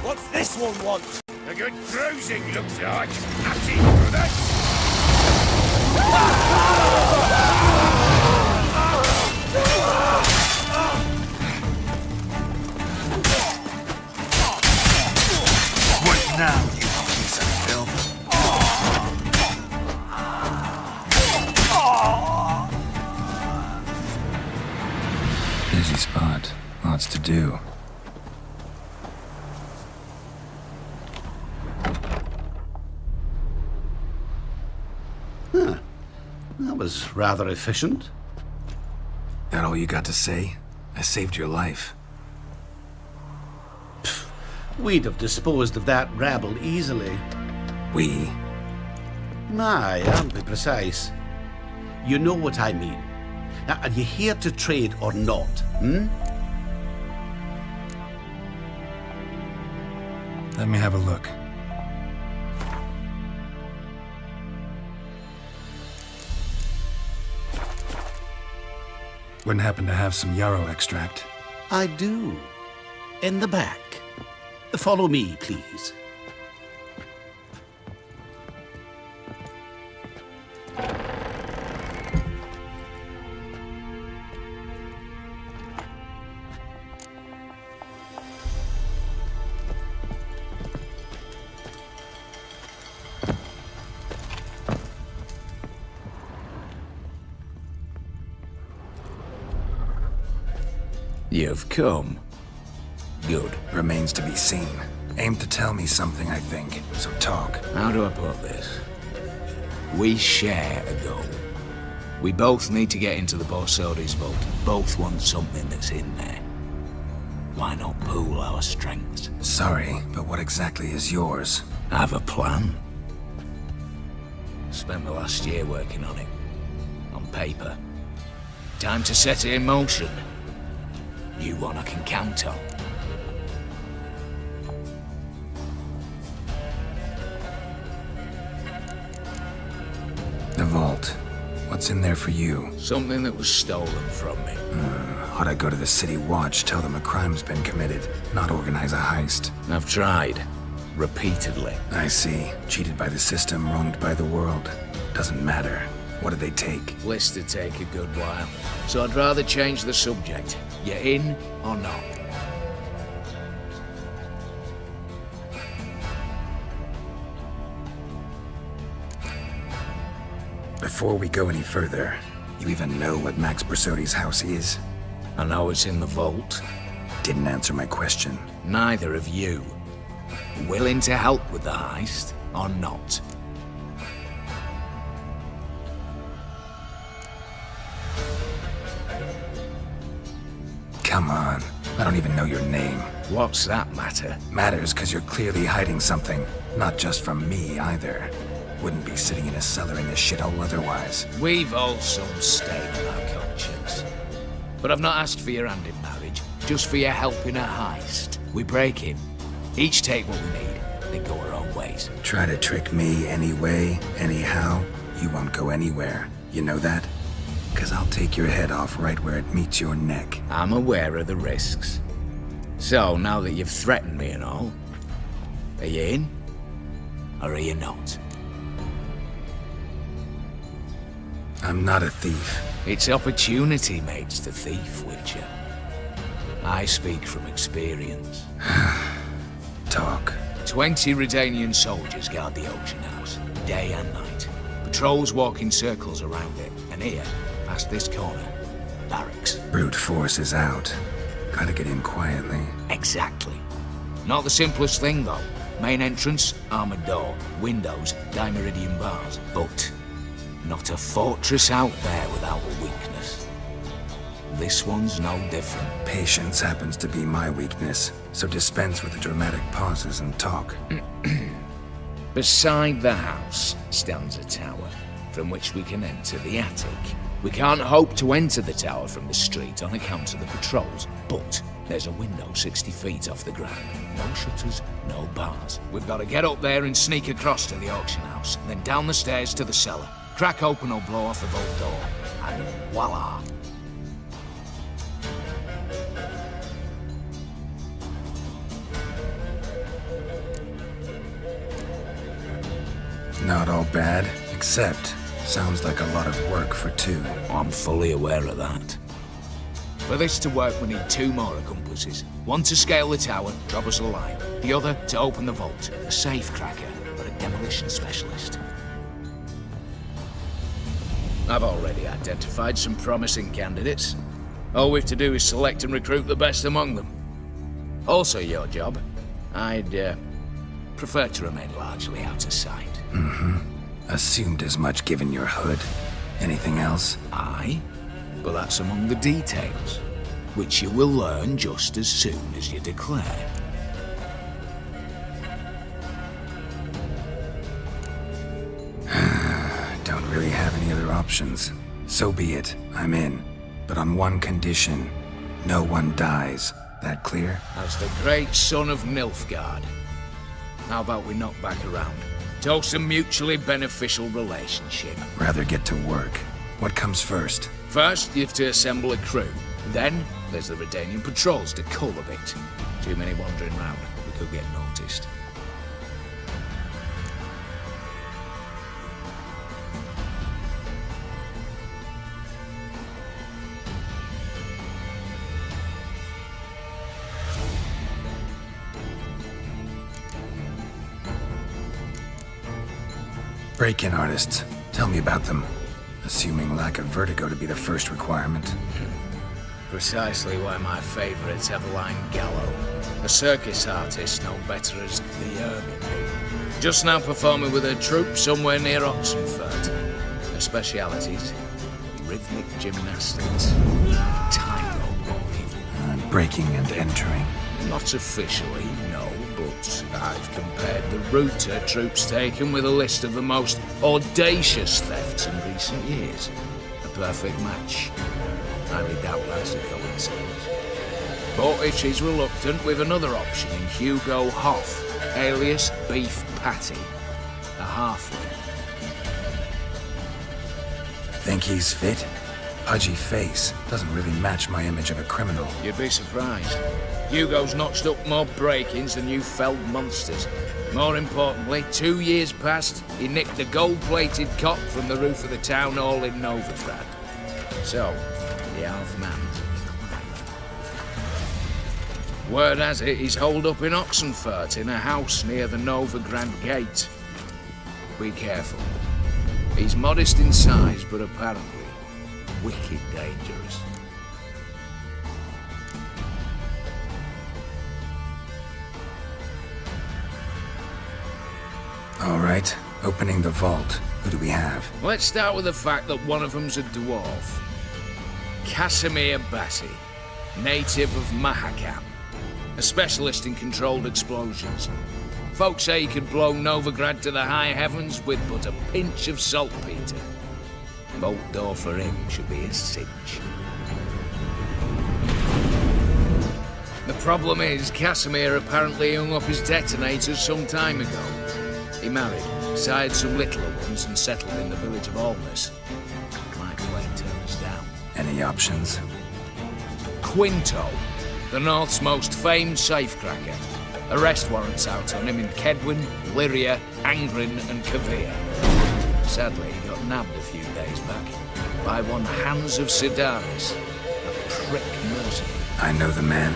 What's this one want? A good bruising, looks like. Natty brothers. What now, you piece of filth? Busy spot. Lots to do. Huh. That was rather efficient. That all you got to say? I saved your life. We'd have disposed of that rabble easily. We? Aye, I'll be precise. You know what I mean. Now, are you here to trade or not, hmm? Let me have a look. Wouldn't happen to have some yarrow extract? I do. In the back. Follow me, please. You've come. Good. Remains to be seen. Aim to tell me something, I think. So talk. How do I put this? We share a goal. We both need to get into the Borsodi's vault. Both want something that's in there. Why not pool our strengths? Sorry, but what exactly is yours? I have a plan. Spent the last year working on it. On paper. Time to set it in motion. You one I can count on. vault. What's in there for you? Something that was stolen from me. Ought I go to the City Watch, tell them a crime's been committed, not organize a heist? I've tried. Repeatedly. I see. Cheated by the system, wronged by the world. Doesn't matter. What did they take? Lists to take a good while. So I'd rather change the subject. You in or not? Before we go any further, you even know what Max Bersodi's house is? I know it's in the vault. Didn't answer my question. Neither of you. Willing to help with the heist or not? Come on. I don't even know your name. What's that matter? Matters because you're clearly hiding something. Not just from me, either. Wouldn't be sitting in a cellar in this shithole otherwise. We've all some stain on our conscience. But I've not asked for your hand in marriage, just for your help in a heist. We break in, each take what we need, then go our own ways. Try to trick me anyway, anyhow, you won't go anywhere. You know that? Because I'll take your head off right where it meets your neck. I'm aware of the risks. So, now that you've threatened me and all, are you in? Or are you not? I'm not a thief. It's opportunity makes the thief, Witcher. I speak from experience. Talk. 20 Redanian soldiers guard the auction house, day and night. Patrols walk in circles around it, and here, past this corner, barracks. Brute force is out. Gotta get in quietly. Exactly. Not the simplest thing, though. Main entrance, armored door. Windows, dimeridian bars. But not a fortress out there without a weakness. This one's no different. Patience happens to be my weakness, so dispense with the dramatic pauses and talk. Beside the house stands a tower, from which we can enter the attic. We can't hope to enter the tower from the street on account of the patrols, but there's a window 60 feet off the ground. No shutters, no bars. We've got to get up there and sneak across to the auction house, then down the stairs to the cellar. Crack open or blow off the vault door, and voila! Not all bad, except sounds like a lot of work for two. I'm fully aware of that. For this to work, we need 2 more accomplices. One to scale the tower, drop us a line. The other to open the vault. A safe cracker, but a demolition specialist. I've already identified some promising candidates. All we have to do is select and recruit the best among them. Also your job. I'd prefer to remain largely out of sight. Assumed as much given your hood. Anything else? Aye, but that's among the details, which you will learn just as soon as you declare. Don't really have any other options. So be it. I'm in. But on one condition. No one dies. That clear? As the great son of Nilfgaard. How about we knock back around? Toast a mutually beneficial relationship. Rather get to work. What comes first? First, you have to assemble a crew. Then, there's the Redanian patrols to cull a bit. Too many wandering round. We could get noticed. Break-in artists. Tell me about them. Assuming lack of vertigo to be the first requirement. Precisely why my favourites have Eveline Gallo, a circus artist known better as the Ermine. Just now performing with her troupe somewhere near Oxenfurt. Her specialities, rhythmic gymnastics, tightrope walking. Breaking and entering. Not officially, no, but I've compared the route her troupe's taken with a list of the most audacious thefts in recent years. A perfect match. Highly doubt that's a coincidence. But if she's reluctant, with another option in Hugo Hoff, alias Beef Patty, a halfling. Think he's fit? Pudgy face doesn't really match my image of a criminal. You'd be surprised. Hugo's notched up more break-ins than you felled monsters. More importantly, 2 years past, he nicked a gold-plated cock from the roof of the town hall in Novigrad. So, the half-man's word has it he's holed up in Oxenfurt in a house near the Novigrad gate. Be careful. He's modest in size, but apparently wicked dangerous. All right, opening the vault. Who do we have? Let's start with the fact that one of them's a dwarf. Casimir Bassi, native of Mahakam. A specialist in controlled explosions. Folks say he could blow Novigrad to the high heavens with but a pinch of saltpeter. Bolt door for him should be a cinch. The problem is, Casimir apparently hung up his detonators some time ago. He married, sired some littler ones, and settled in the village of Alness. Might play turn us down. Any options? Quinto, the North's most famed safecracker. Arrest warrants out on him in Kedwin, Lyria, Angrin, and Kavir. Sadly, he got nabbed a few days back by one Hans of Sidaris, a prick mercenary. I know the man.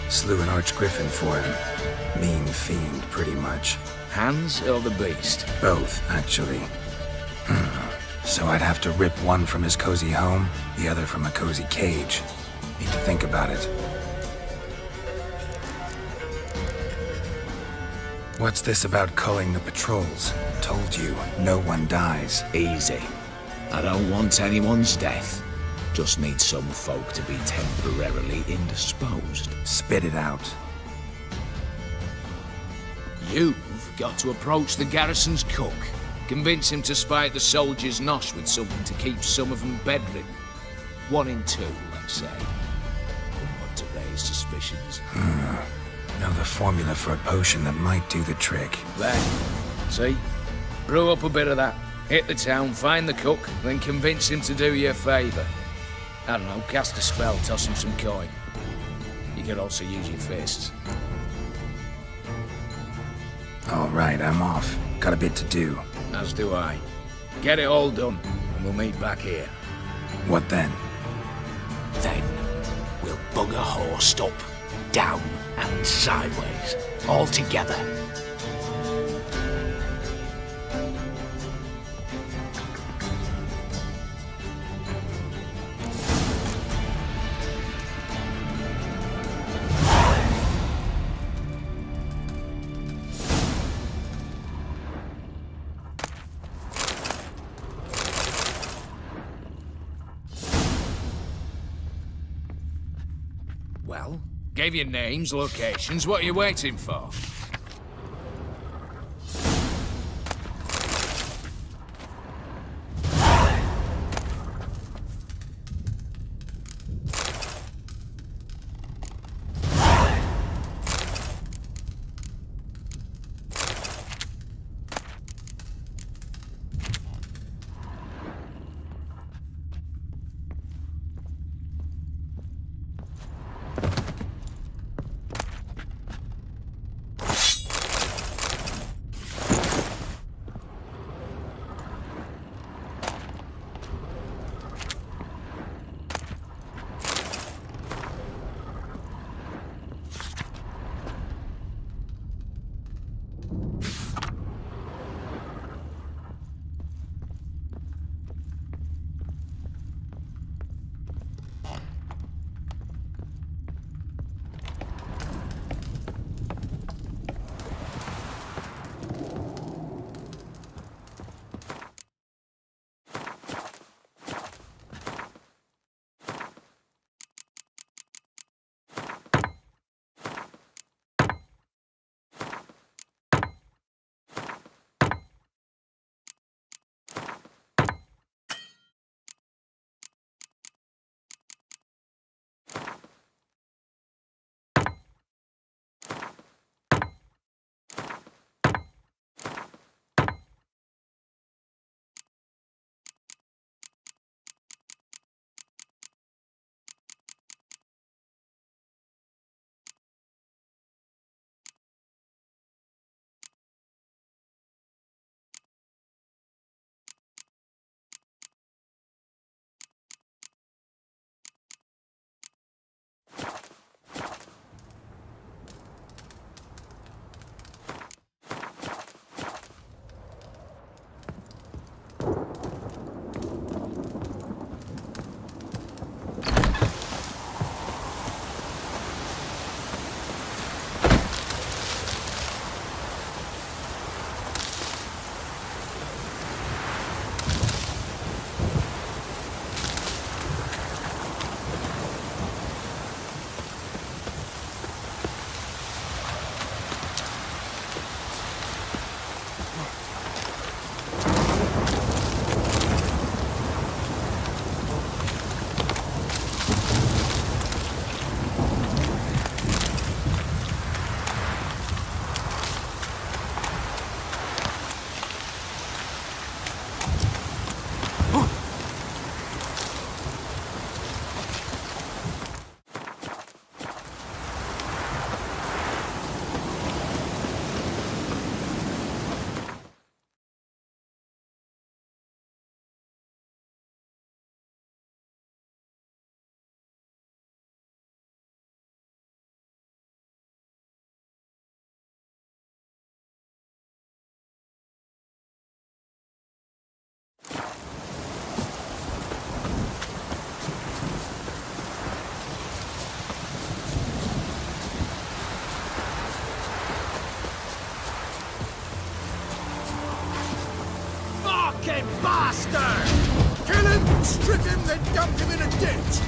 Slew an archgriffin for him. Mean fiend, pretty much. Hans or the beast? Both, actually. So I'd have to rip one from his cozy home, the other from a cozy cage. Need to think about it. What's this about culling the patrols? Told you, no one dies. Easy. I don't want anyone's death. Just need some folk to be temporarily indisposed. Spit it out. You've got to approach the garrison's cook. Convince him to spike the soldiers' nosh with something to keep some of them bedridden. 1 in 2, let's say. Wouldn't want to raise suspicions. Know the formula for a potion that might do the trick. There. See? Brew up a bit of that. Hit the town, find the cook, then convince him to do you a favour. I don't know, cast a spell, toss him some coin. You could also use your fists. All right, I'm off. Got a bit to do. As do I. Get it all done, and we'll meet back here. What then? Then, we'll bugger horsed up, down and sideways, all together. Well, gave you names, locations. What are you waiting for? fucking bastard! Kill him, strip him, then dump him in a ditch!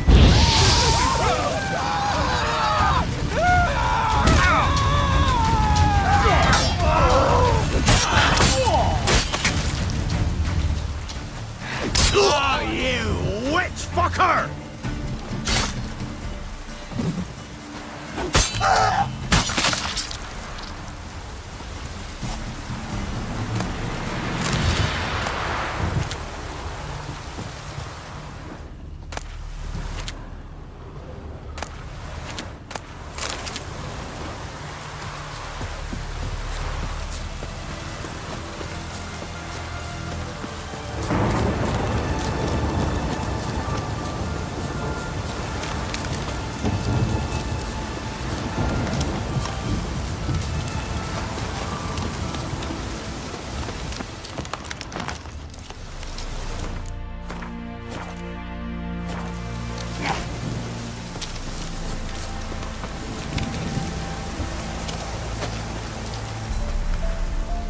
Oh, you witch fucker!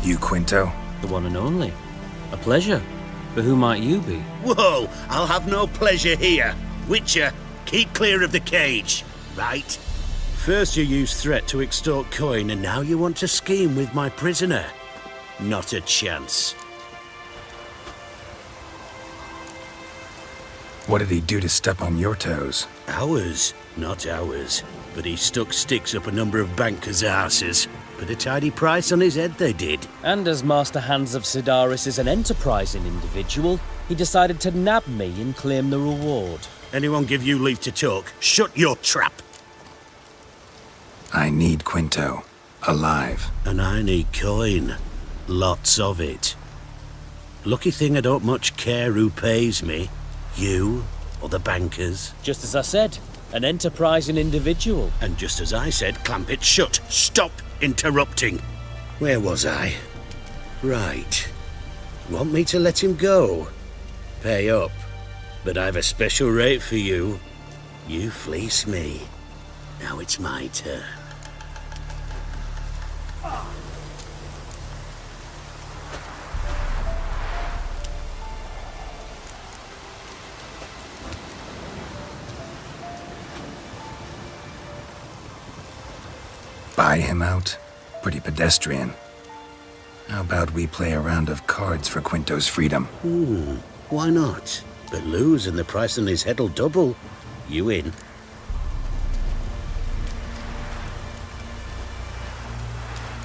You Quinto? The one and only. A pleasure. But who might you be? Whoa, I'll have no pleasure here. Witcher, keep clear of the cage, right? First you used threat to extort coin, and now you want to scheme with my prisoner. Not a chance. What did he do to step on your toes? Ours, not ours. But he stuck sticks up a number of bankers' arses. Put a tidy price on his head, they did. And as Master Hans of Sidaris is an enterprising individual, he decided to nab me and claim the reward. Anyone give you leave to talk? Shut your trap! I need Quinto. Alive. And I need coin. Lots of it. Lucky thing I don't much care who pays me. You or the bankers. Just as I said, an enterprising individual. And just as I said, clamp it shut. Stop interrupting. Where was I? Right. Want me to let him go? Pay up. But I've a special rate for you. You fleece me. Now it's my turn. Buy him out? Pretty pedestrian. How about we play a round of cards for Quinto's freedom? Why not? But lose and the price on his head'll double. You in?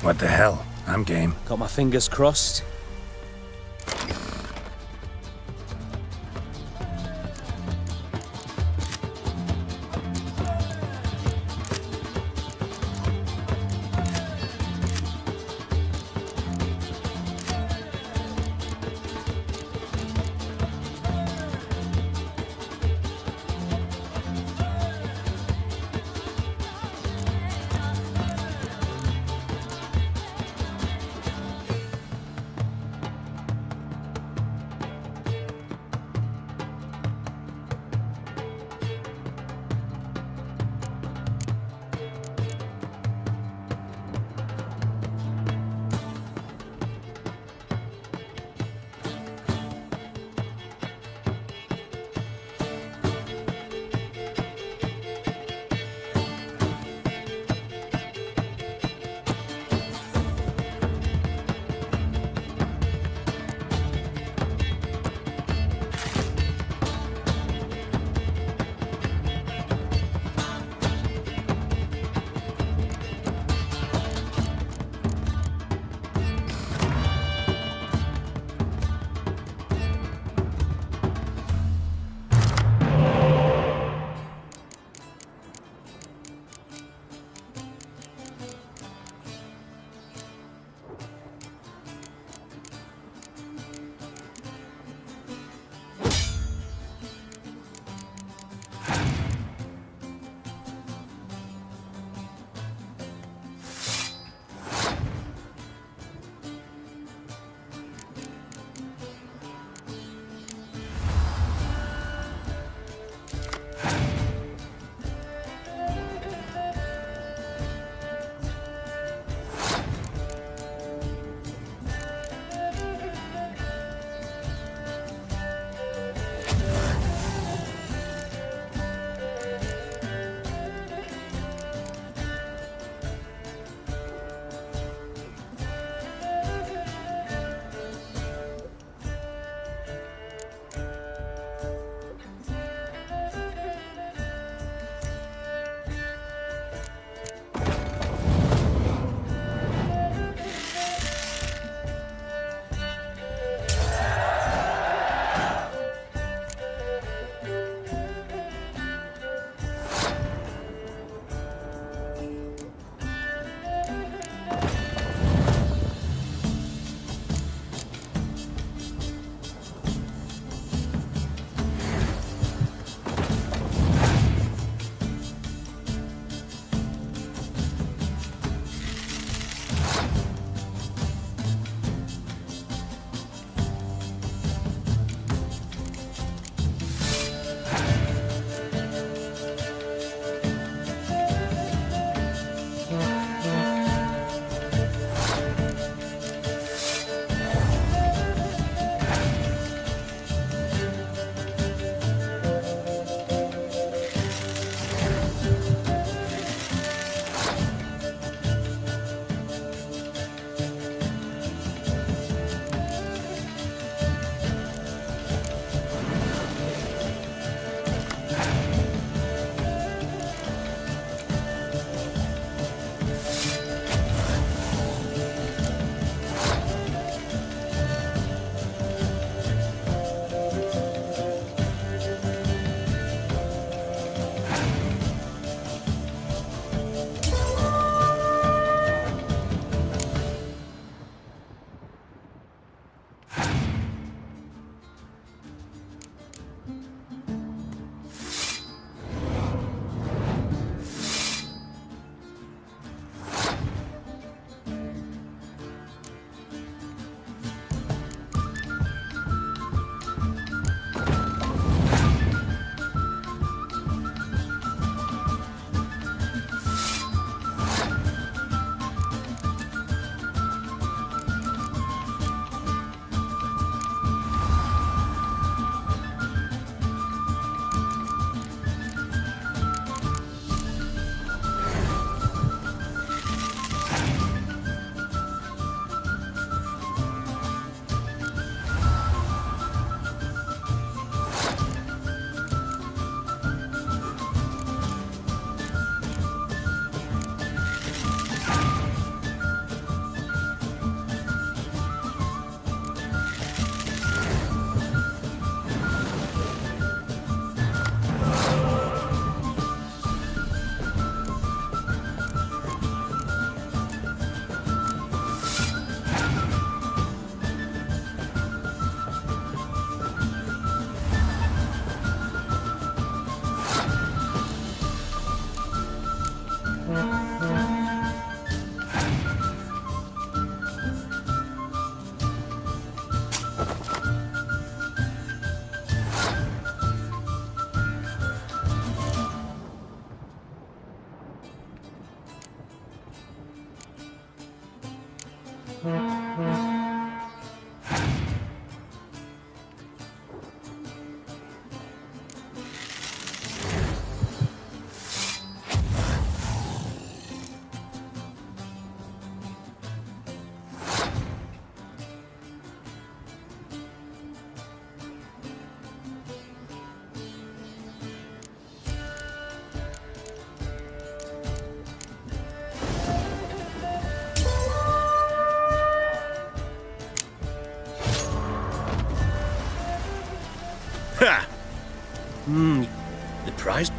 What the hell? I'm game. Got my fingers crossed. Ha! The prize?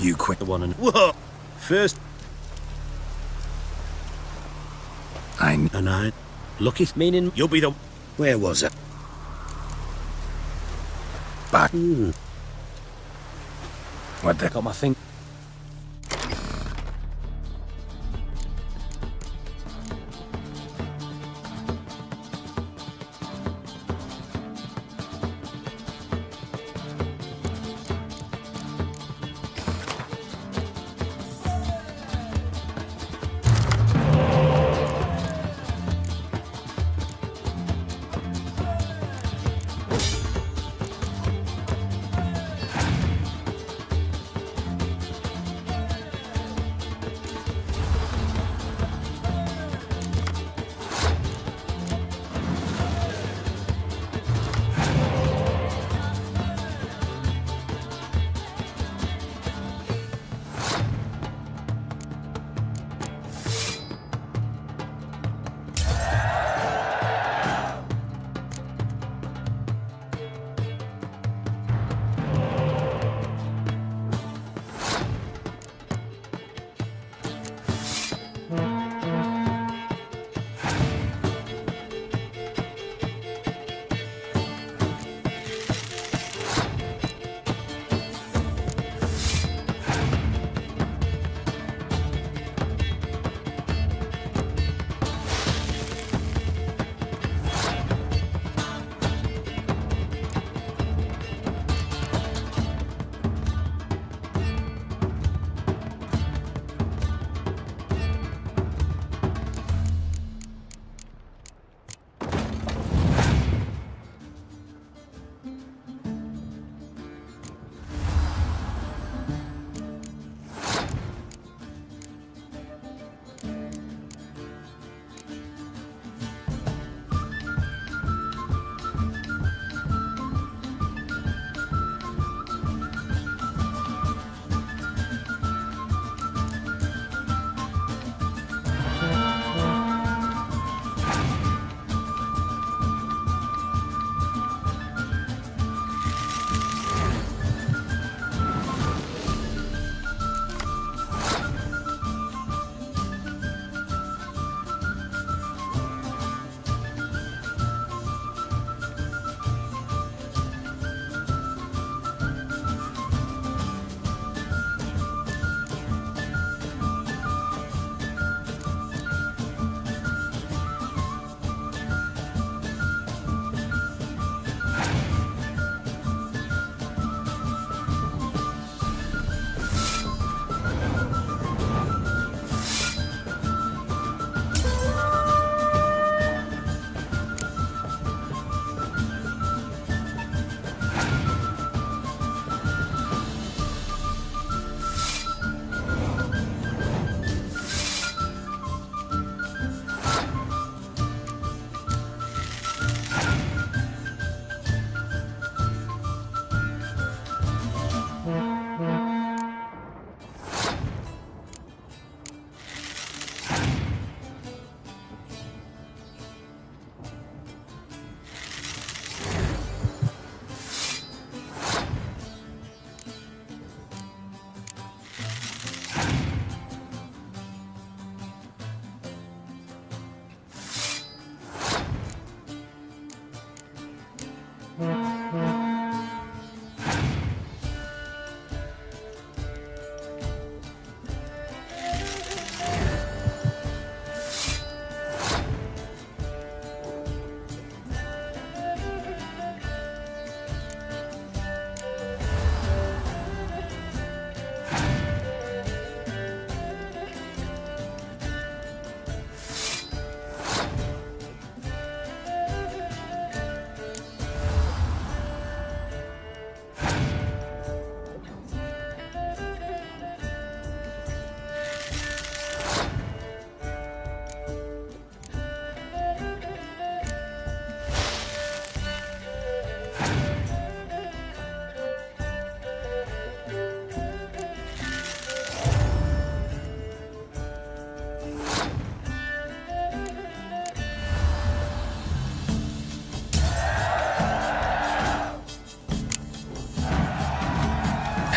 You quit the one and Whoa! First, I and I. Lucky. Meaning You'll be the. Where was it? back. What the? got my finger.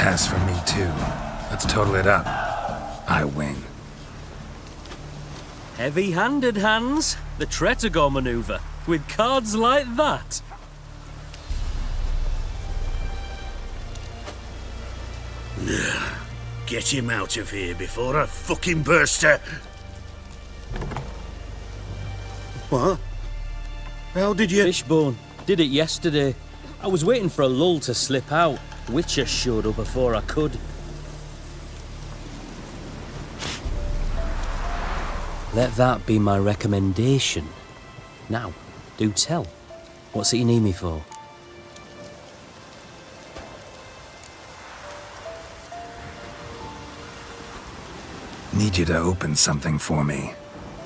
pass for me, too. Let's total it up. I win. Heavy-handed, Hans. The Tretogor maneuver. With cards like that. Get him out of here before I fucking burst out. What? How did you... Fishbone. Did it yesterday. I was waiting for a lull to slip out. Witcher showed up before I could. Let that be my recommendation. Now, do tell. What's it you need me for? Need you to open something for me.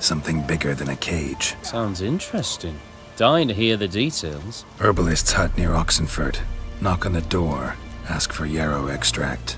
Something bigger than a cage. Sounds interesting. Dying to hear the details. Herbalist's hut near Oxenford. Knock on the door. Ask for yarrow extract.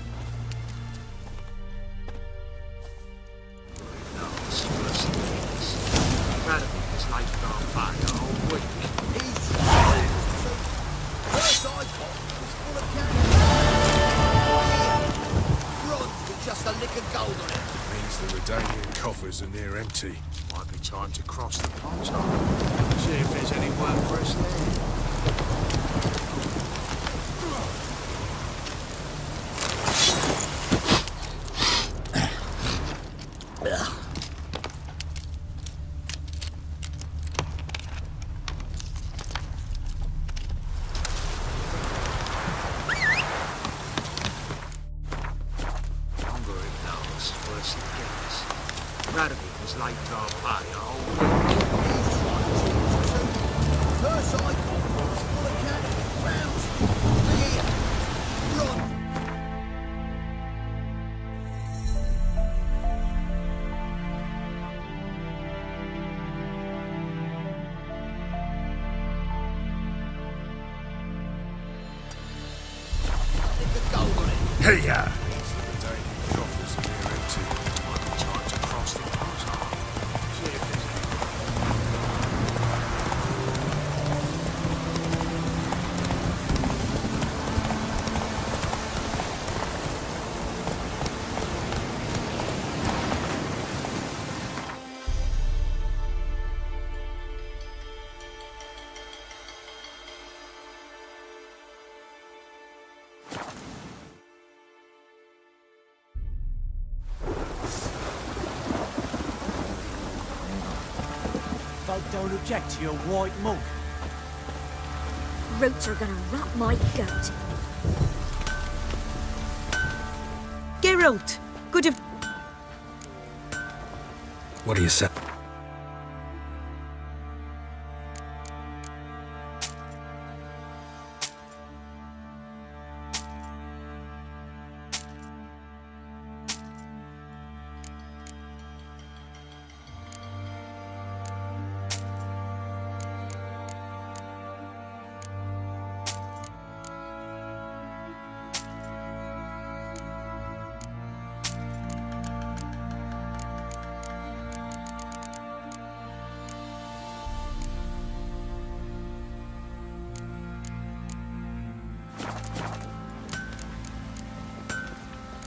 Just a lick of gold on it. Means the Redanian coffers are near empty. Might be time to cross the potsherds. See if there's any work for us there. Hey ya! Means the Redanian coffers are near empty. Might be time to cross the potsherds. See if there's any... Folk don't object to your white monk. Roots are gonna rot my goat. Geralt, good of... What do you say?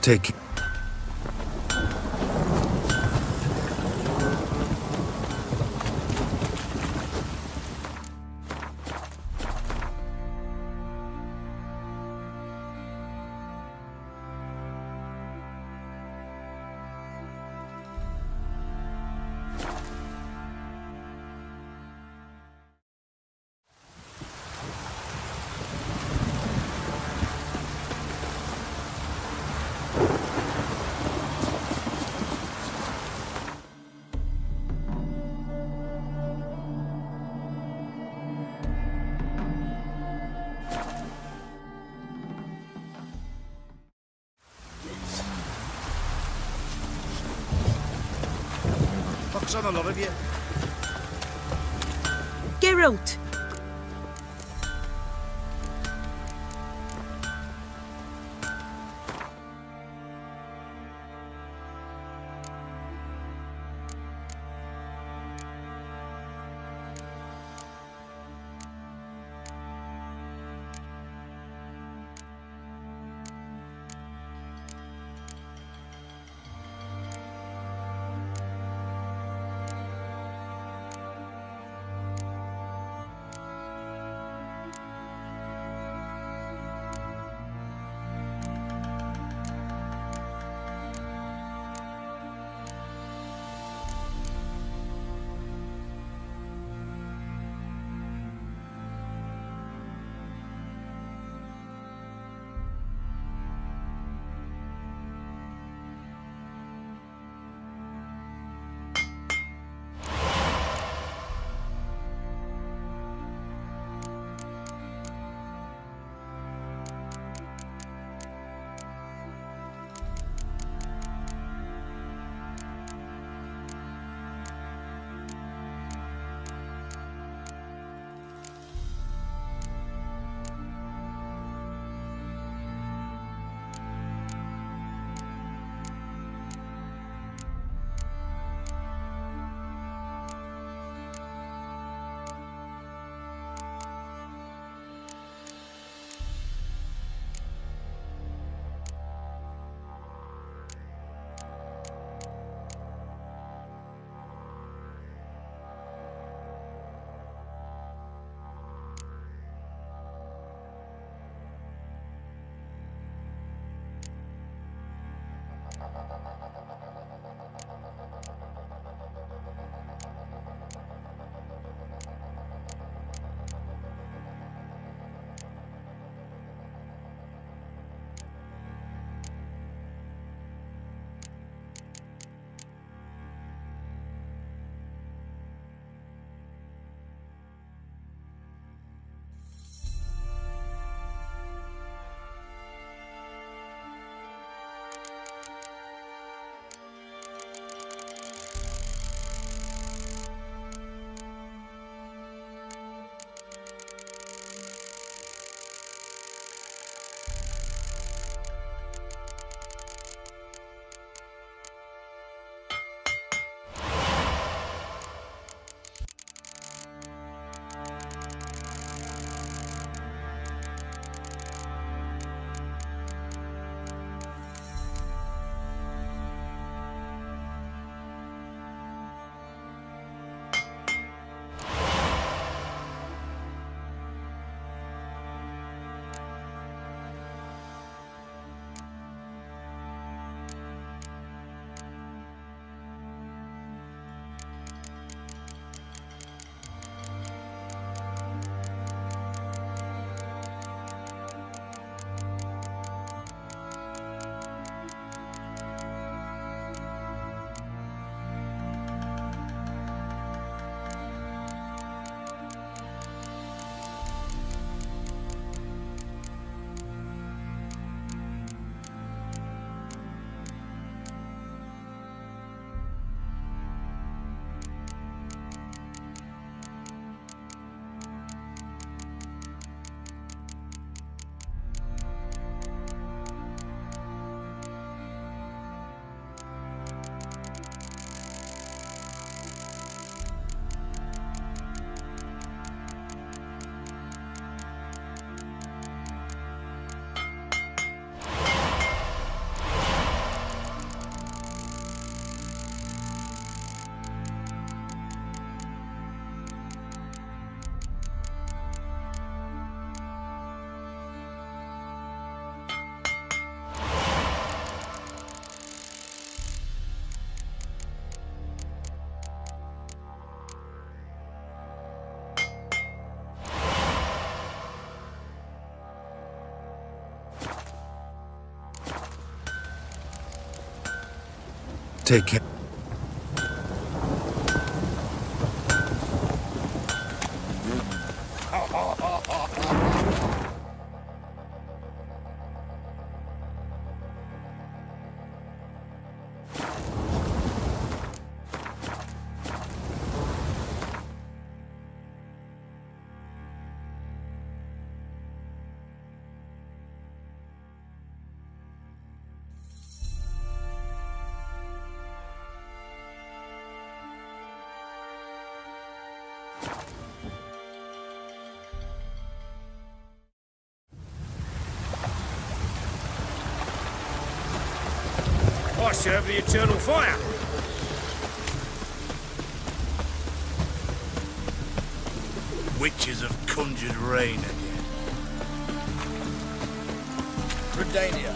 Take... Fuck's on a lot of you. Geralt! Take care. I serve the eternal fire. Witches have conjured rain again. Redania.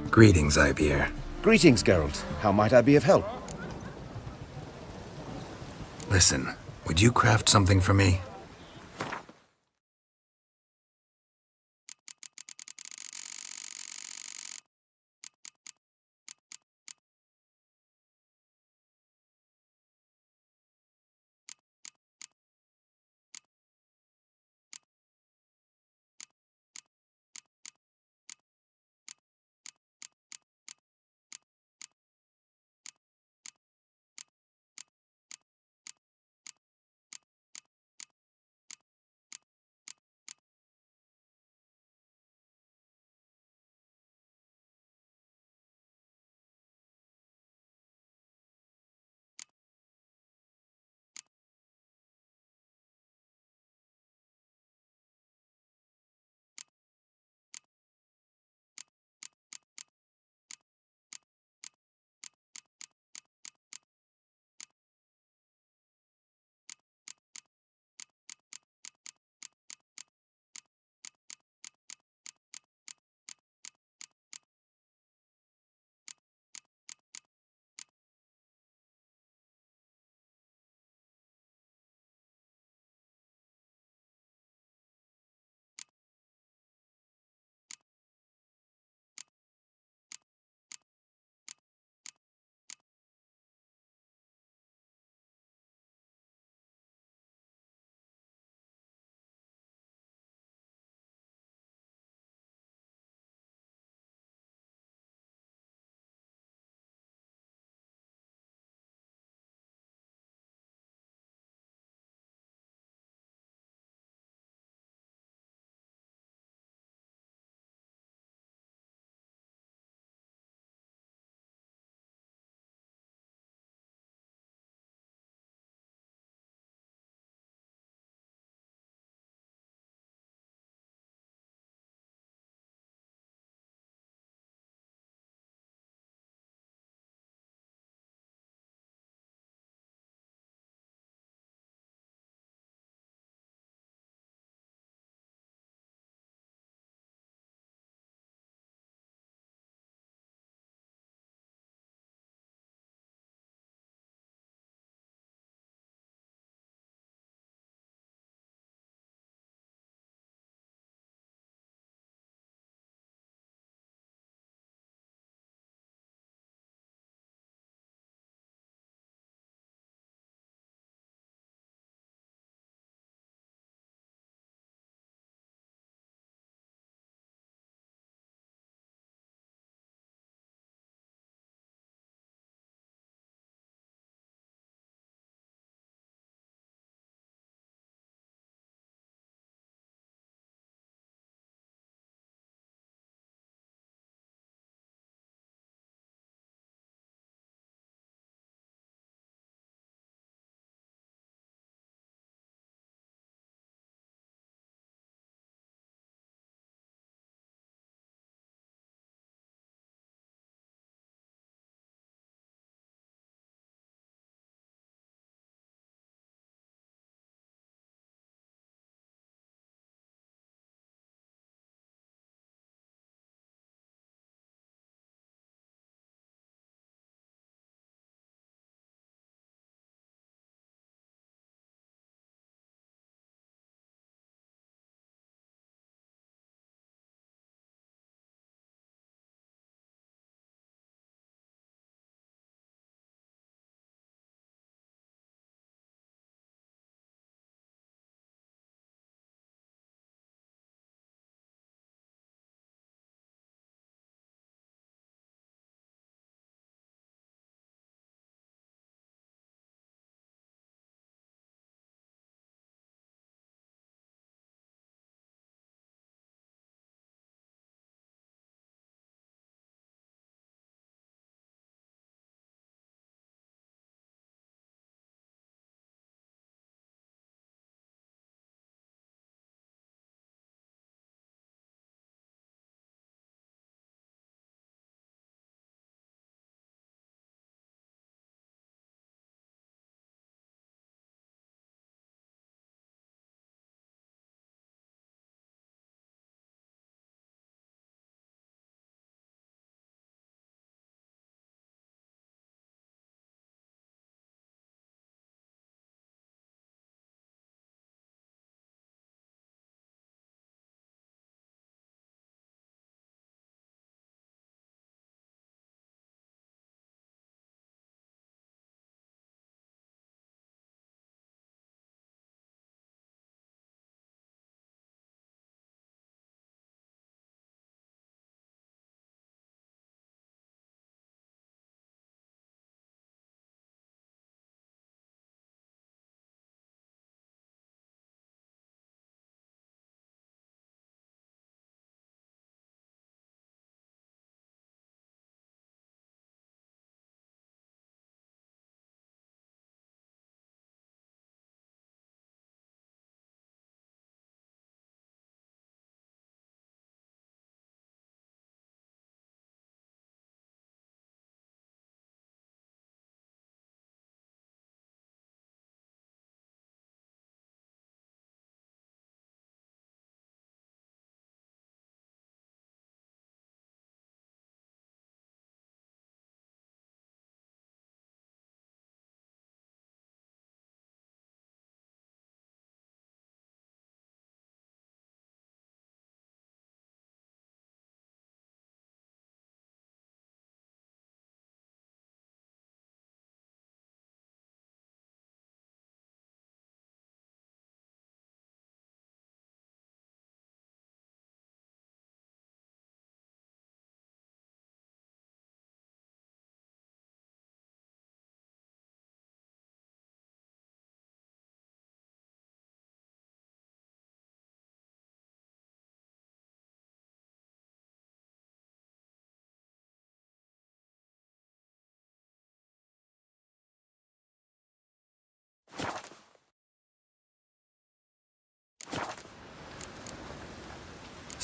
Greetings, Ibeer. Greetings, Geralt. How might I be of help? Listen, would you craft something for me?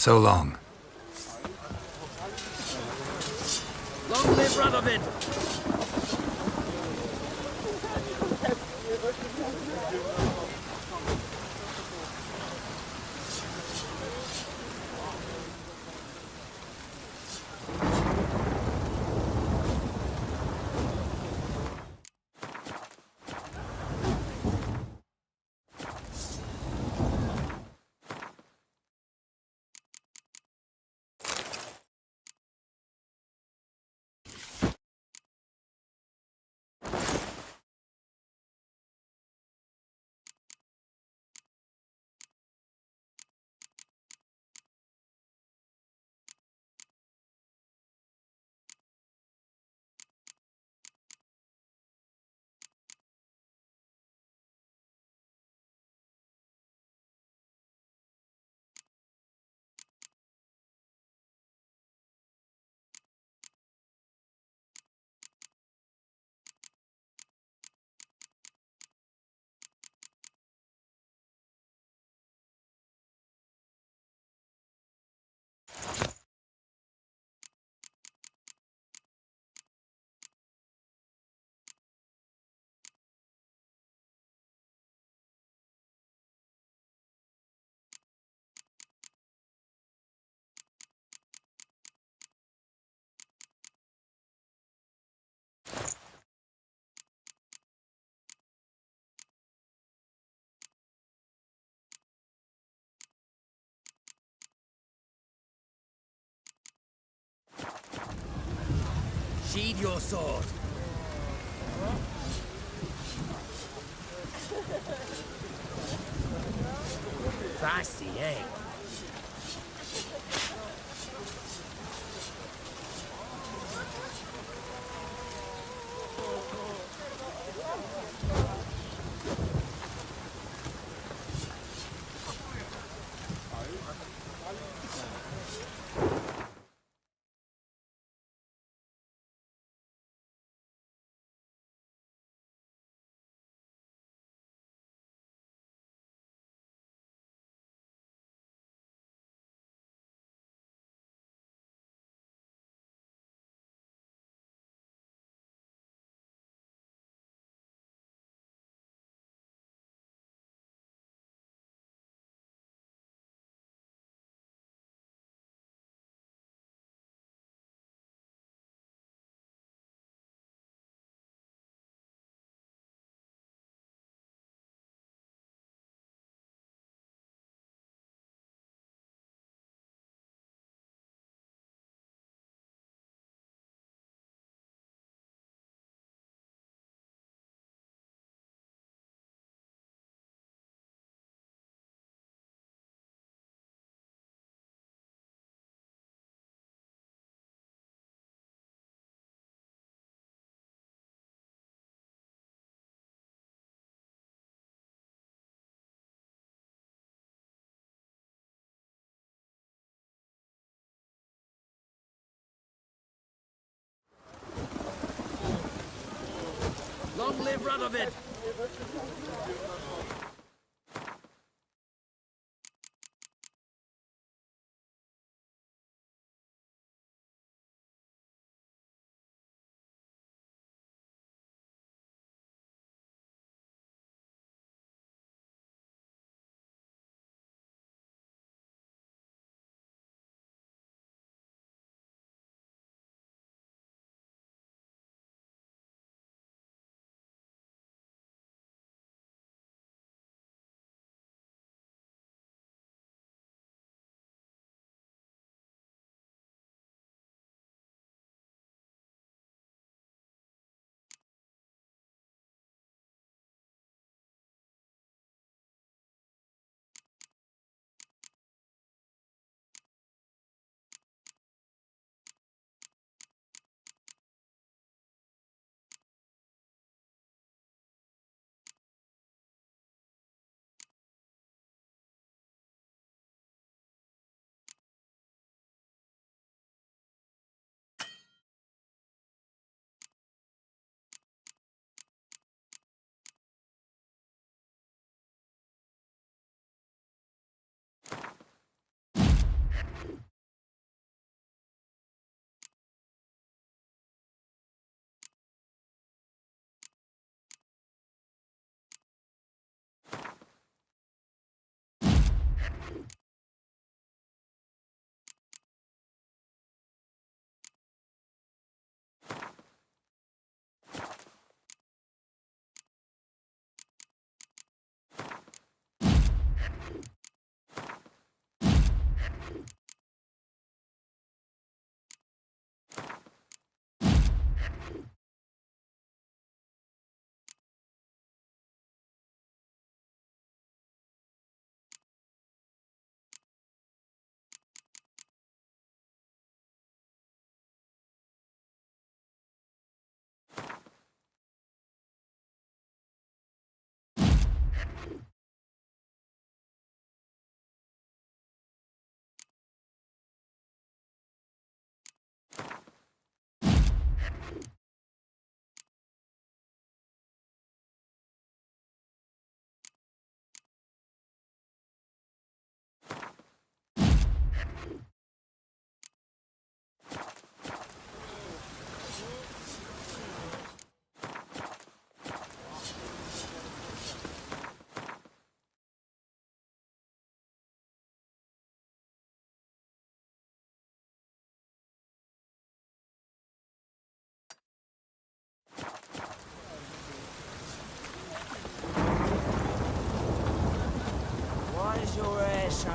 So long. Long live Radovid! Sheathe your sword. Feisty, eh? Long live Radovid!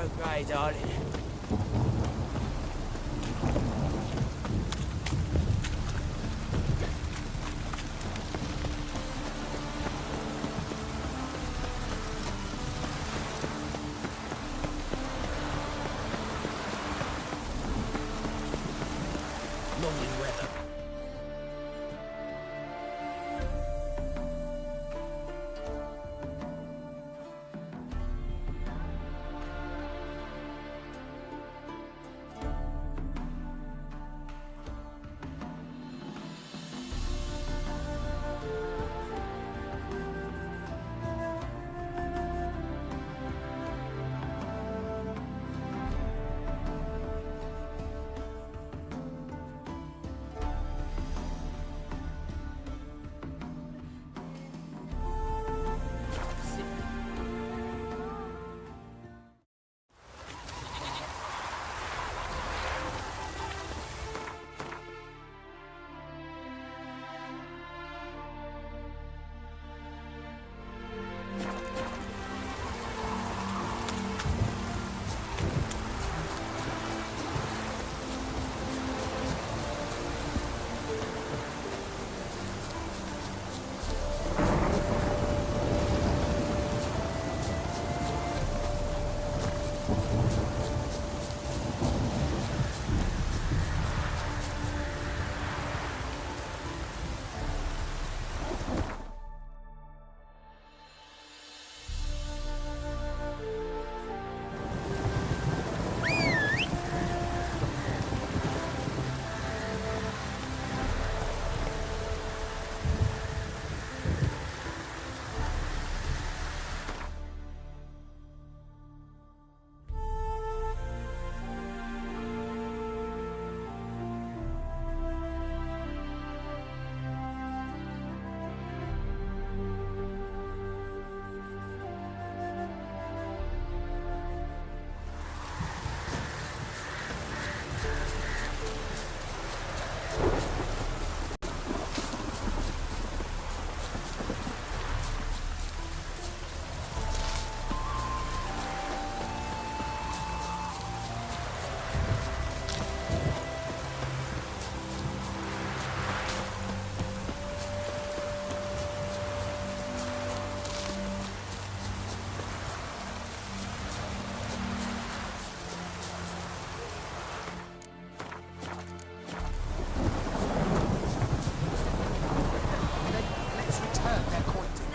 Okay, darling. Lovely weather.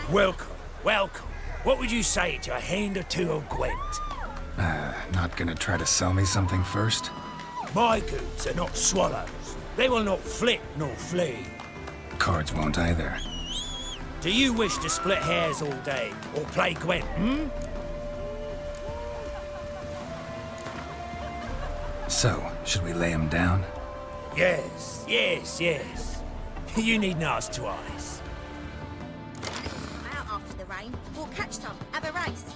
Welcome, welcome. What would you say to a hand or two of Gwent? Not gonna try to sell me something first? My goods are not swallows. They will not flit nor flee. Cards won't either. Do you wish to split hairs all day or play Gwent, So, should we lay him down? Yes, yes, yes. You needn't ask twice. Out after the rain. We'll catch some. Have a race.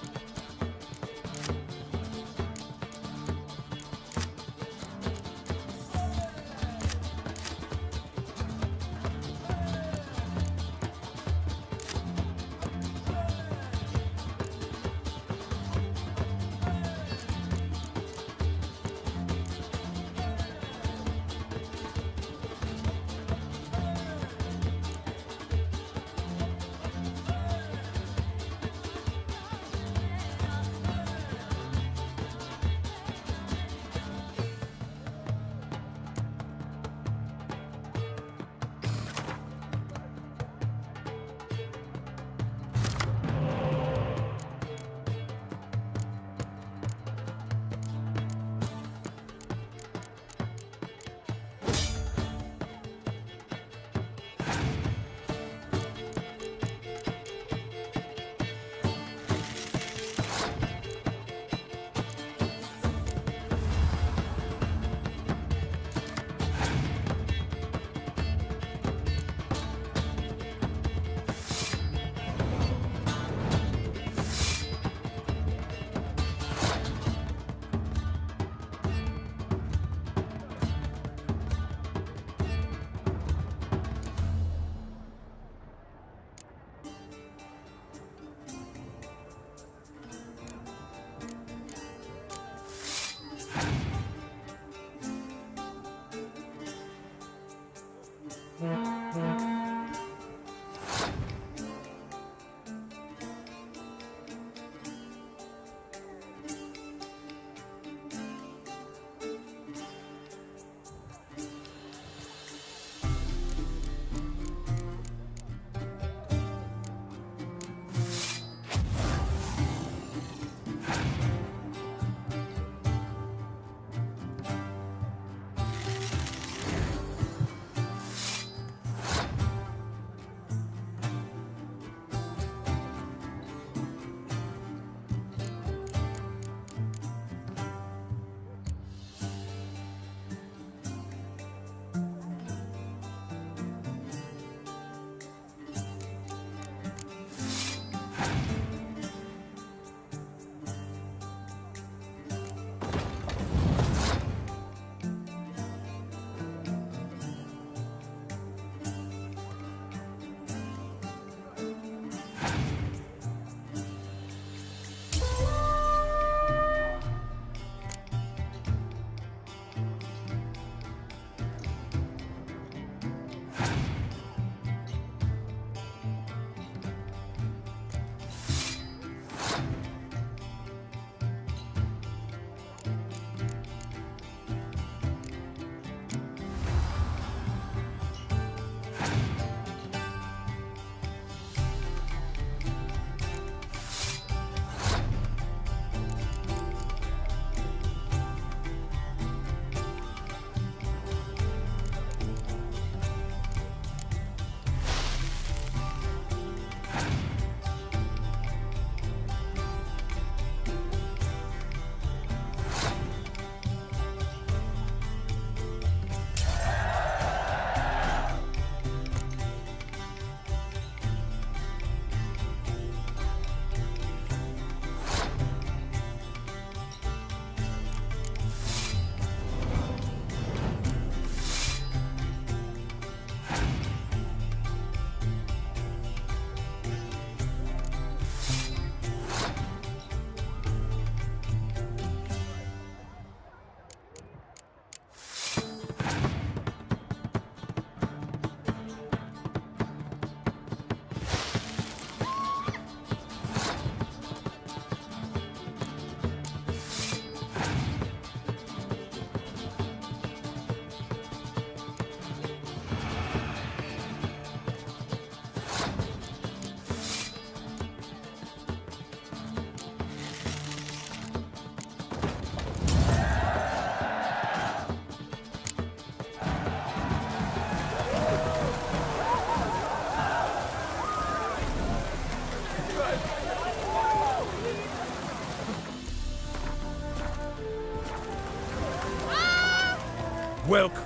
Welcome.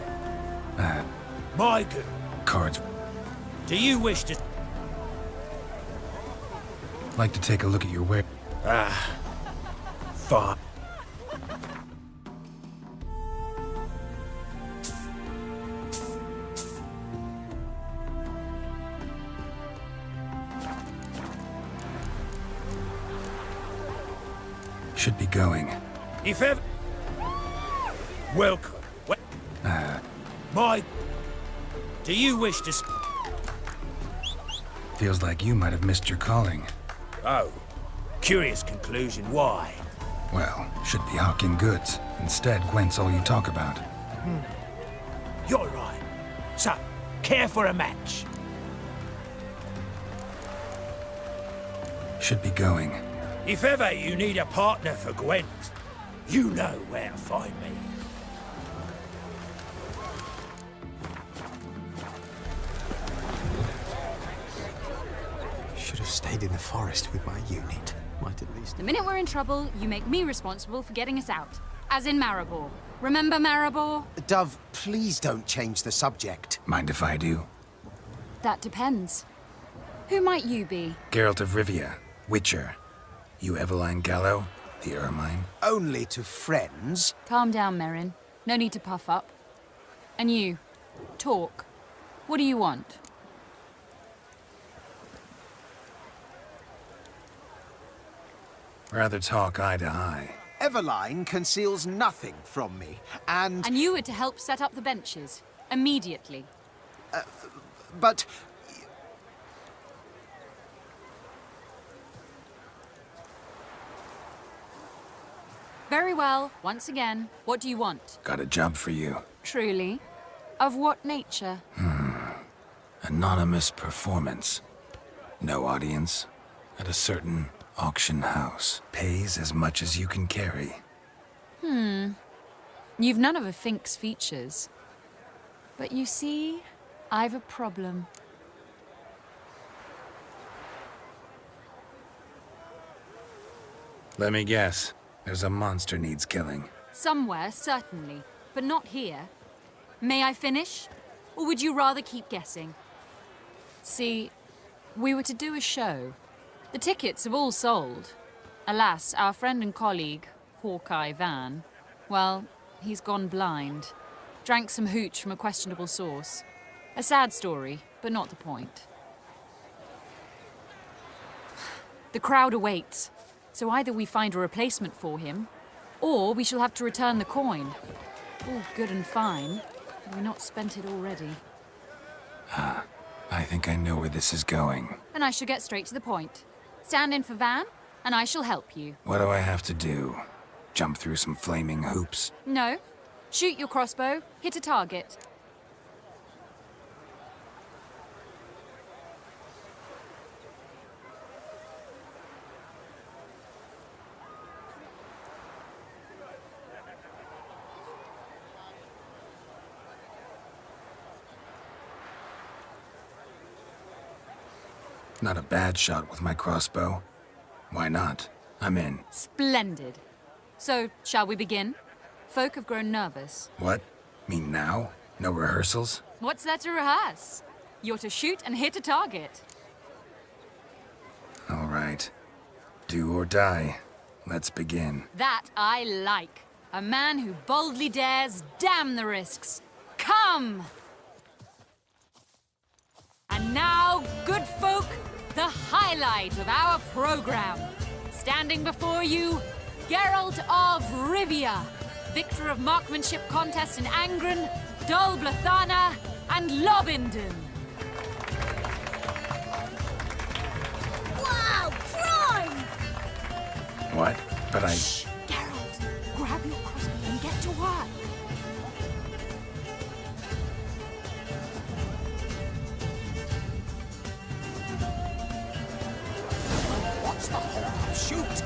My good. Cards. Do you wish to... Like to take a look at your wear. Fine. Should be going. If ever... Welcome. My... Do you wish to... Feels like you might have missed your calling. Oh. Curious conclusion. Why? Well, should be hawking goods. Instead, Gwent's all you talk about. You're right. So, care for a match? Should be going. If ever you need a partner for Gwent, you know where to find me. Should have stayed in the forest with my unit. Might at least... The minute we're in trouble, you make me responsible for getting us out. As in Maribor. Remember Maribor? Dove, please don't change the subject. Mind if I do? That depends. Who might you be? Geralt of Rivia, Witcher. You Eveline Gallo, the Ermine? Only to friends. Calm down, Merrin. No need to puff up. And you, talk. What do you want? Rather talk eye to eye. Eveline conceals nothing from me, and... And you were to help set up the benches. Immediately. But... Very well. Once again, what do you want? Got a job for you. Truly? Of what nature? Anonymous performance. No audience. At a certain auction house. Pays as much as you can carry. You've none of a Fink's features. But you see, I've a problem. Let me guess. There's a monster needs killing. Somewhere, certainly, but not here. May I finish? Or would you rather keep guessing? See, we were to do a show. The tickets have all sold. Alas, our friend and colleague, Hawkeye Van, well, he's gone blind. Drank some hooch from a questionable source. A sad story, but not the point. The crowd awaits, so either we find a replacement for him, or we shall have to return the coin. All good and fine. Have we not spent it already? I think I know where this is going. And I shall get straight to the point. Stand in for Van, and I shall help you. What do I have to do? Jump through some flaming hoops? No. Shoot your crossbow, hit a target. Not a bad shot with my crossbow. Why not? I'm in. Splendid. So, shall we begin? Folk have grown nervous. What? Mean now? No rehearsals? What's there to rehearse? You're to shoot and hit a target. All right. Do or die. Let's begin. That I like. A man who boldly dares, damn the risks. Come! And now, good folk, the highlight of our program. Standing before you, Geralt of Rivia, victor of marksmanship contests in Angren, Dol Blathana, and Lobindon. Wow, prime! What? But I... Shh, Geralt, grab your crossbow and get to work. What's the hold-up? Shoot!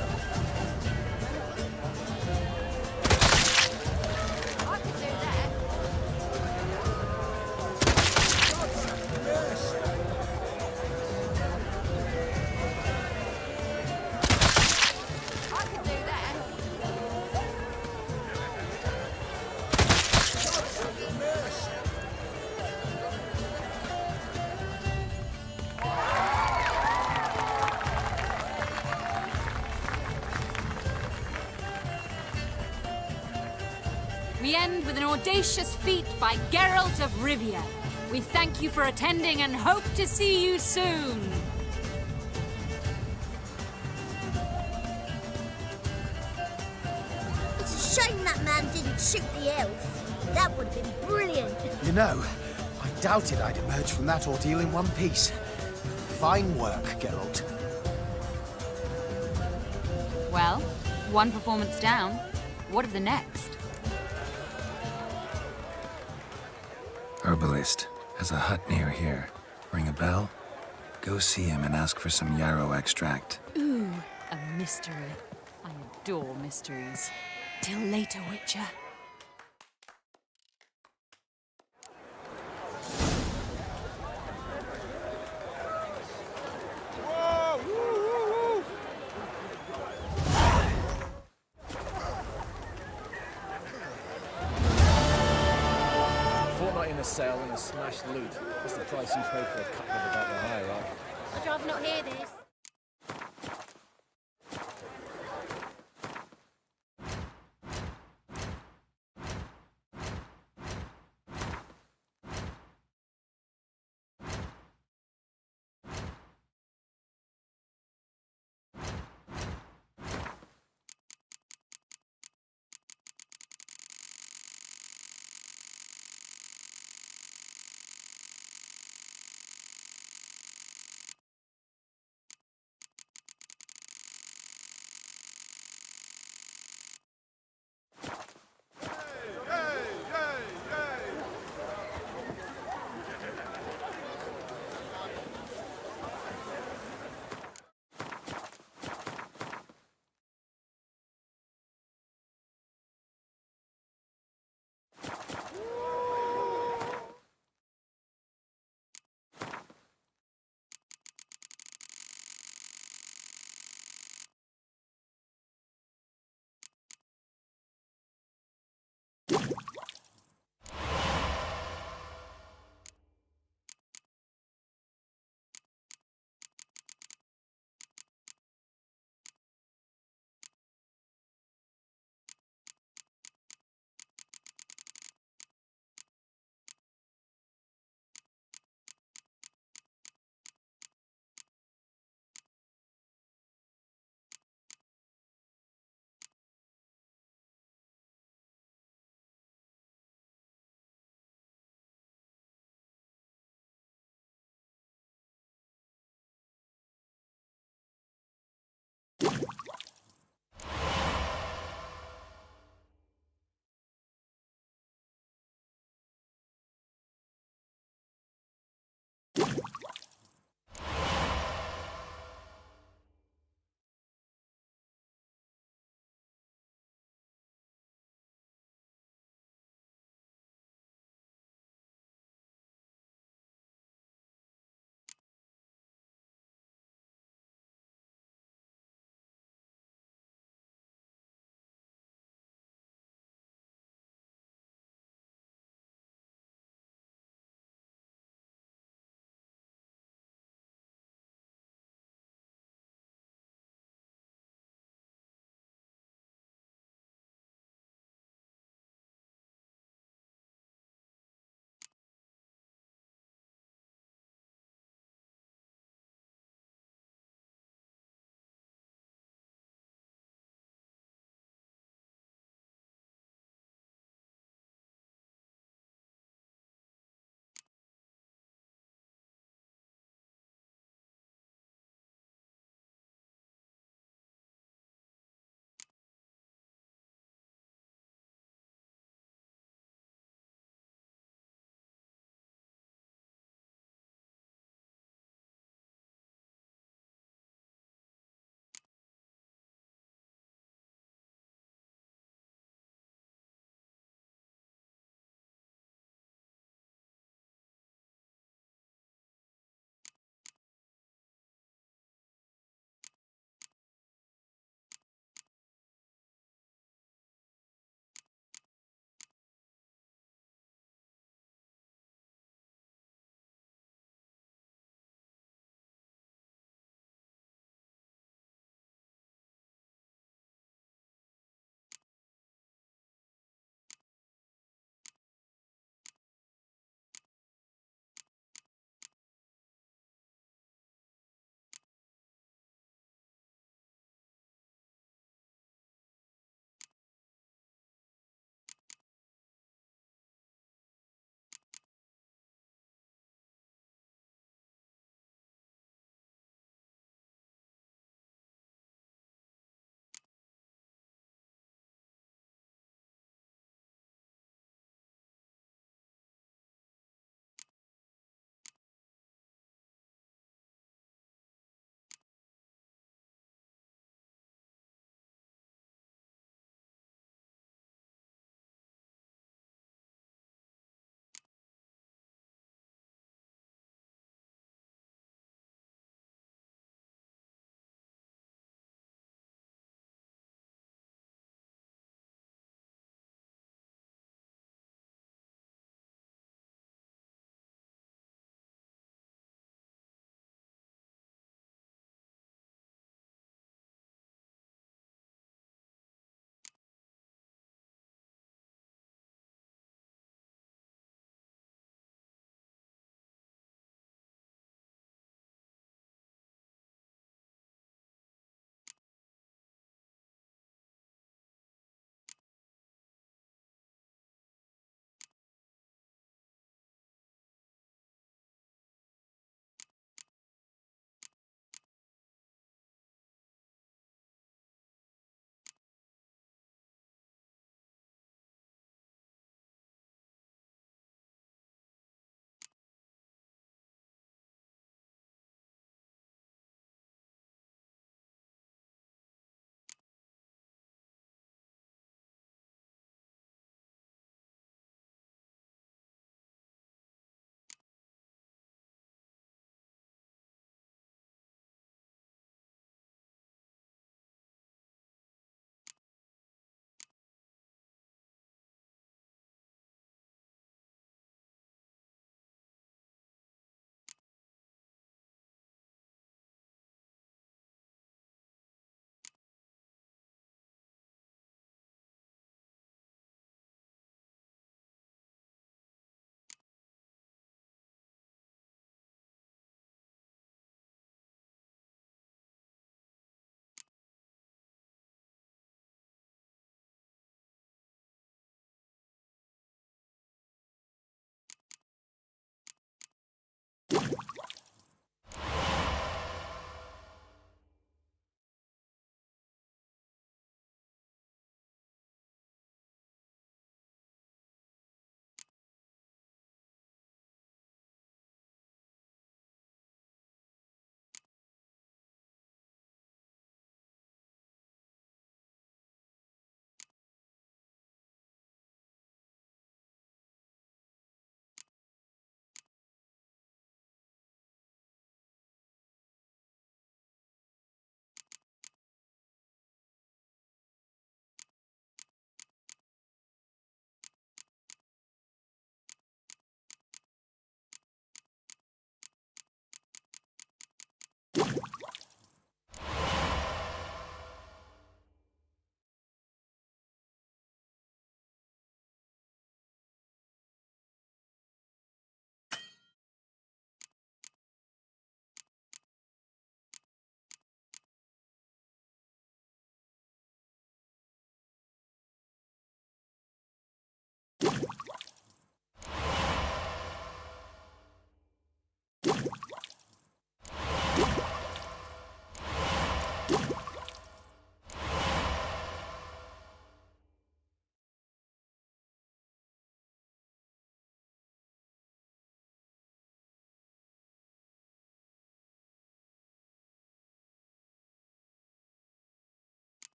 I could do that. I could do that. We end with an audacious feat by Geralt of Rivia. We thank you for attending and hope to see you soon. It's a shame that man didn't shoot the elf. That would have been brilliant. You know, I doubted I'd emerge from that ordeal in one piece. Fine work, Geralt. Well, one performance down. What of the next? Herbalist. Has a hut near here. Ring a bell? Go see him and ask for some yarrow extract. Ooh, a mystery. I adore mysteries. Till later, Witcher. Fortnight in a cell and a smashed loot. That's the price you pay for a couple of about the hierarch. I'd rather not hear this.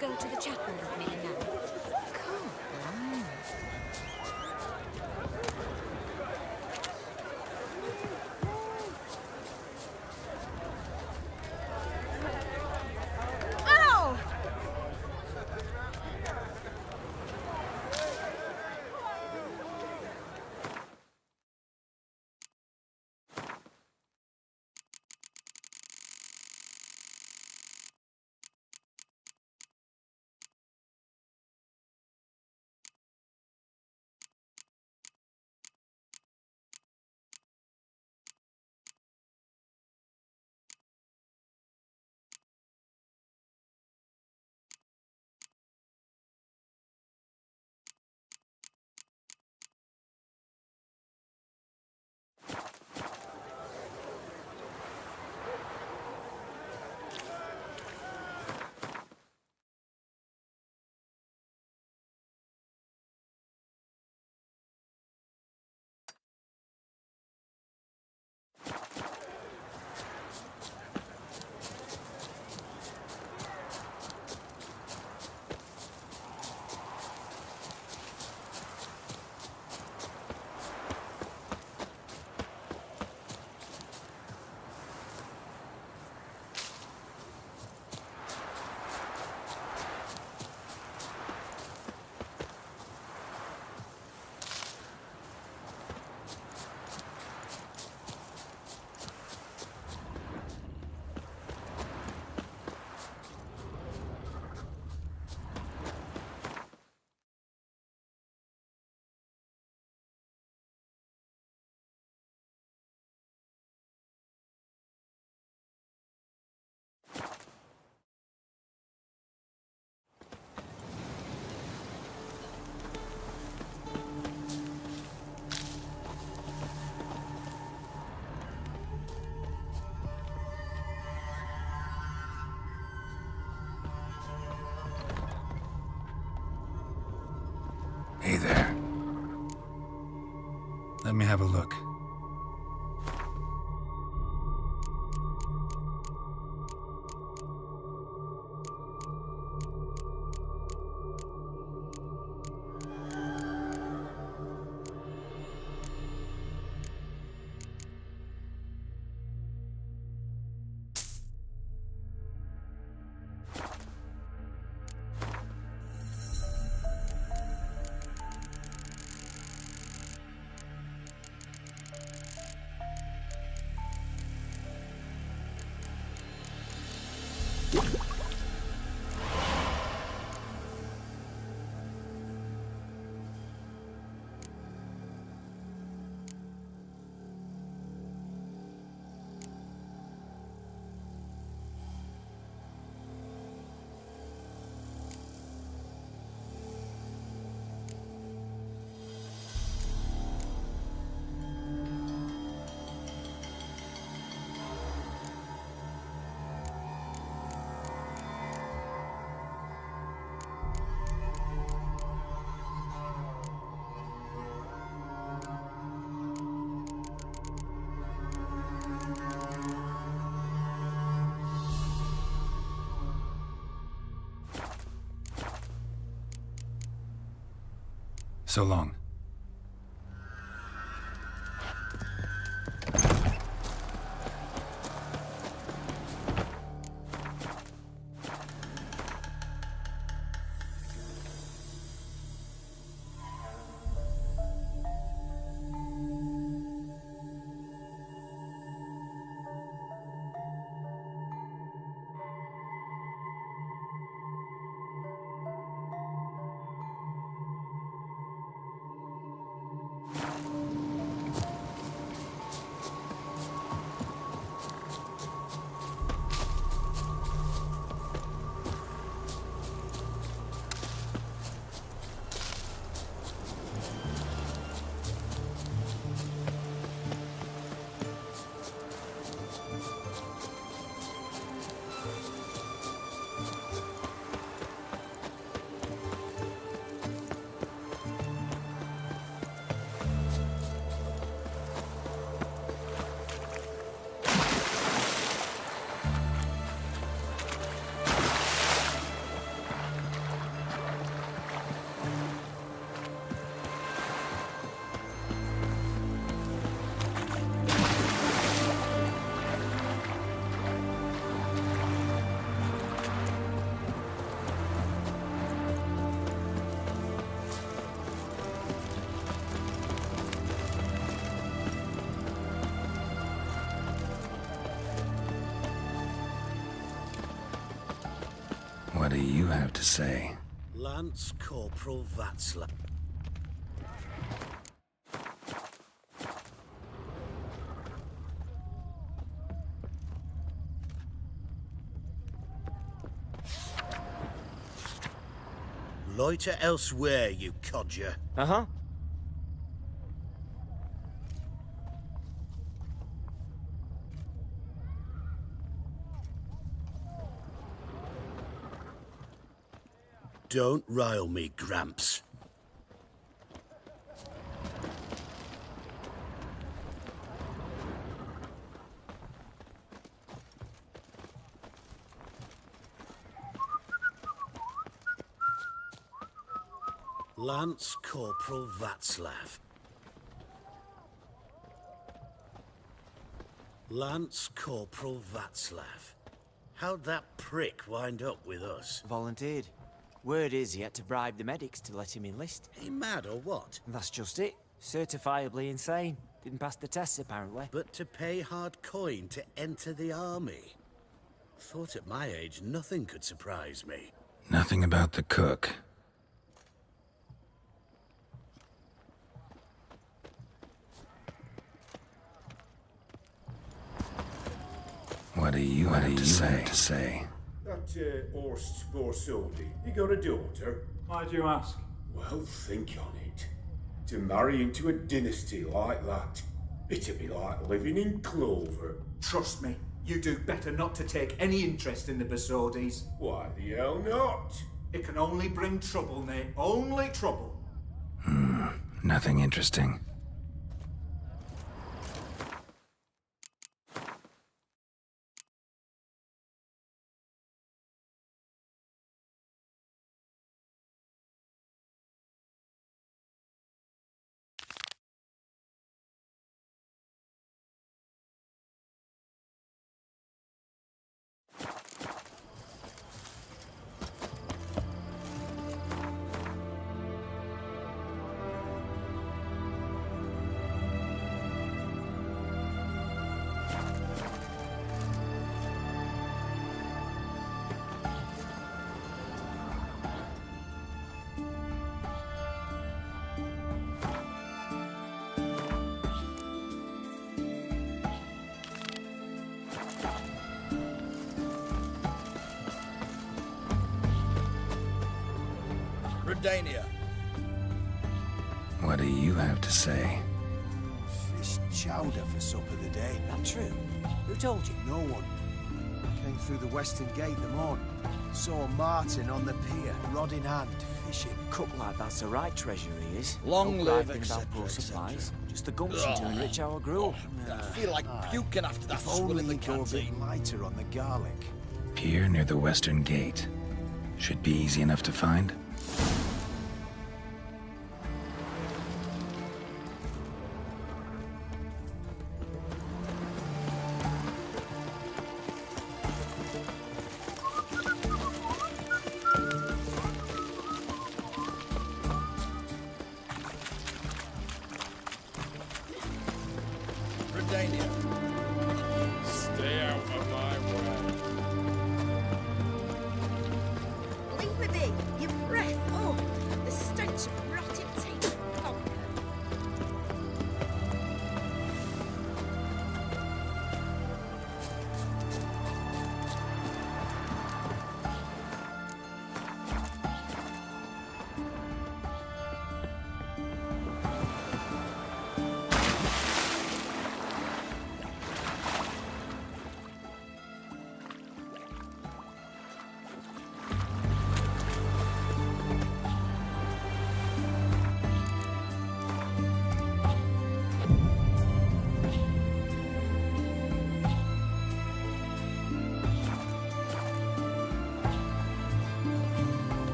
go to the chapel with me now? Come on. Ow! Hey there. Let me have a look. So long. What do you have to say? Lance Corporal Václav. Loiter elsewhere, you codger. Uh-huh. Don't rile me, Gramps. Lance Corporal Václav. Lance Corporal Václav. How'd that prick wind up with us? Volunteered. Word is he had to bribe the medics to let him enlist. He mad or what? That's just it. Certifiably insane. Didn't pass the tests, apparently. But to pay hard coin to enter the army? Thought at my age nothing could surprise me. Nothing about the cook. What do you have to say? That Horst Borsodi, he got a daughter? Why do you ask? Well, think on it. To marry into a dynasty like that, it'd be like living in clover. Trust me, you do better not to take any interest in the Borsodis. Why the hell not? It can only bring trouble, Nate. Only trouble. Nothing interesting. Redania. What do you have to say? Fish chowder for supper today. Not true. Who told you? No one. Came through the western gate the morning. Saw Martin on the pier, rod in hand, fishing. Cook like that's the right treasure he is. Long No live, griping etc., about poor etc. supplies. Just the gumption to enrich our gruel. I feel like puking after that If swill only in the you'd go a bit canteen. lighter on the garlic. Pier near the western gate. Should be easy enough to find. Redania. Stay out of my way. Leave me be. Your breath. Oh, the stench of rotted teeth. Oh.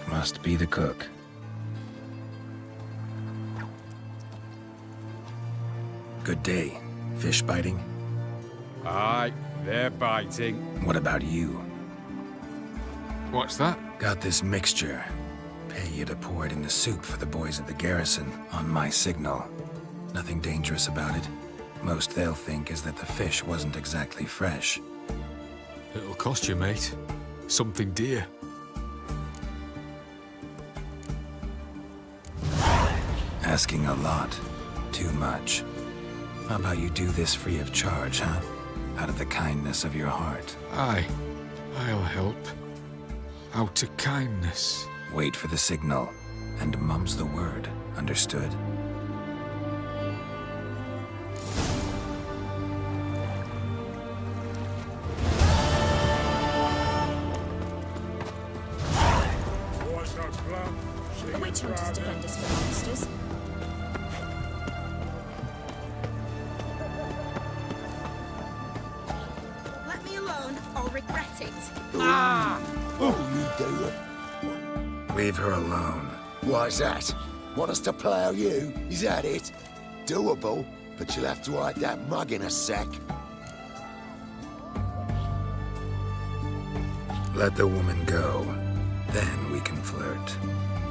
Must be the cook. Good day. Fish biting? Aye, they're biting. What about you? What's that? Got this mixture. Pay you to pour it in the soup for the boys at the garrison, on my signal. Nothing dangerous about it. Most they'll think is that the fish wasn't exactly fresh. It'll cost you, mate. Something dear. Asking a lot. Too much. How about you do this free of charge, huh? Out of the kindness of your heart. Aye, I'll help. Out of kindness. Wait for the signal, and mum's the word. Understood? The witch hunters defend us from monsters. Let me alone, I'll regret it. Oh, you do it. Leave her alone. Why's that? Want us to plough you? Is that it? Doable, but you'll have to hide that mug in a sec. Let the woman go. Then we can flirt.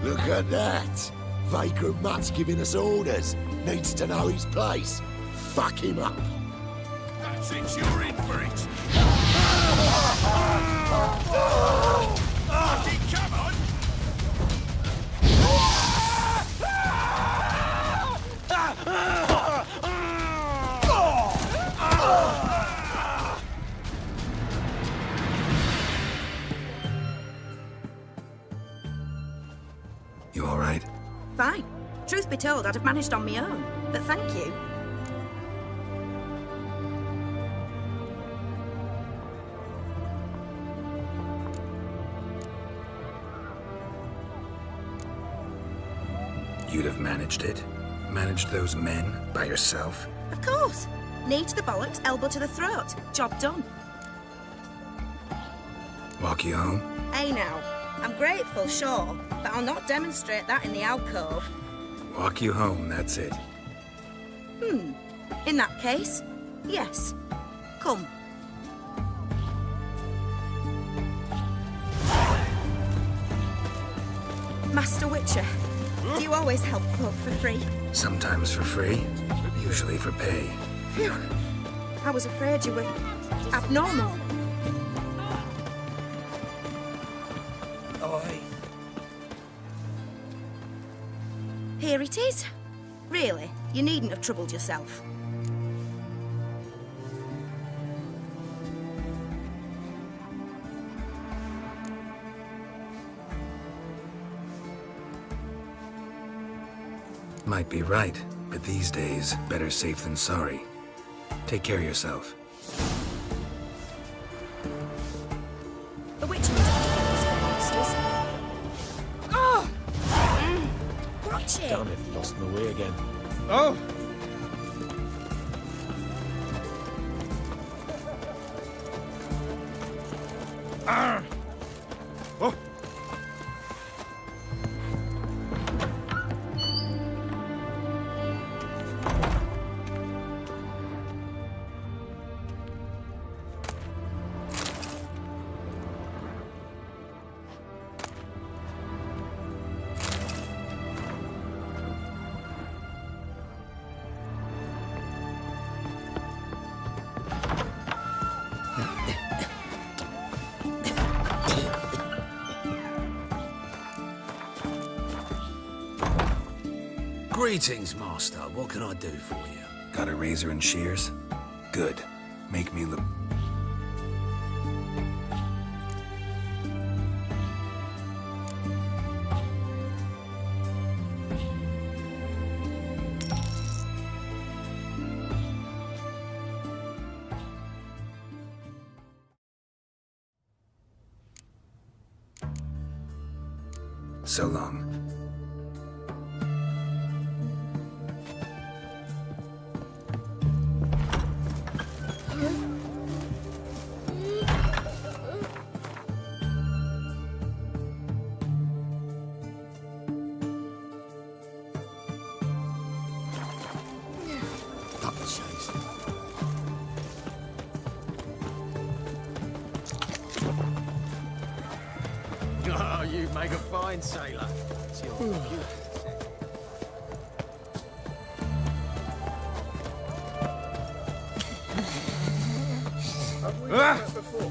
Look at that. Vagrant Mutt's giving us orders. Needs to know his place. Fuck him up. That's it, you're in for it. Come on! You all right? Fine. Truth be told, I'd have managed on my own. But thank you. You'd have managed it? Managed those men by yourself? Of course. Knee to the bollocks, elbow to the throat. Job done. Walk you home? Hey now. I'm grateful, sure, but I'll not demonstrate that in the alcove. Walk you home, that's it. In that case, yes. Come. Master Witcher, do you always help folk for free? Sometimes for free, usually for pay. Phew. I was afraid you were abnormal. Here it is. Really, you needn't have troubled yourself. Might be right, but these days, better safe than sorry. Take care of yourself. The witch hunters defend us from monsters. Oh! Watch it! Damn it, lost my way again. Oh! Oh! Greetings, Master. What can I do for you? Got a razor and shears? Good. Make me look... So long. Oh, you make a fine sailor. It's your beautiful. Have we done that before?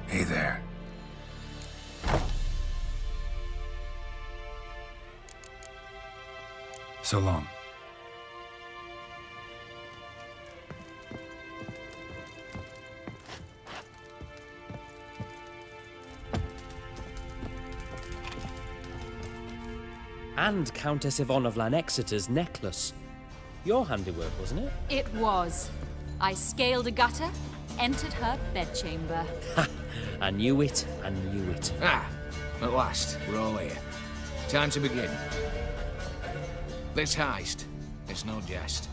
Hey there. So long. And Countess Yvonne of Lanexeter's necklace. Your handiwork, wasn't it? It was. I scaled a gutter, entered her bedchamber. I knew it, I knew it. Ah, at last, we're all here. Time to begin. This heist, it's no jest.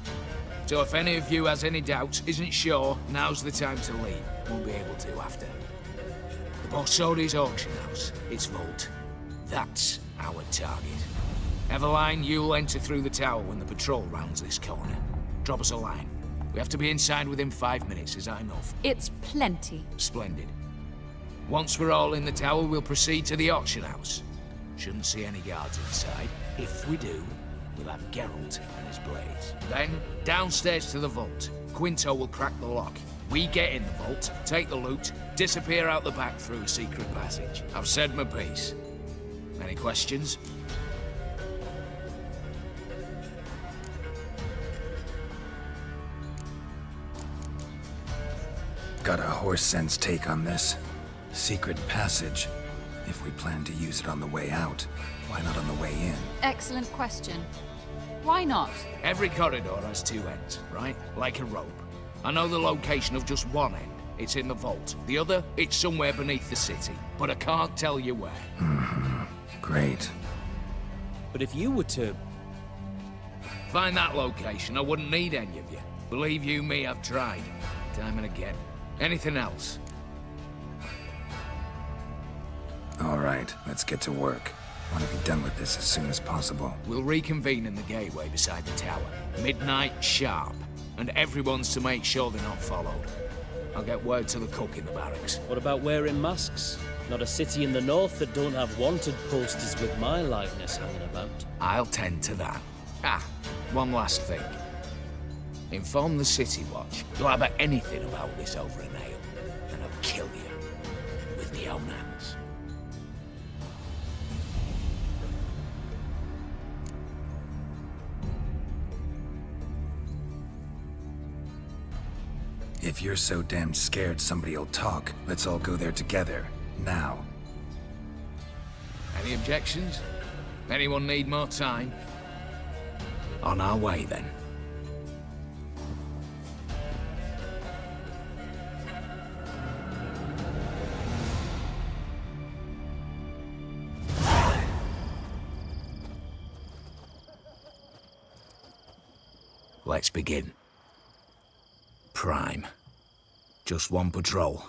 So if any of you has any doubts, isn't sure, now's the time to leave. Won't be able to after. The Borsodi's auction house, its vault. That's our target. Eveline, you'll enter through the tower when the patrol rounds this corner. Drop us a line. We have to be inside within 5 minutes, is that enough? It's plenty. Splendid. Once we're all in the tower, we'll proceed to the auction house. Shouldn't see any guards inside. If we do, we'll have Geralt and his blades. Then, downstairs to the vault. Quinto will crack the lock. We get in the vault, take the loot, disappear out the back through a secret passage. I've said my piece. Any questions? Got a horse sense take on this. Secret passage. If we plan to use it on the way out, why not on the way in? Excellent question. Why not? Every corridor has two ends, right? Like a rope. I know the location of just one end. It's in the vault. The other, it's somewhere beneath the city. But I can't tell you where. Great. But if you were to... Find that location, I wouldn't need any of you. Believe you me, I've tried. Time and again. Anything else? All right, let's get to work. Want to be done with this as soon as possible. We'll reconvene in the gateway beside the tower. Midnight sharp. And everyone's to make sure they're not followed. I'll get word to the cook in the barracks. What about wearing masks? Not a city in the north that don't have wanted posters with my likeness hanging about. I'll tend to that. Ah, one last thing. Inform the City Watch. Blabber anything about this over an ale, and I'll kill you with my own hands. If you're so damn scared somebody'll talk, let's all go there together. Now. Any objections? Anyone need more time? On our way, then. Let's begin. Prime. Just one patrol.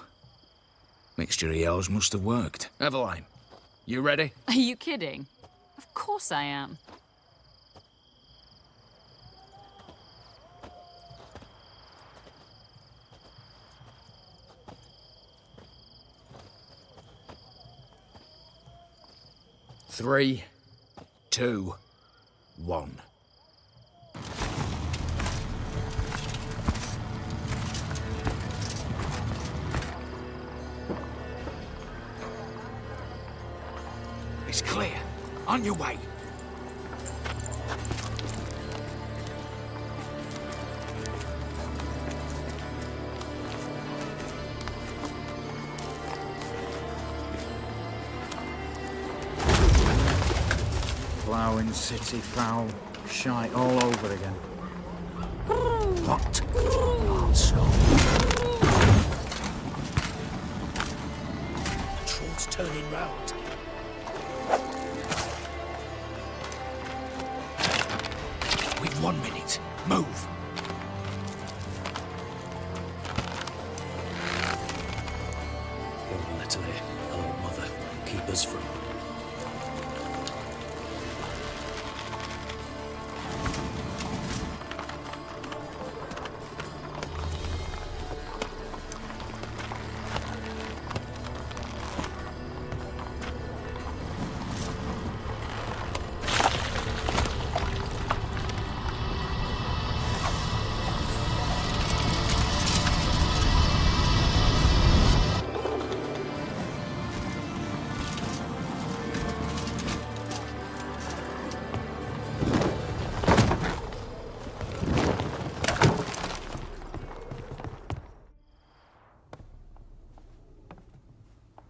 Mixture of yours must have worked. Eveline, you ready? Are you kidding? Of course I am. Three, 2, 1. It's clear. On your way. Ploughing city foul. Shite all over again. What? Also. Troll's turning round. We've 1 minute. Move. Lord Letterley, hello, Mother. Keep us from...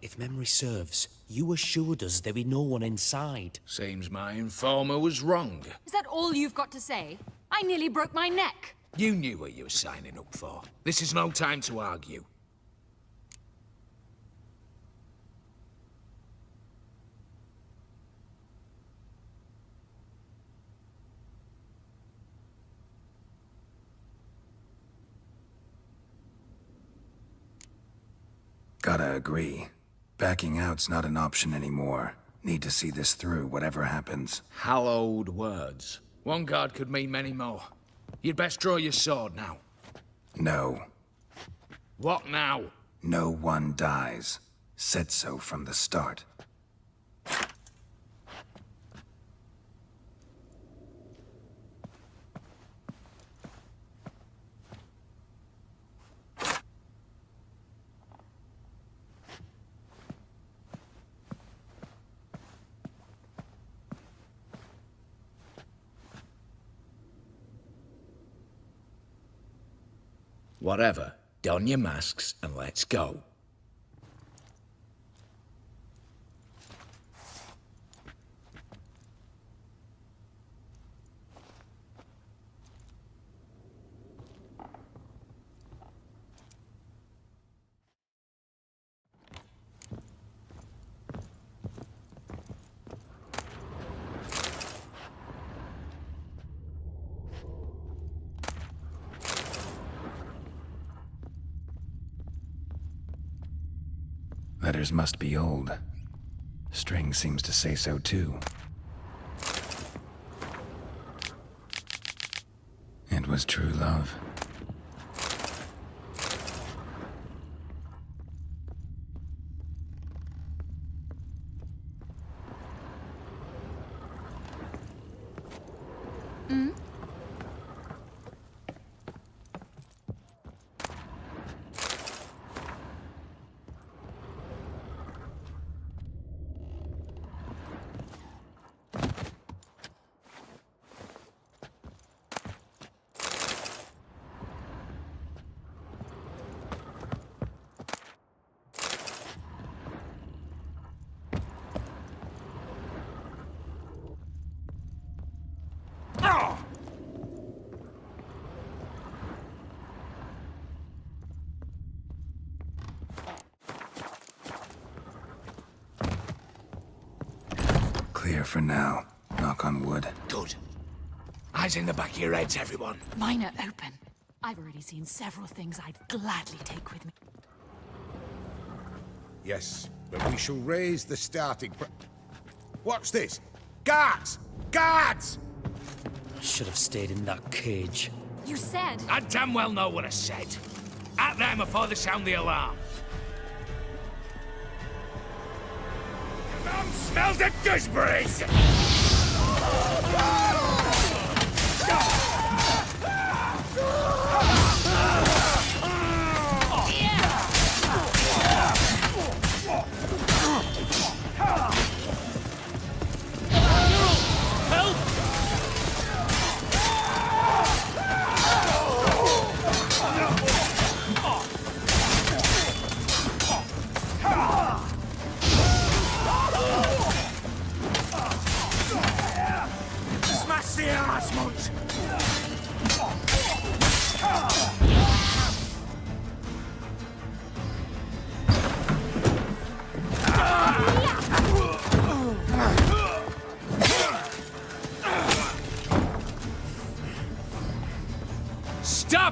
If memory serves, you assured us there be no one inside. Seems my informer was wrong. Is that all you've got to say? I nearly broke my neck. You knew what you were signing up for. This is no time to argue. Gotta agree. Backing out's not an option anymore. Need to see this through, whatever happens. Hallowed words. One guard could mean many more. You'd best draw your sword now. No. What now? No one dies. Said so from the start. Whatever. Don your masks and let's go. Letters must be old. String seems to say so too. It was true love. Clear for now. Knock on wood. Good. Eyes in the back of your heads, everyone. Mine are open. I've already seen several things I'd gladly take with me. Yes, but we shall raise the starting What's this? Guards! Guards! Should have stayed in that cage. You said... I damn well know what I said. At them before they sound the alarm. Mum smells of gooseberries!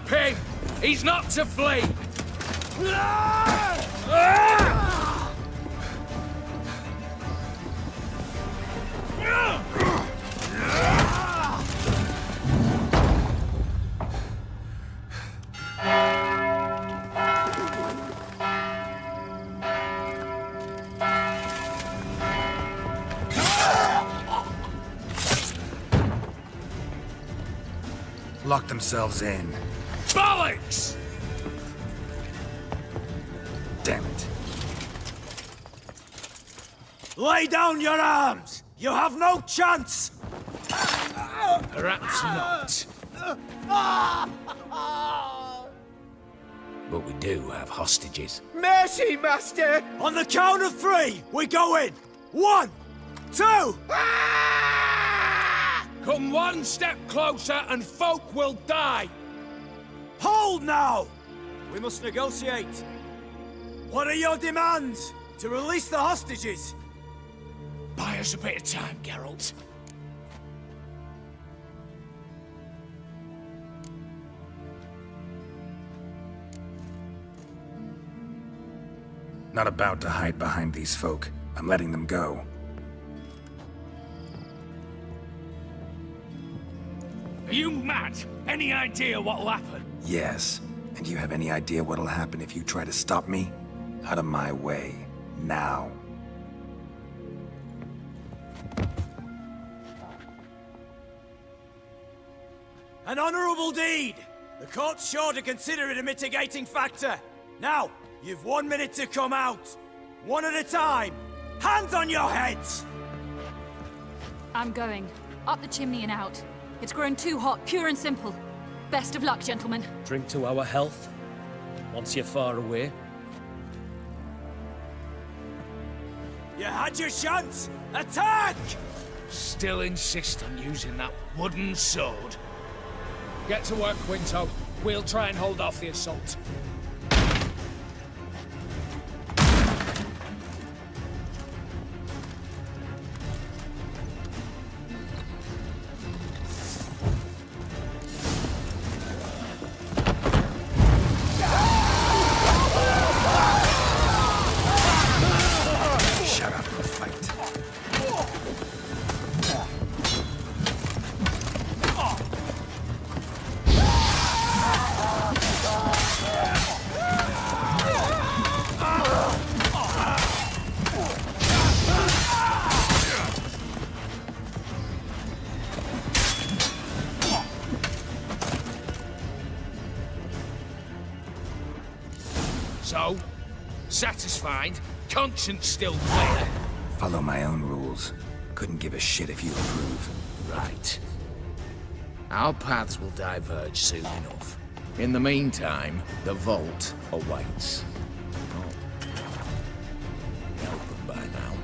Stop him! He's not to flee! Lock themselves in. Bollocks! Damn it. Lay down your arms! You have no chance! Perhaps not. But we do have hostages. Mercy, Master! On the count of 3, we go in! 1, 2! Come one step closer and folk will die! Hold now! We must negotiate. What are your demands? To release the hostages? Buy us a bit of time, Geralt. Not about to hide behind these folk. I'm letting them go. Are you mad? Any idea what'll happen? Yes. And you have any idea what'll happen if you try to stop me? Out of my way. Now. An honourable deed! The court's sure to consider it a mitigating factor. Now, you've 1 minute to come out. One at a time. Hands on your heads! I'm going. Up the chimney and out. It's grown too hot, pure and simple. Best of luck, gentlemen. Drink to our health. Once you're far away. You had your chance! Attack! Still insist on using that wooden sword? Get to work, Quinto. We'll try and hold off the assault. Shut up and fight. So, satisfied? Conscience still clear? Follow my own rules. Couldn't give a shit if you approve. Right. Our paths will diverge soon enough. In the meantime, the vault awaits. Oh. Open by now.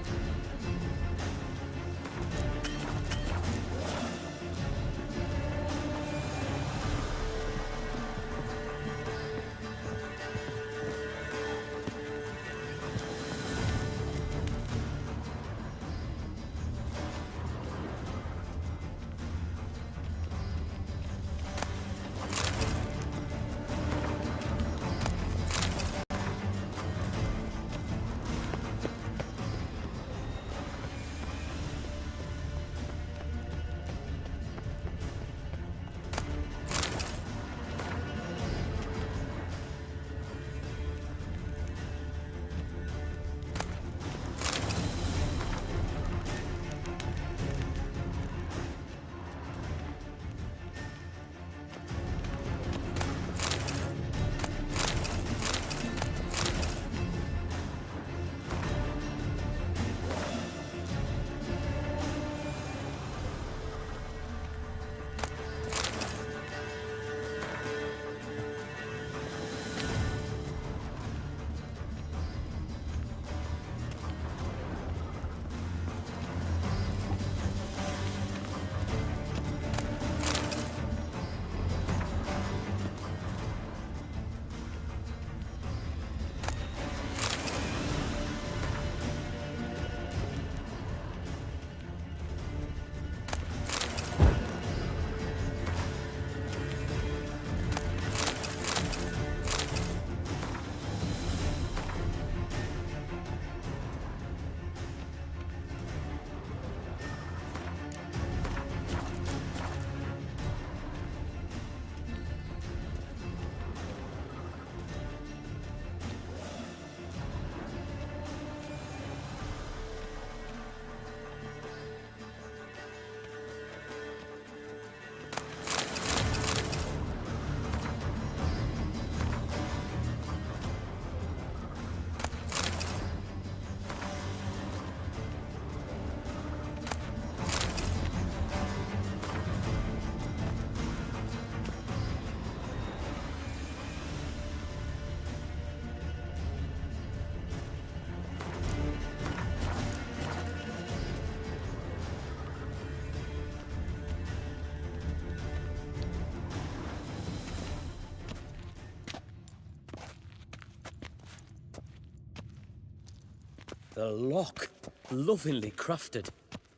The lock. Lovingly crafted.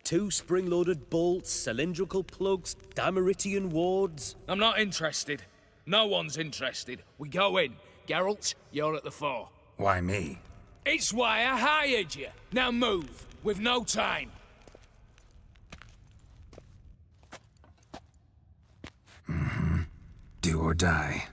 2 spring-loaded bolts, cylindrical plugs, Dimeritian wards. I'm not interested. No one's interested. We go in. Geralt, you're at the fore. Why me? It's why I hired you. Now move. We've no time. Do or die.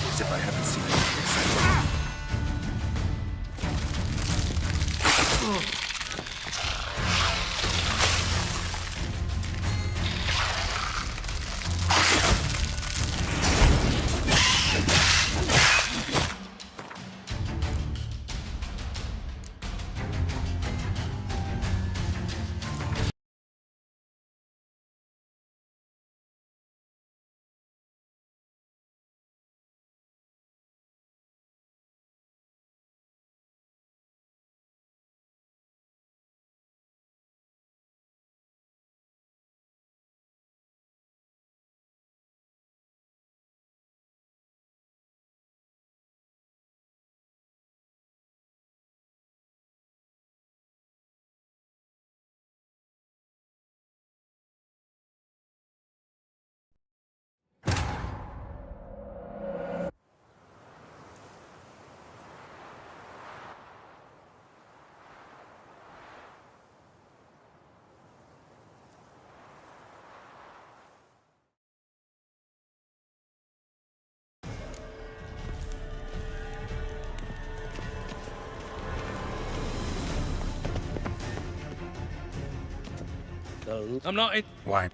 As if I haven't seen it. I'm not in... Why?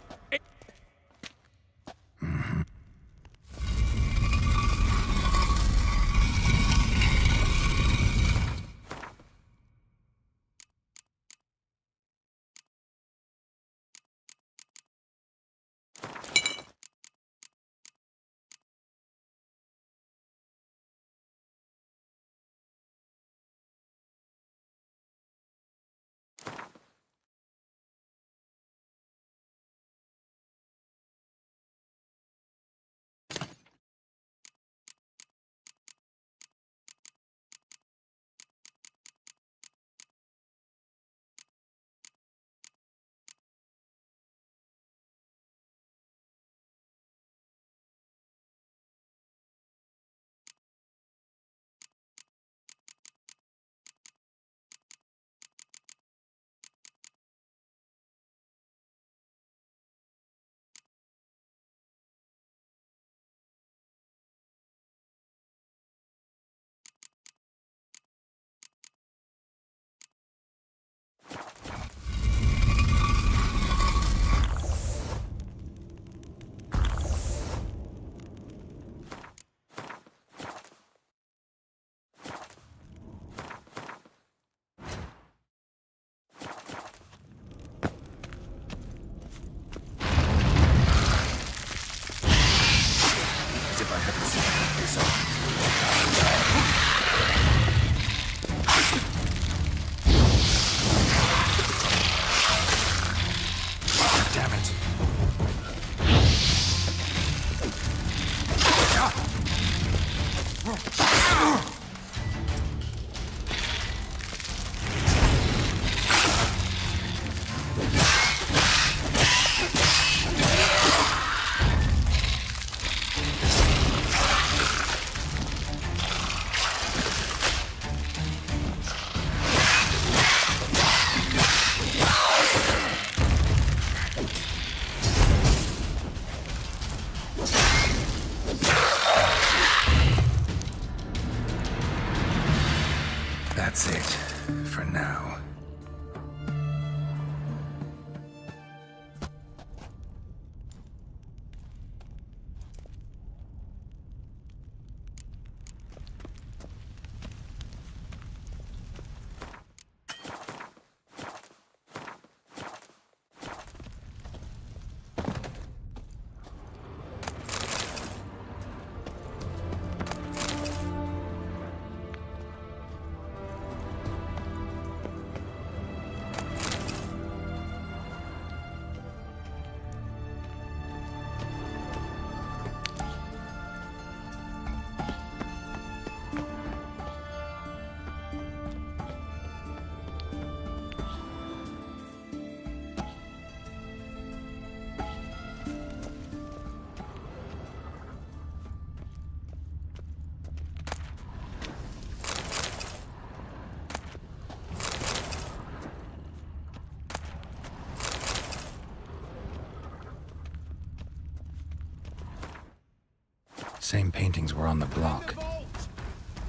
Same paintings were on the block.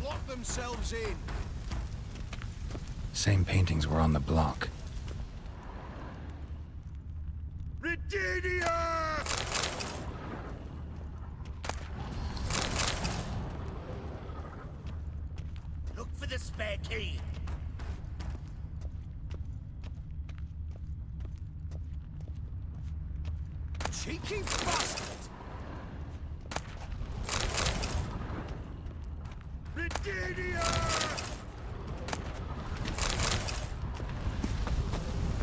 Lock themselves in. Same paintings were on the block. Rededia! Look for the spare key. Cheeky bastard! Rededia!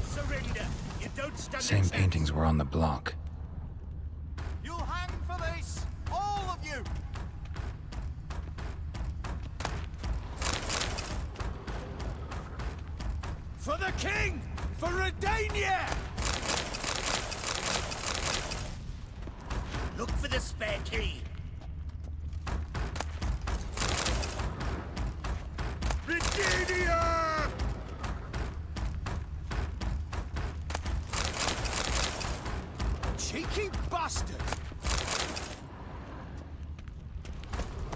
Surrender. You don't stand Same a chance. paintings were on the block. You'll hang for this! All of you! For the king! For Redania! Look for the spare key. Rededia! Cheeky bastard!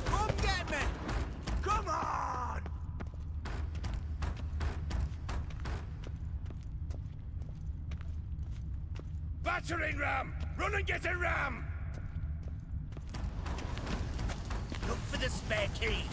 Come get me! Come on! Battering ram! Run and get a ram! Look for the spare key.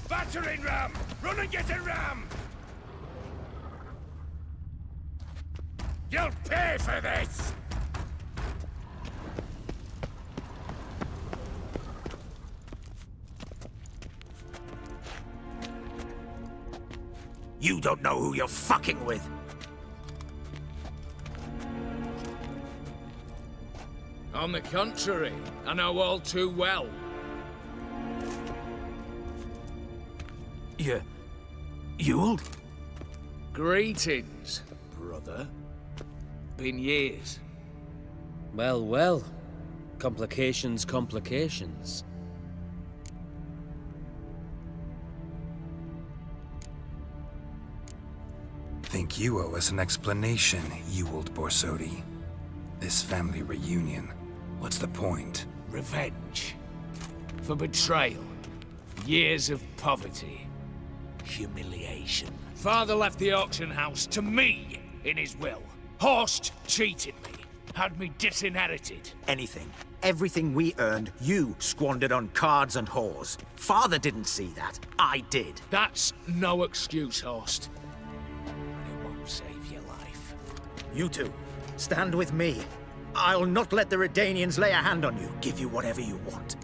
Battering ram! Run and get a ram! You'll pay for this! You don't know who you're fucking with. On the contrary, I know all too well. You'll? Greetings, brother. Been years. Well, well. Complications, complications. think you owe us an explanation, Ewald Borsodi. This family reunion, what's the point? Revenge. For betrayal. Years of poverty. Humiliation. Father left the auction house to me in his will. Horst cheated me. Had me disinherited. Anything. Everything we earned, you squandered on cards and whores. Father didn't see that. I did. That's no excuse, Horst. And it won't save your life. You two, stand with me. I'll not let the Redanians lay a hand on you. Give you whatever you want.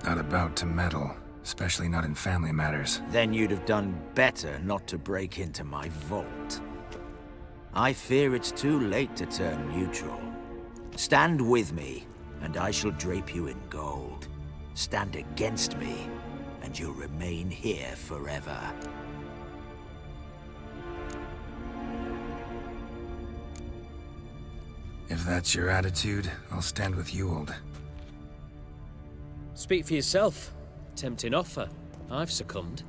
Not about to meddle, especially not in family matters. Then you'd have done better not to break into my vault. I fear it's too late to turn neutral. Stand with me, and I shall drape you in gold. Stand against me, and you'll remain here forever. If that's your attitude, I'll stand with Ewald. Speak for yourself. Tempting offer. I've succumbed.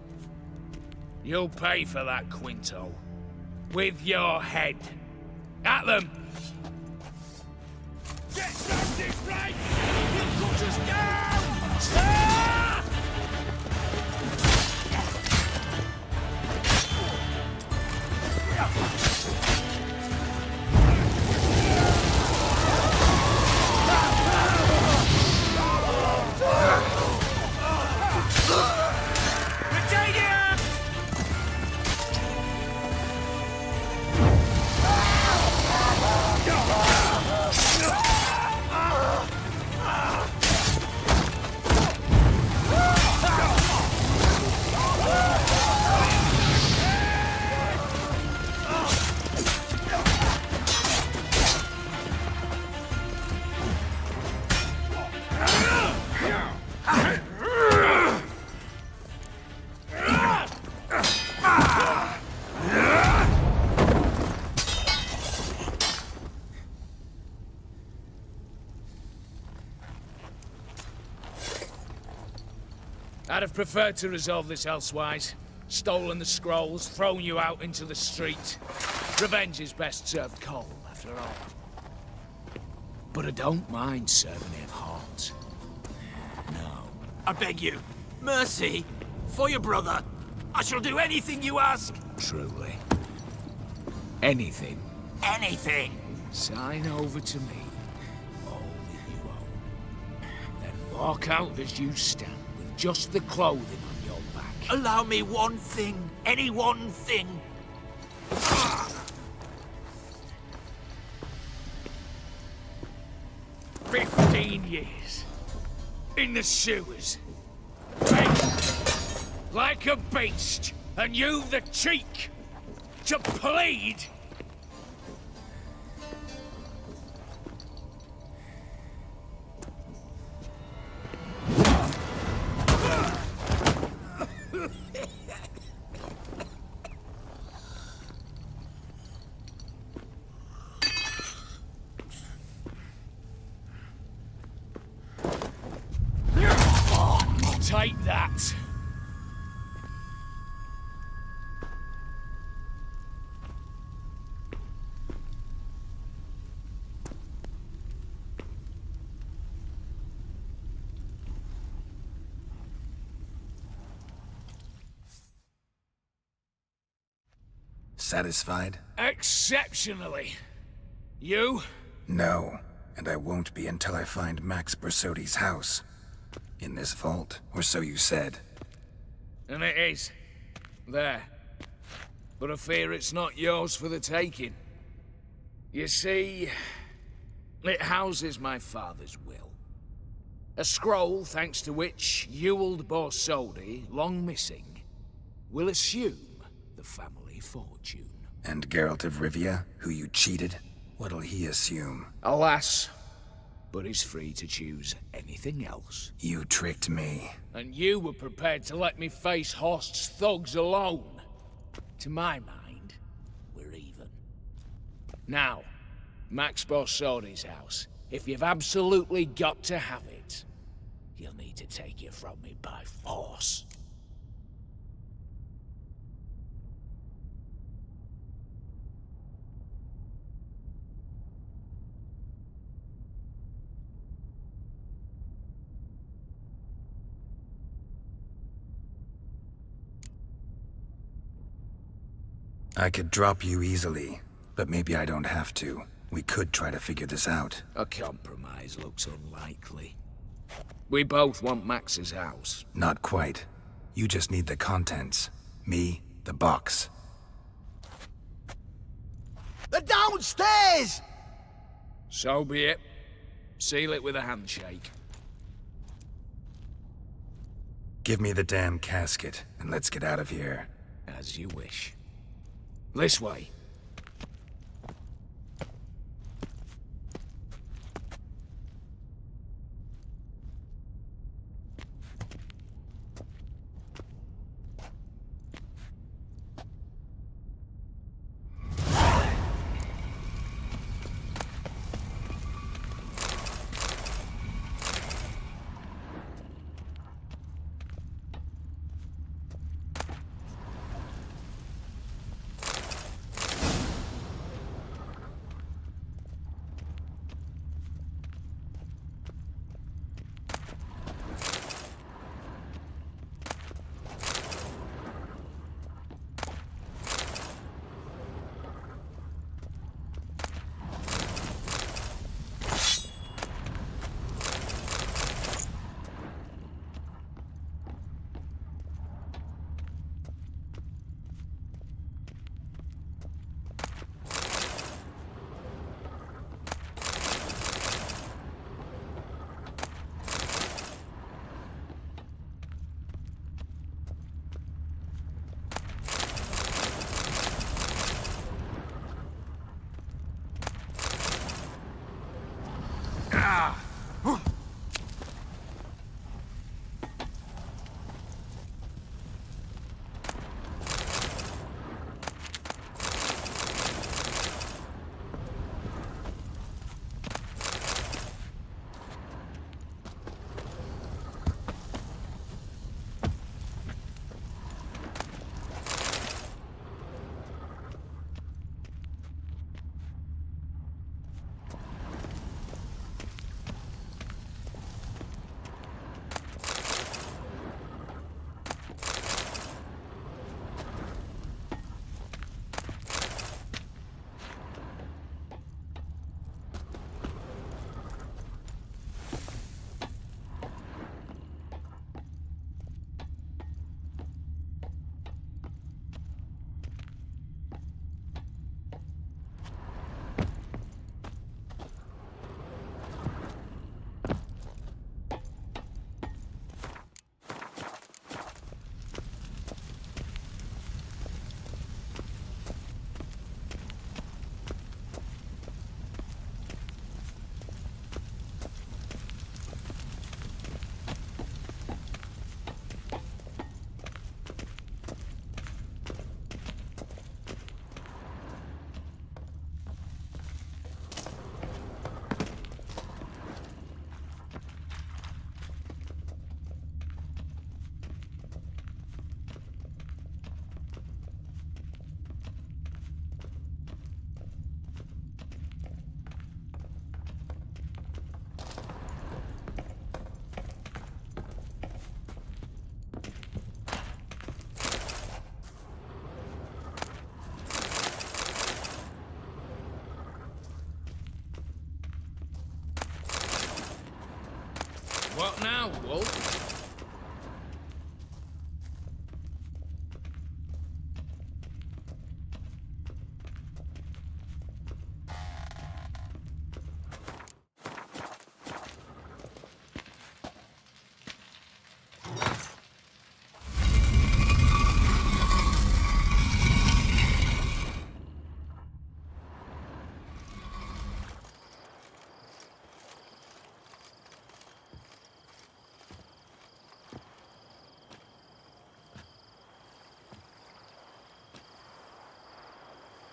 You'll pay for that, Quinto. With your head. At them! Get this right! He'll cut us down! Ah! I'd have preferred to resolve this elsewise. Stolen the scrolls, thrown you out into the street. Revenge is best served cold, after all. But I don't mind serving it hot. No. I beg you, mercy, for your brother. I shall do anything you ask. Truly. Anything. Anything. Sign over to me all that you own. Then walk out as you stand. Just the clothing on your back. Allow me one thing. Any one thing. 15 years. In the sewers. Begged. Like a beast. And you the cheek. To plead. Take that. Satisfied? Exceptionally. You? No, and I won't be until I find Max Borsodi's house. In this vault, or so you said. And it is. There. But I fear it's not yours for the taking. You see, it houses my father's will. A scroll thanks to which Ewald Borsodi, long missing, will assume the family fortune. And Geralt of Rivia, who you cheated, what'll he assume? Alas, but is free to choose anything else. You tricked me. And you were prepared to let me face Horst's thugs alone. To my mind, we're even. Now, Max Borsodi's house. If you've absolutely got to have it, you'll need to take it from me by force. I could drop you easily, but maybe I don't have to. We could try to figure this out. A compromise looks unlikely. We both want Max's house. Not quite. You just need the contents. Me, the box. They're downstairs! So be it. Seal it with a handshake. Give me the damn casket, and let's get out of here. As you wish. This way.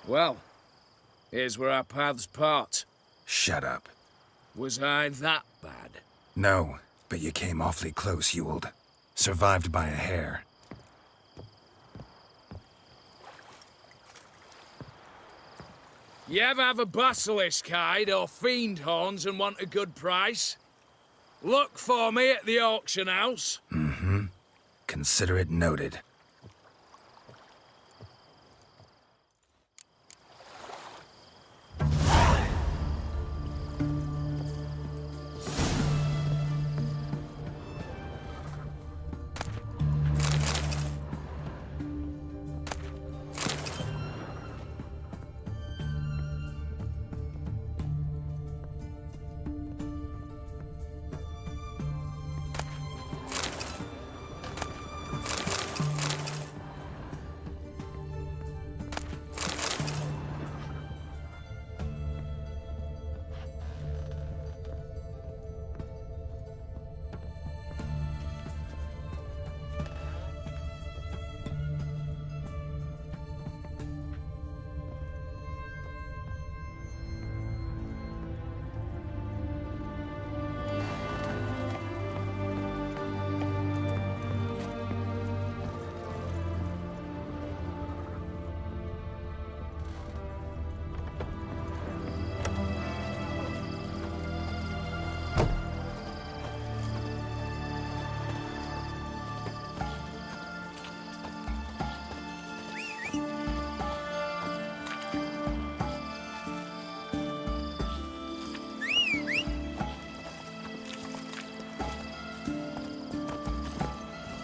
Well, here's where our paths part. Shut up. Was I that bad? No, but you came awfully close, Ewald. Survived by a hair. You ever have a basilisk hide or fiend horns and want a good price? Look for me at the auction house. Mm-hmm. Consider it noted.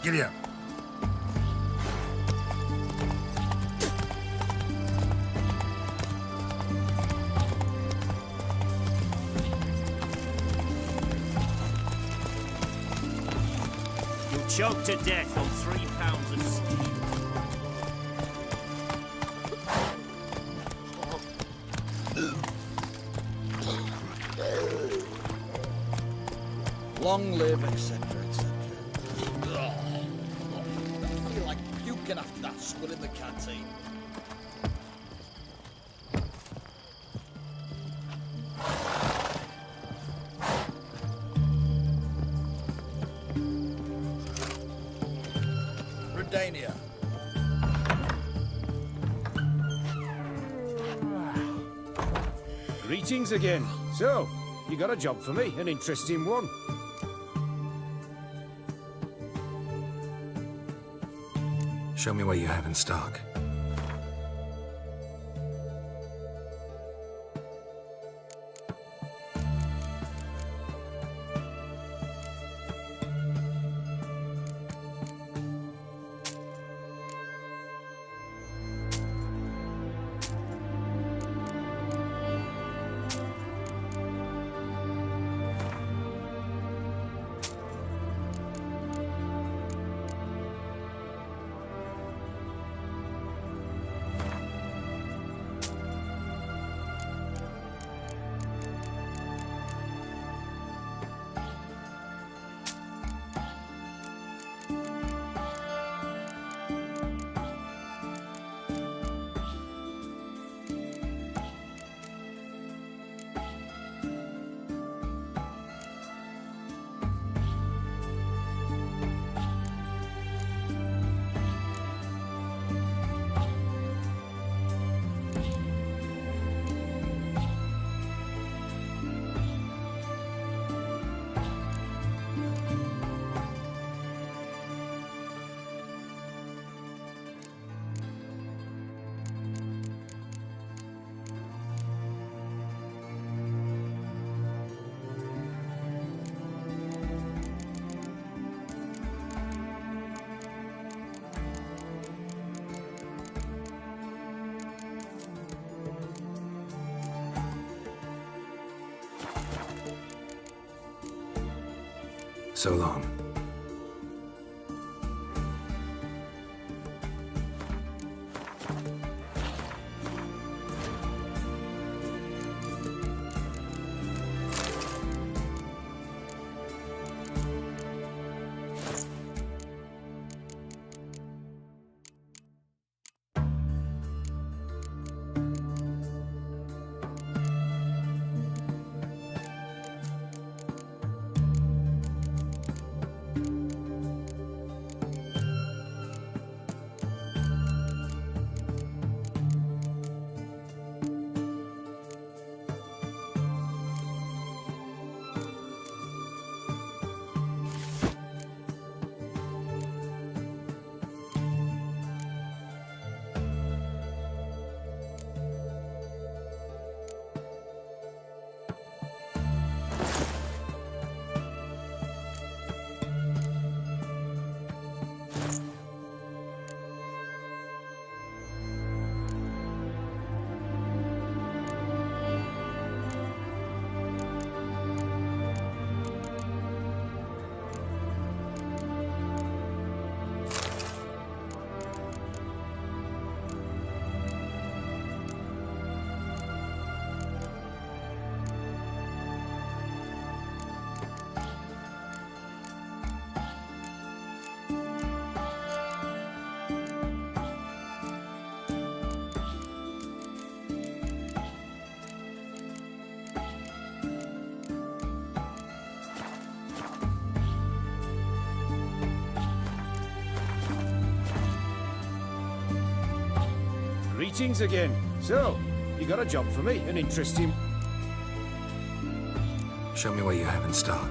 Giddy up. You'll choke to death on 3 pounds of steel. Long live, etc., etc. I feel like puking after that swill in the canteen. Redania. Greetings again. So, you got a job for me, an interesting one. Show me what you have in stock. So long. Greetings again. So, you got a job for me, an interesting... Show me what you have in stock.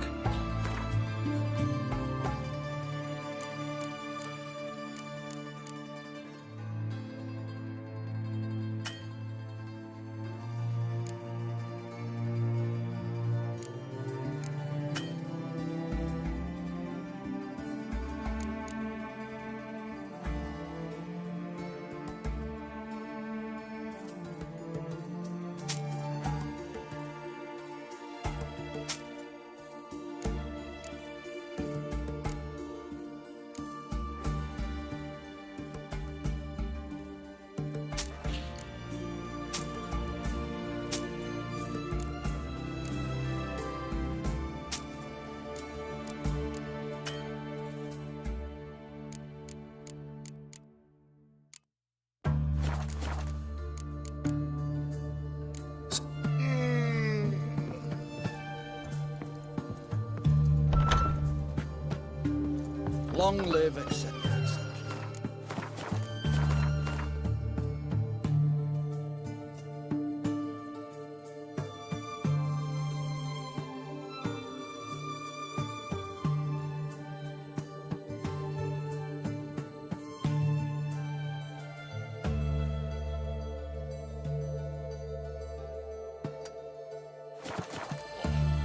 Long live, etc., etc.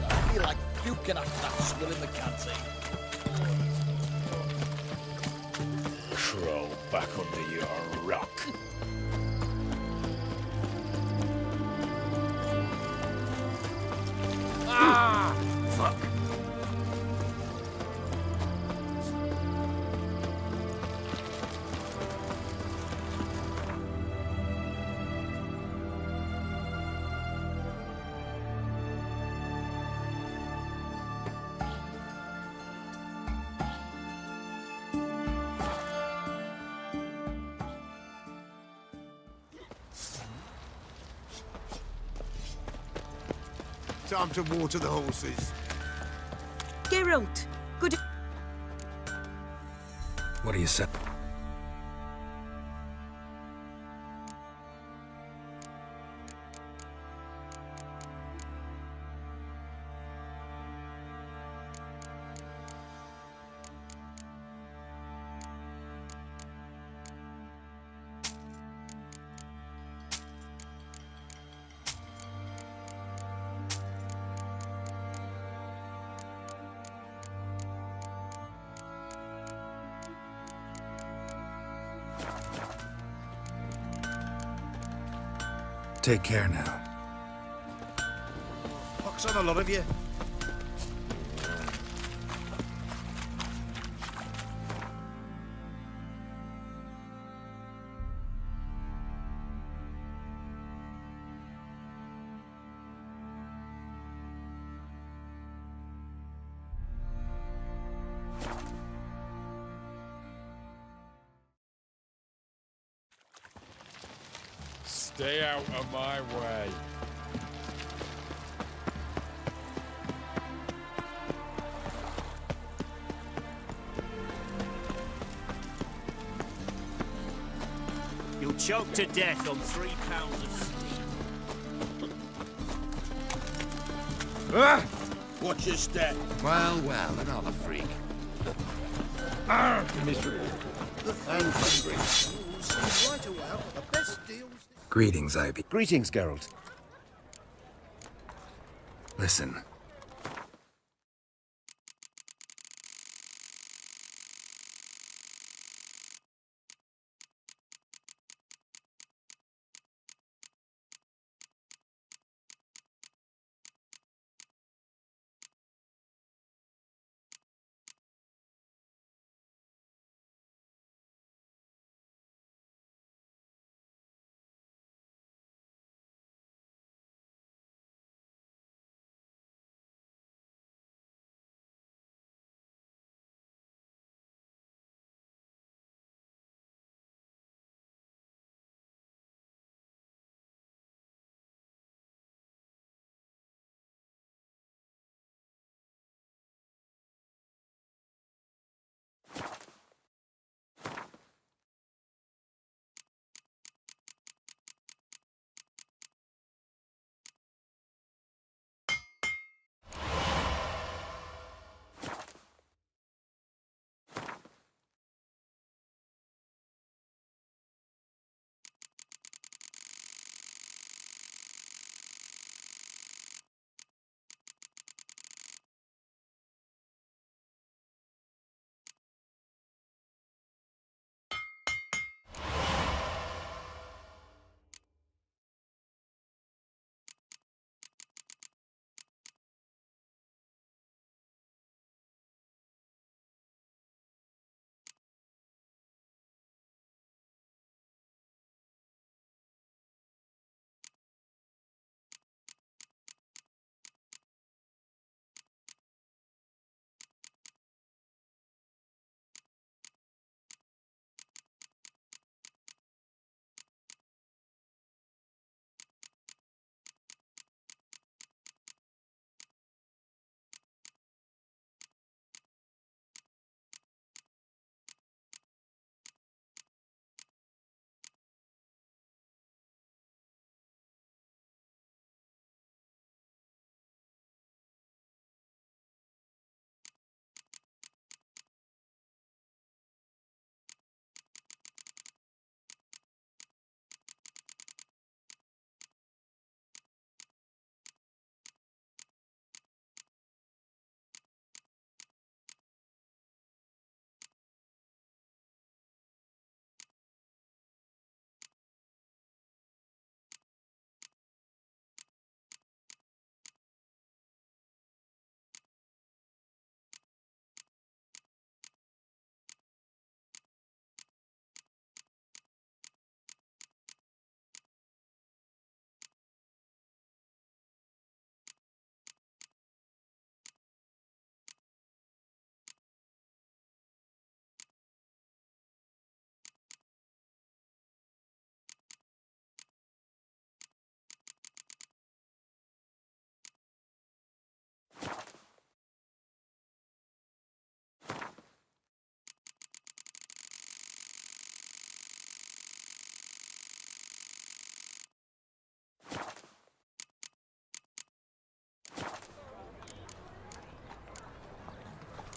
I feel like puking after that swill in the canteen. Crawl back under your rock. Ah! Fuck. Time to water the horses. Geralt, good. What do you say? Take care now. Pox on a lot of you. Stay out of my way. You'll choke to death on 3 pounds of steam. Ah! Watch your step. Well, well, another freak. Miserable. And hungry. Right away out the best deals. Greetings, Ivy. Greetings, Geralt. Listen,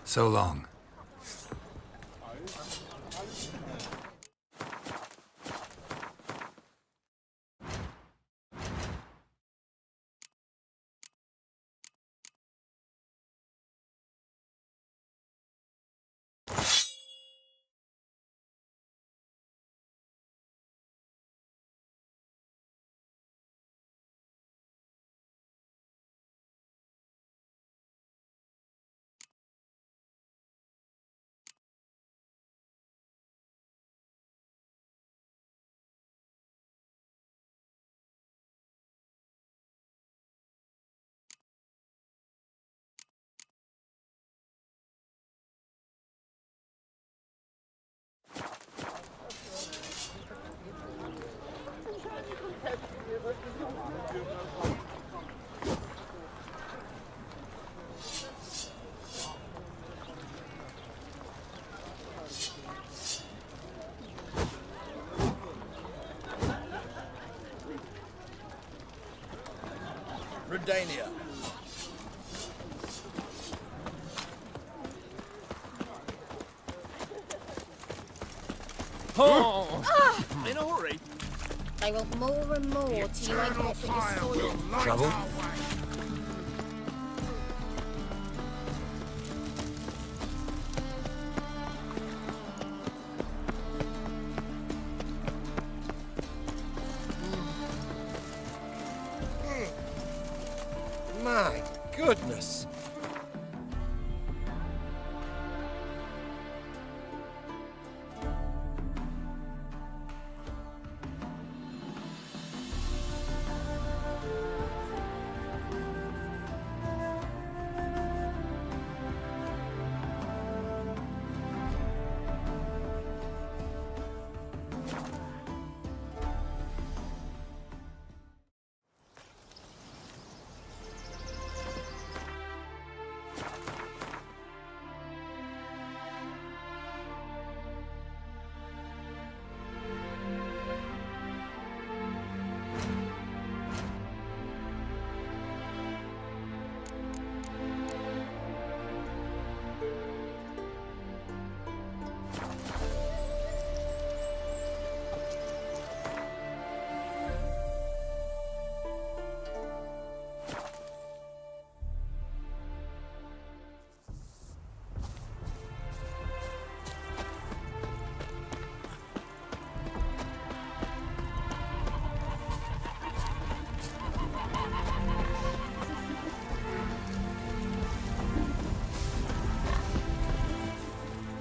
So long. Redania. Oh! In a hurry. I want more and more till you end up in the soil. Trouble? My goodness.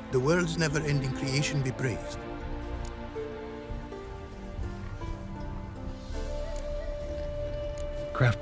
The world's never-ending creation be praised. Craft.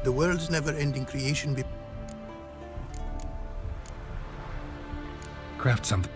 The world's never-ending creation be... Craft something.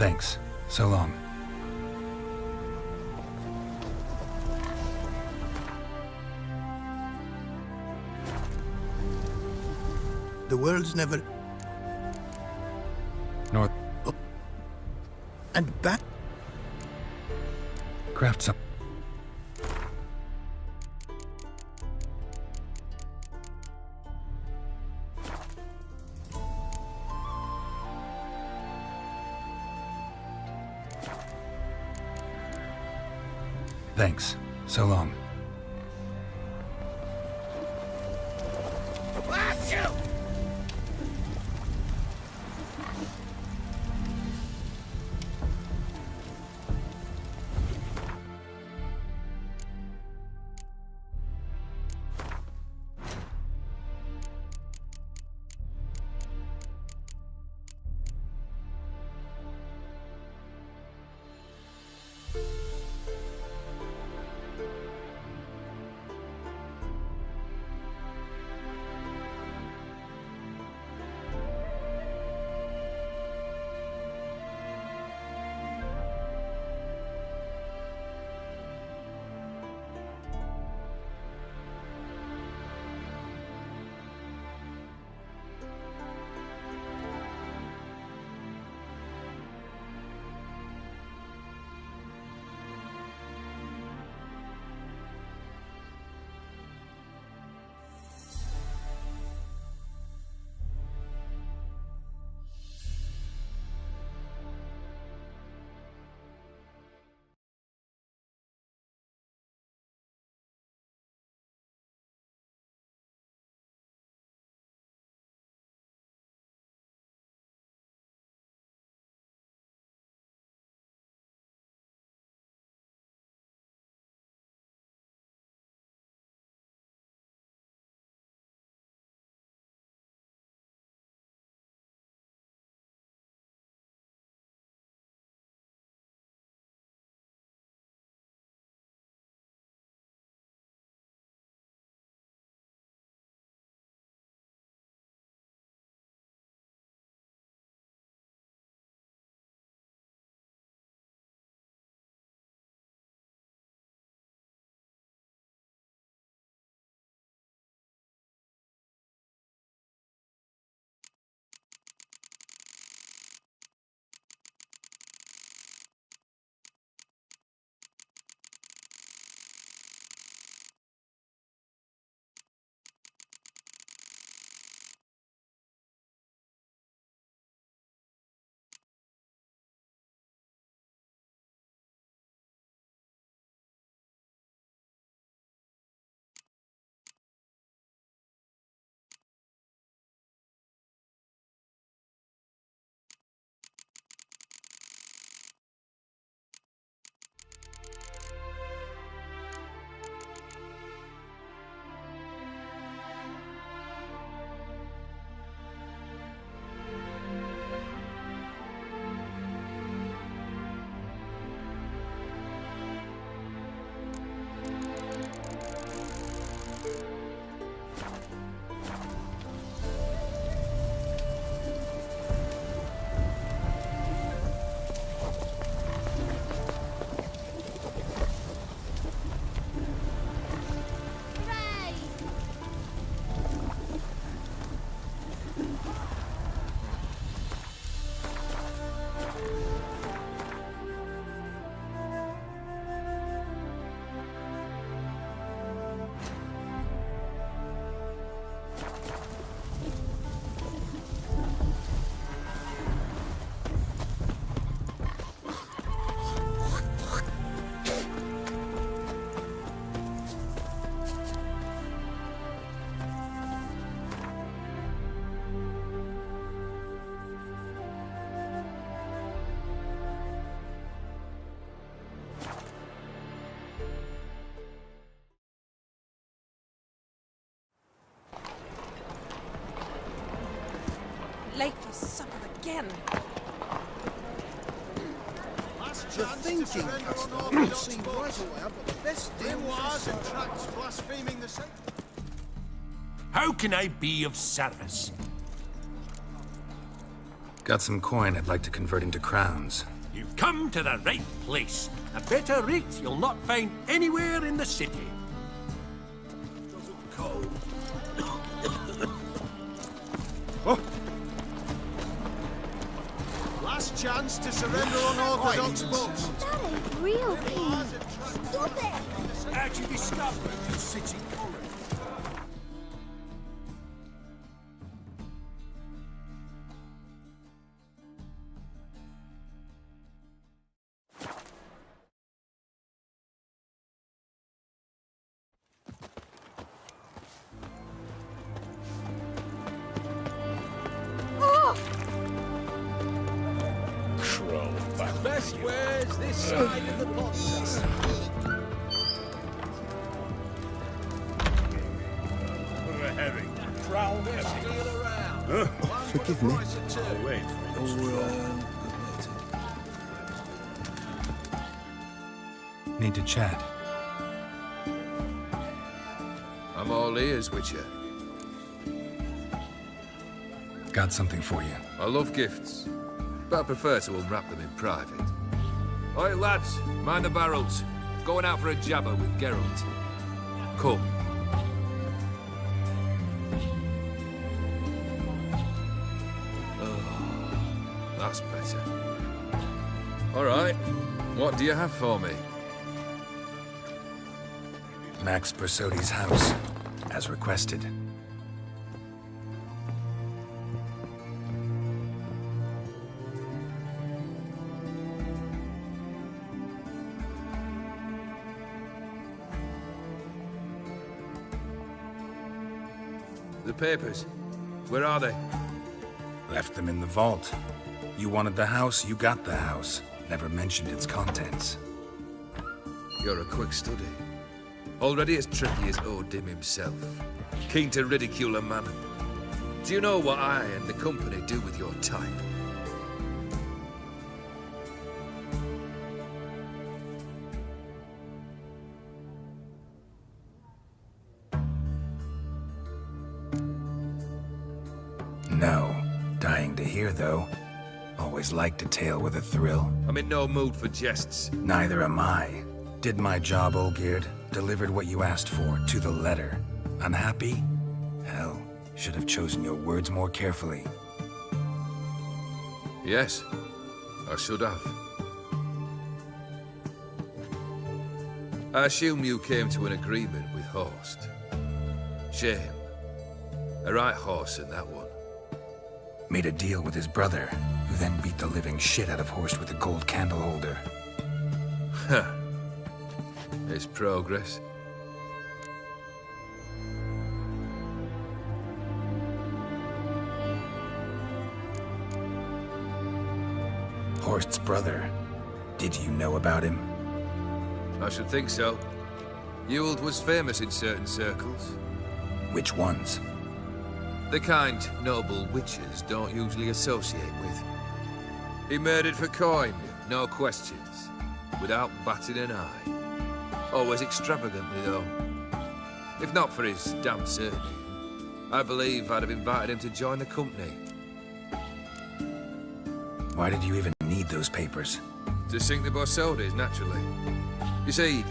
Thanks. So long. The world's never... North. And back... Craft some. Thanks. So long. Late for supper again. The thinking customer see right away I've got the best demoirs and tracts blaspheming the saint. How can I be of service? Got some coin I'd like to convert into crowns. You've come to the right place. A better rate you'll not find anywhere in the city. Cold. Last chance to surrender unorthodox books. That ain't real, Pete. Stop it! How'd you discover the city college? Best wares this side of the pond. We're having crown Forgive me. Need to chat. I'm all ears, Witcher. Got something for you. I love gifts, but I prefer to unwrap them in private. Oi, lads, mind the barrels. Going out for a jabber with Geralt. Come. Oh, that's better. All right, what do you have for me? Max Bersodi's house, as requested. The papers, where are they? Left them in the vault. You wanted the house, you got the house. Never mentioned its contents. You're a quick study. Already as tricky as Odin himself. Keen to ridicule a man. Do you know what I and the company do with your type? No. Dying to hear, though. Always liked a tale with a thrill. I'm in no mood for jests. Neither am I. Did my job, Olgierd. Delivered what you asked for, to the letter. Unhappy? Hell, should have chosen your words more carefully. Yes, I should have. I assume you came to an agreement with Horst. Shame. A right horse in that one. Made a deal with his brother, who then beat the living shit out of Horst with a gold candle holder. Huh. It's progress. Horst's brother. Did you know about him? I should think so. Ewald was famous in certain circles. Which ones? The kind noble witches don't usually associate with. He murdered for coin, no questions, without batting an eye. Always extravagantly, though. If not for his damn surname, I believe I'd have invited him to join the company. Why did you even need those papers? To sink the Borsodis, naturally. You see,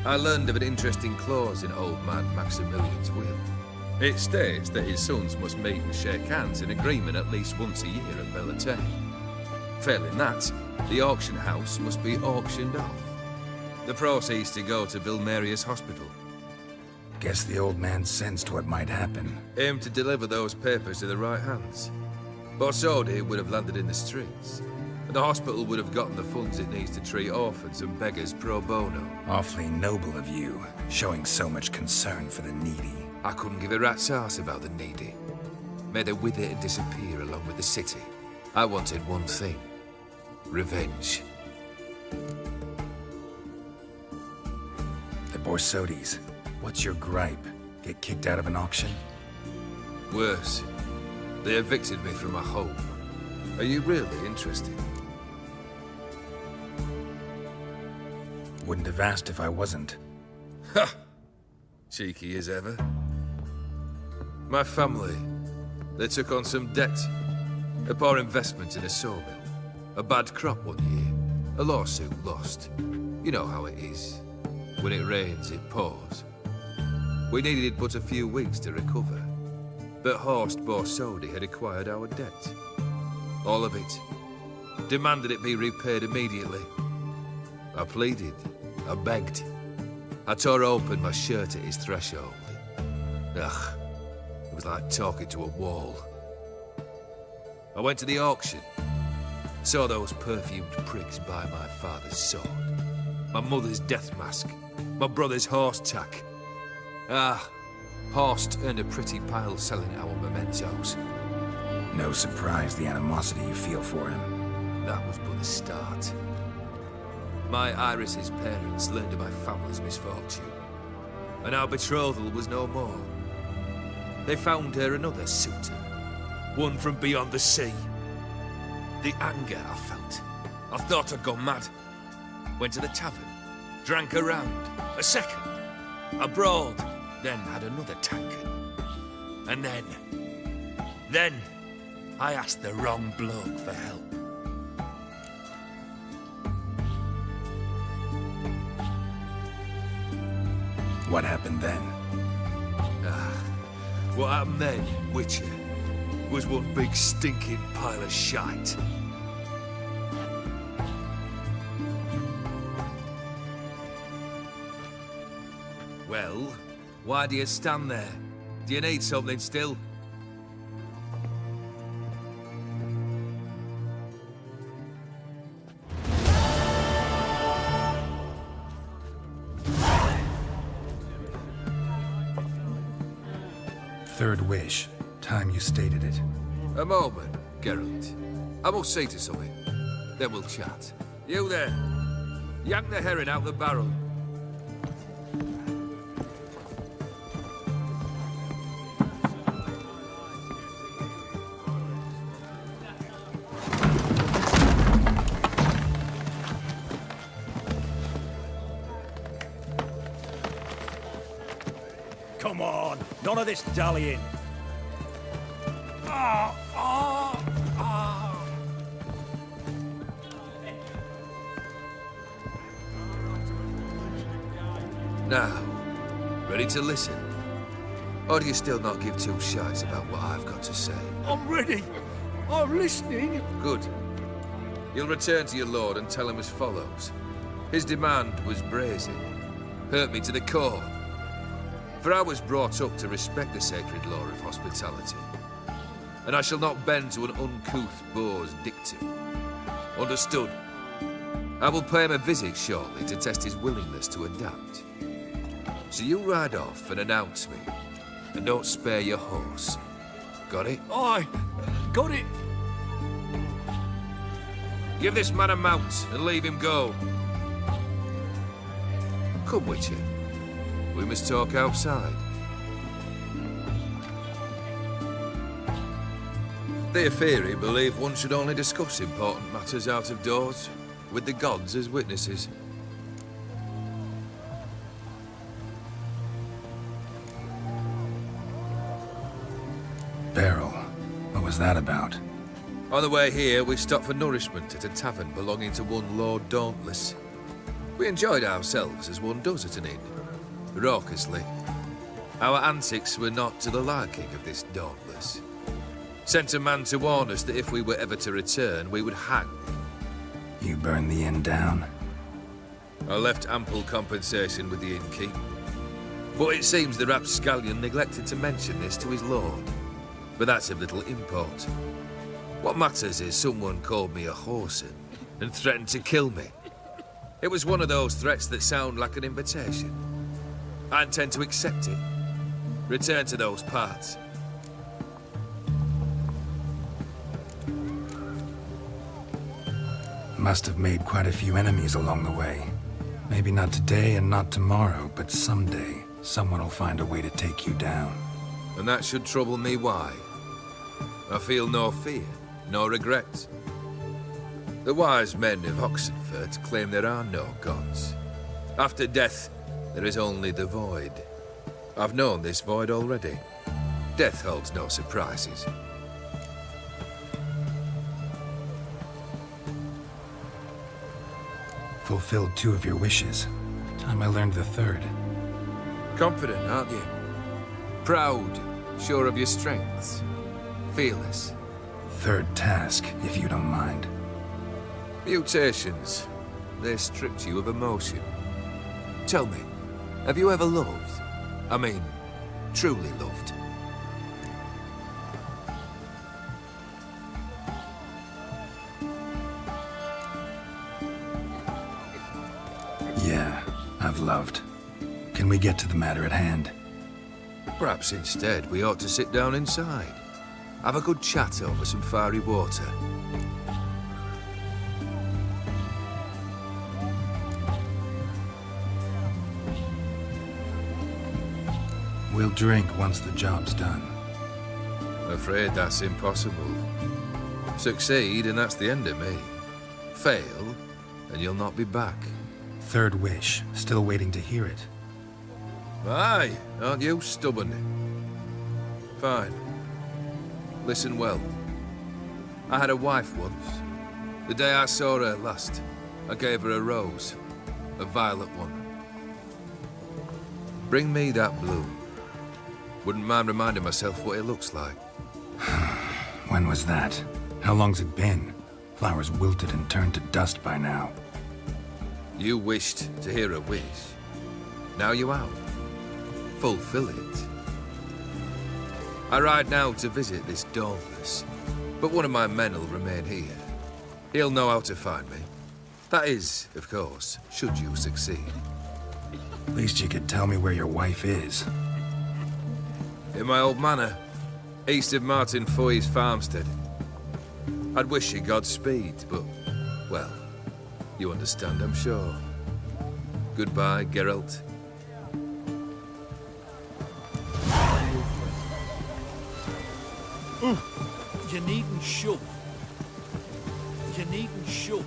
I learned of an interesting clause in old man Maximilian's will. It states that his sons must meet and shake hands in agreement at least once a year at Bellatane. Failing that, the auction house must be auctioned off. The proceeds to go to Vilmeria's hospital. Guess the old man sensed what might happen. Aimed to deliver those papers to the right hands. Borsodi would have landed in the streets, and the hospital would have gotten the funds it needs to treat orphans and beggars pro bono. Awfully noble of you, showing so much concern for the needy. I couldn't give a rat's ass about the needy. May they wither and disappear along with the city. I wanted one thing. Revenge. The Borsodis. What's your gripe? Get kicked out of an auction? Worse. They evicted me from my home. Are you really interested? Wouldn't have asked if I wasn't. Ha! Cheeky as ever. My family, they took on some debt. A poor investment in a sawmill. A bad crop one year. A lawsuit lost. You know how it is. When it rains, it pours. We needed but a few weeks to recover. But Horst Borsodi had acquired our debt. All of it. Demanded it be repaid immediately. I pleaded. I begged. I tore open my shirt at his threshold. Ugh. It was like talking to a wall. I went to the auction. Saw those perfumed prigs buy my father's sword. My mother's death mask. My brother's horse tack. Ah, Horst earned a pretty pile selling our mementos. No surprise the animosity you feel for him. That was but the start. My Iris's parents learned of my family's misfortune, and our betrothal was no more. They found her another suitor, one from beyond the sea. The anger I felt, I thought I'd gone mad. Went to the tavern, drank a round, a second. I brawled, then had another tankard. And then I asked the wrong bloke for help. What happened then? What happened then, Witcher, was one big stinking pile of shite. Well, why do you stand there? Do you need something still? Third wish. Time you stated it. A moment, Geralt. I must see to something. Then we'll chat. You there. Yank the herring out the barrel. Come on, none of this dallying. Now, ready to listen? Or do you still not give two shites about what I've got to say? I'm ready. I'm listening. Good. You'll return to your lord and tell him as follows. His demand was brazen. Hurt me to the core. For I was brought up to respect the sacred law of hospitality. And I shall not bend to an uncouth boor's dictum. Understood? I will pay him a visit shortly to test his willingness to adapt. So you ride off and announce me. And don't spare your horse. Got it? Aye, got it. Give this man a mount and leave him go. Come, Witcher. We must talk outside. The Aetheri believe one should only discuss important matters out of doors, with the gods as witnesses. Beryl, what was that about? On the way here, we stopped for nourishment at a tavern belonging to one Lord Dauntless. We enjoyed ourselves as one does at an inn, raucously. Our antics were not to the liking of this Dauntless. Sent a man to warn us that if we were ever to return, we would hang. You burned the inn down? I left ample compensation with the innkeep. But it seems the rapscallion neglected to mention this to his lord. But that's of little import. What matters is someone called me a whoreson and threatened to kill me. It was one of those threats that sound like an invitation. I intend to accept it. Return to those parts. Must have made quite a few enemies along the way. Maybe not today and not tomorrow, but someday, someone will find a way to take you down. And that should trouble me why? I feel no fear, no regret. The wise men of Oxenfurt claim there are no gods. After death, there is only the void. I've known this void already. Death holds no surprises. fulfilled 2 of your wishes. Time I learned the 3rd. Confident, aren't you? Proud, sure of your strengths. Fearless. 3rd task, if you don't mind. Mutations. They stripped you of emotion. Tell me, have you ever loved? I mean, truly loved? Yeah, I've loved. Can we get to the matter at hand? Perhaps instead we ought to sit down inside. Have a good chat over some fiery water. We'll drink once the job's done. I'm afraid that's impossible. Succeed and that's the end of me. Fail and you'll not be back. 3rd wish. Still waiting to hear it. Aye, aren't you stubborn? Fine. Listen well. I had a wife once. The day I saw her last, I gave her a rose. A violet one. Bring me that bloom. Wouldn't mind reminding myself what it looks like. When was that? How long's it been? Flowers wilted and turned to dust by now. You wished to hear a wish. Now you have. Fulfill it. I ride now to visit this Dauntless, but one of my men will remain here. He'll know how to find me. That is, of course, should you succeed. At least you could tell me where your wife is. In my old manor, east of Martin Foy's farmstead. I'd wish you Godspeed, but, well, you understand, I'm sure. Goodbye, Geralt. You needn't shove. You needn't shove.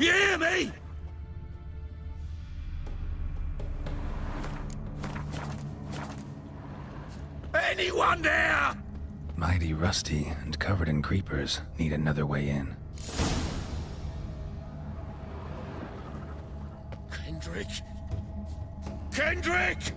You hear me? Anyone there? Mighty rusty and covered in creepers. Need another way in. Kendrick? Kendrick!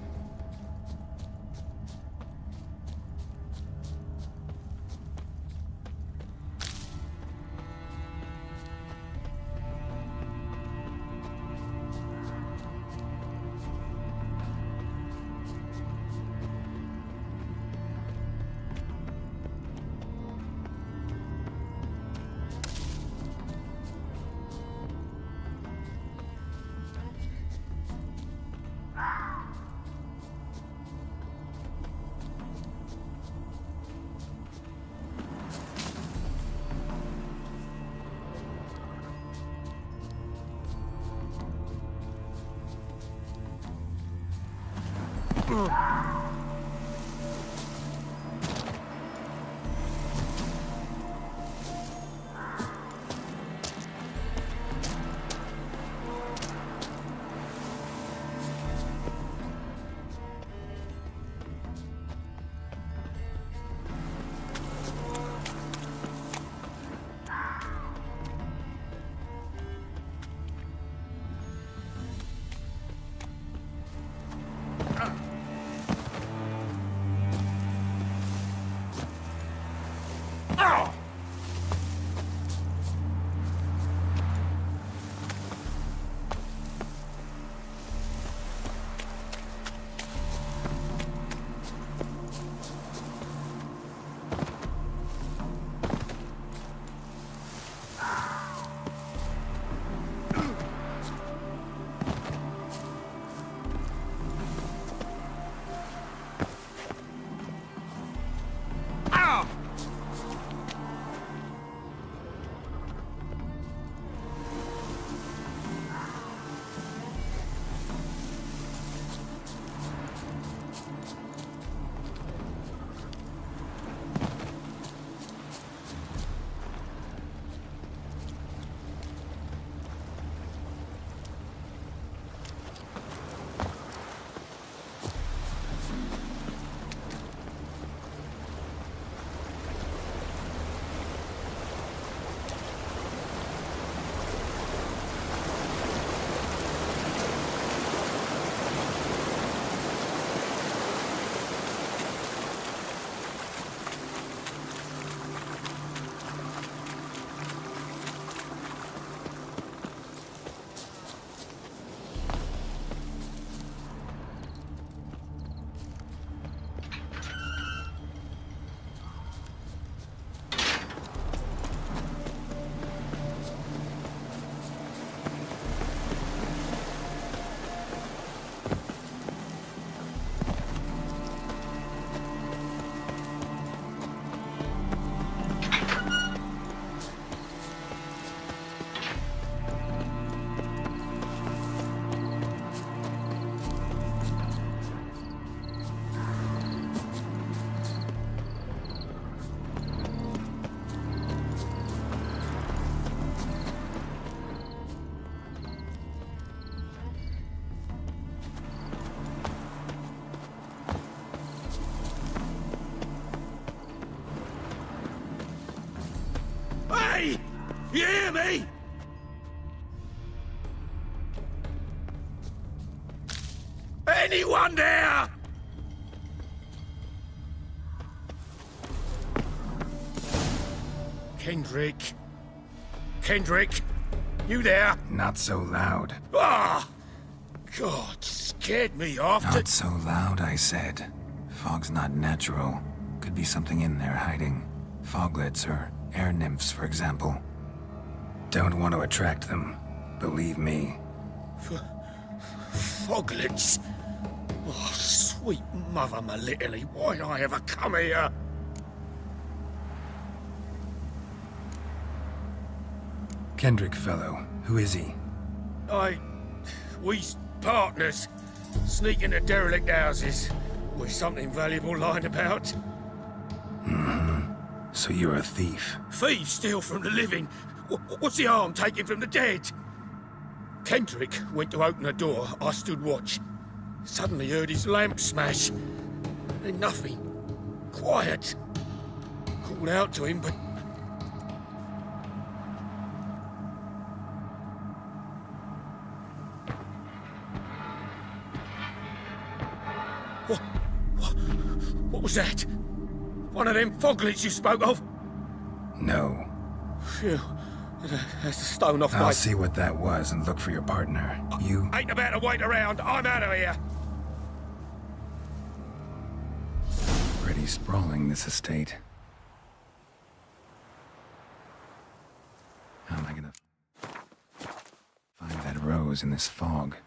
Hey! You hear me? Anyone there? Kendrick? Kendrick? You there? Not so loud. Ah! God, scared me off. Not so loud, I said. Fog's not natural. Could be something in there hiding. Foglets or air nymphs, for example. Don't want to attract them. Believe me. Foglets? Oh, sweet mother Melitele, why'd I ever come here? Kendrick fellow. Who is he? We's partners. Sneak into derelict houses with something valuable lying about. So you're a thief. Thieves steal from the living. What's the harm taking from the dead? Kendrick went to open the door. I stood watch. Suddenly heard his lamp smash. Then nothing. Quiet. Called out to him, but... What was that? One of them foglets you spoke of? No. Phew. That's the stone off my... I'll see what that was and look for your partner. You... Ain't about to wait around. I'm out of here. Pretty sprawling, this estate. How am I gonna find that rose in this fog?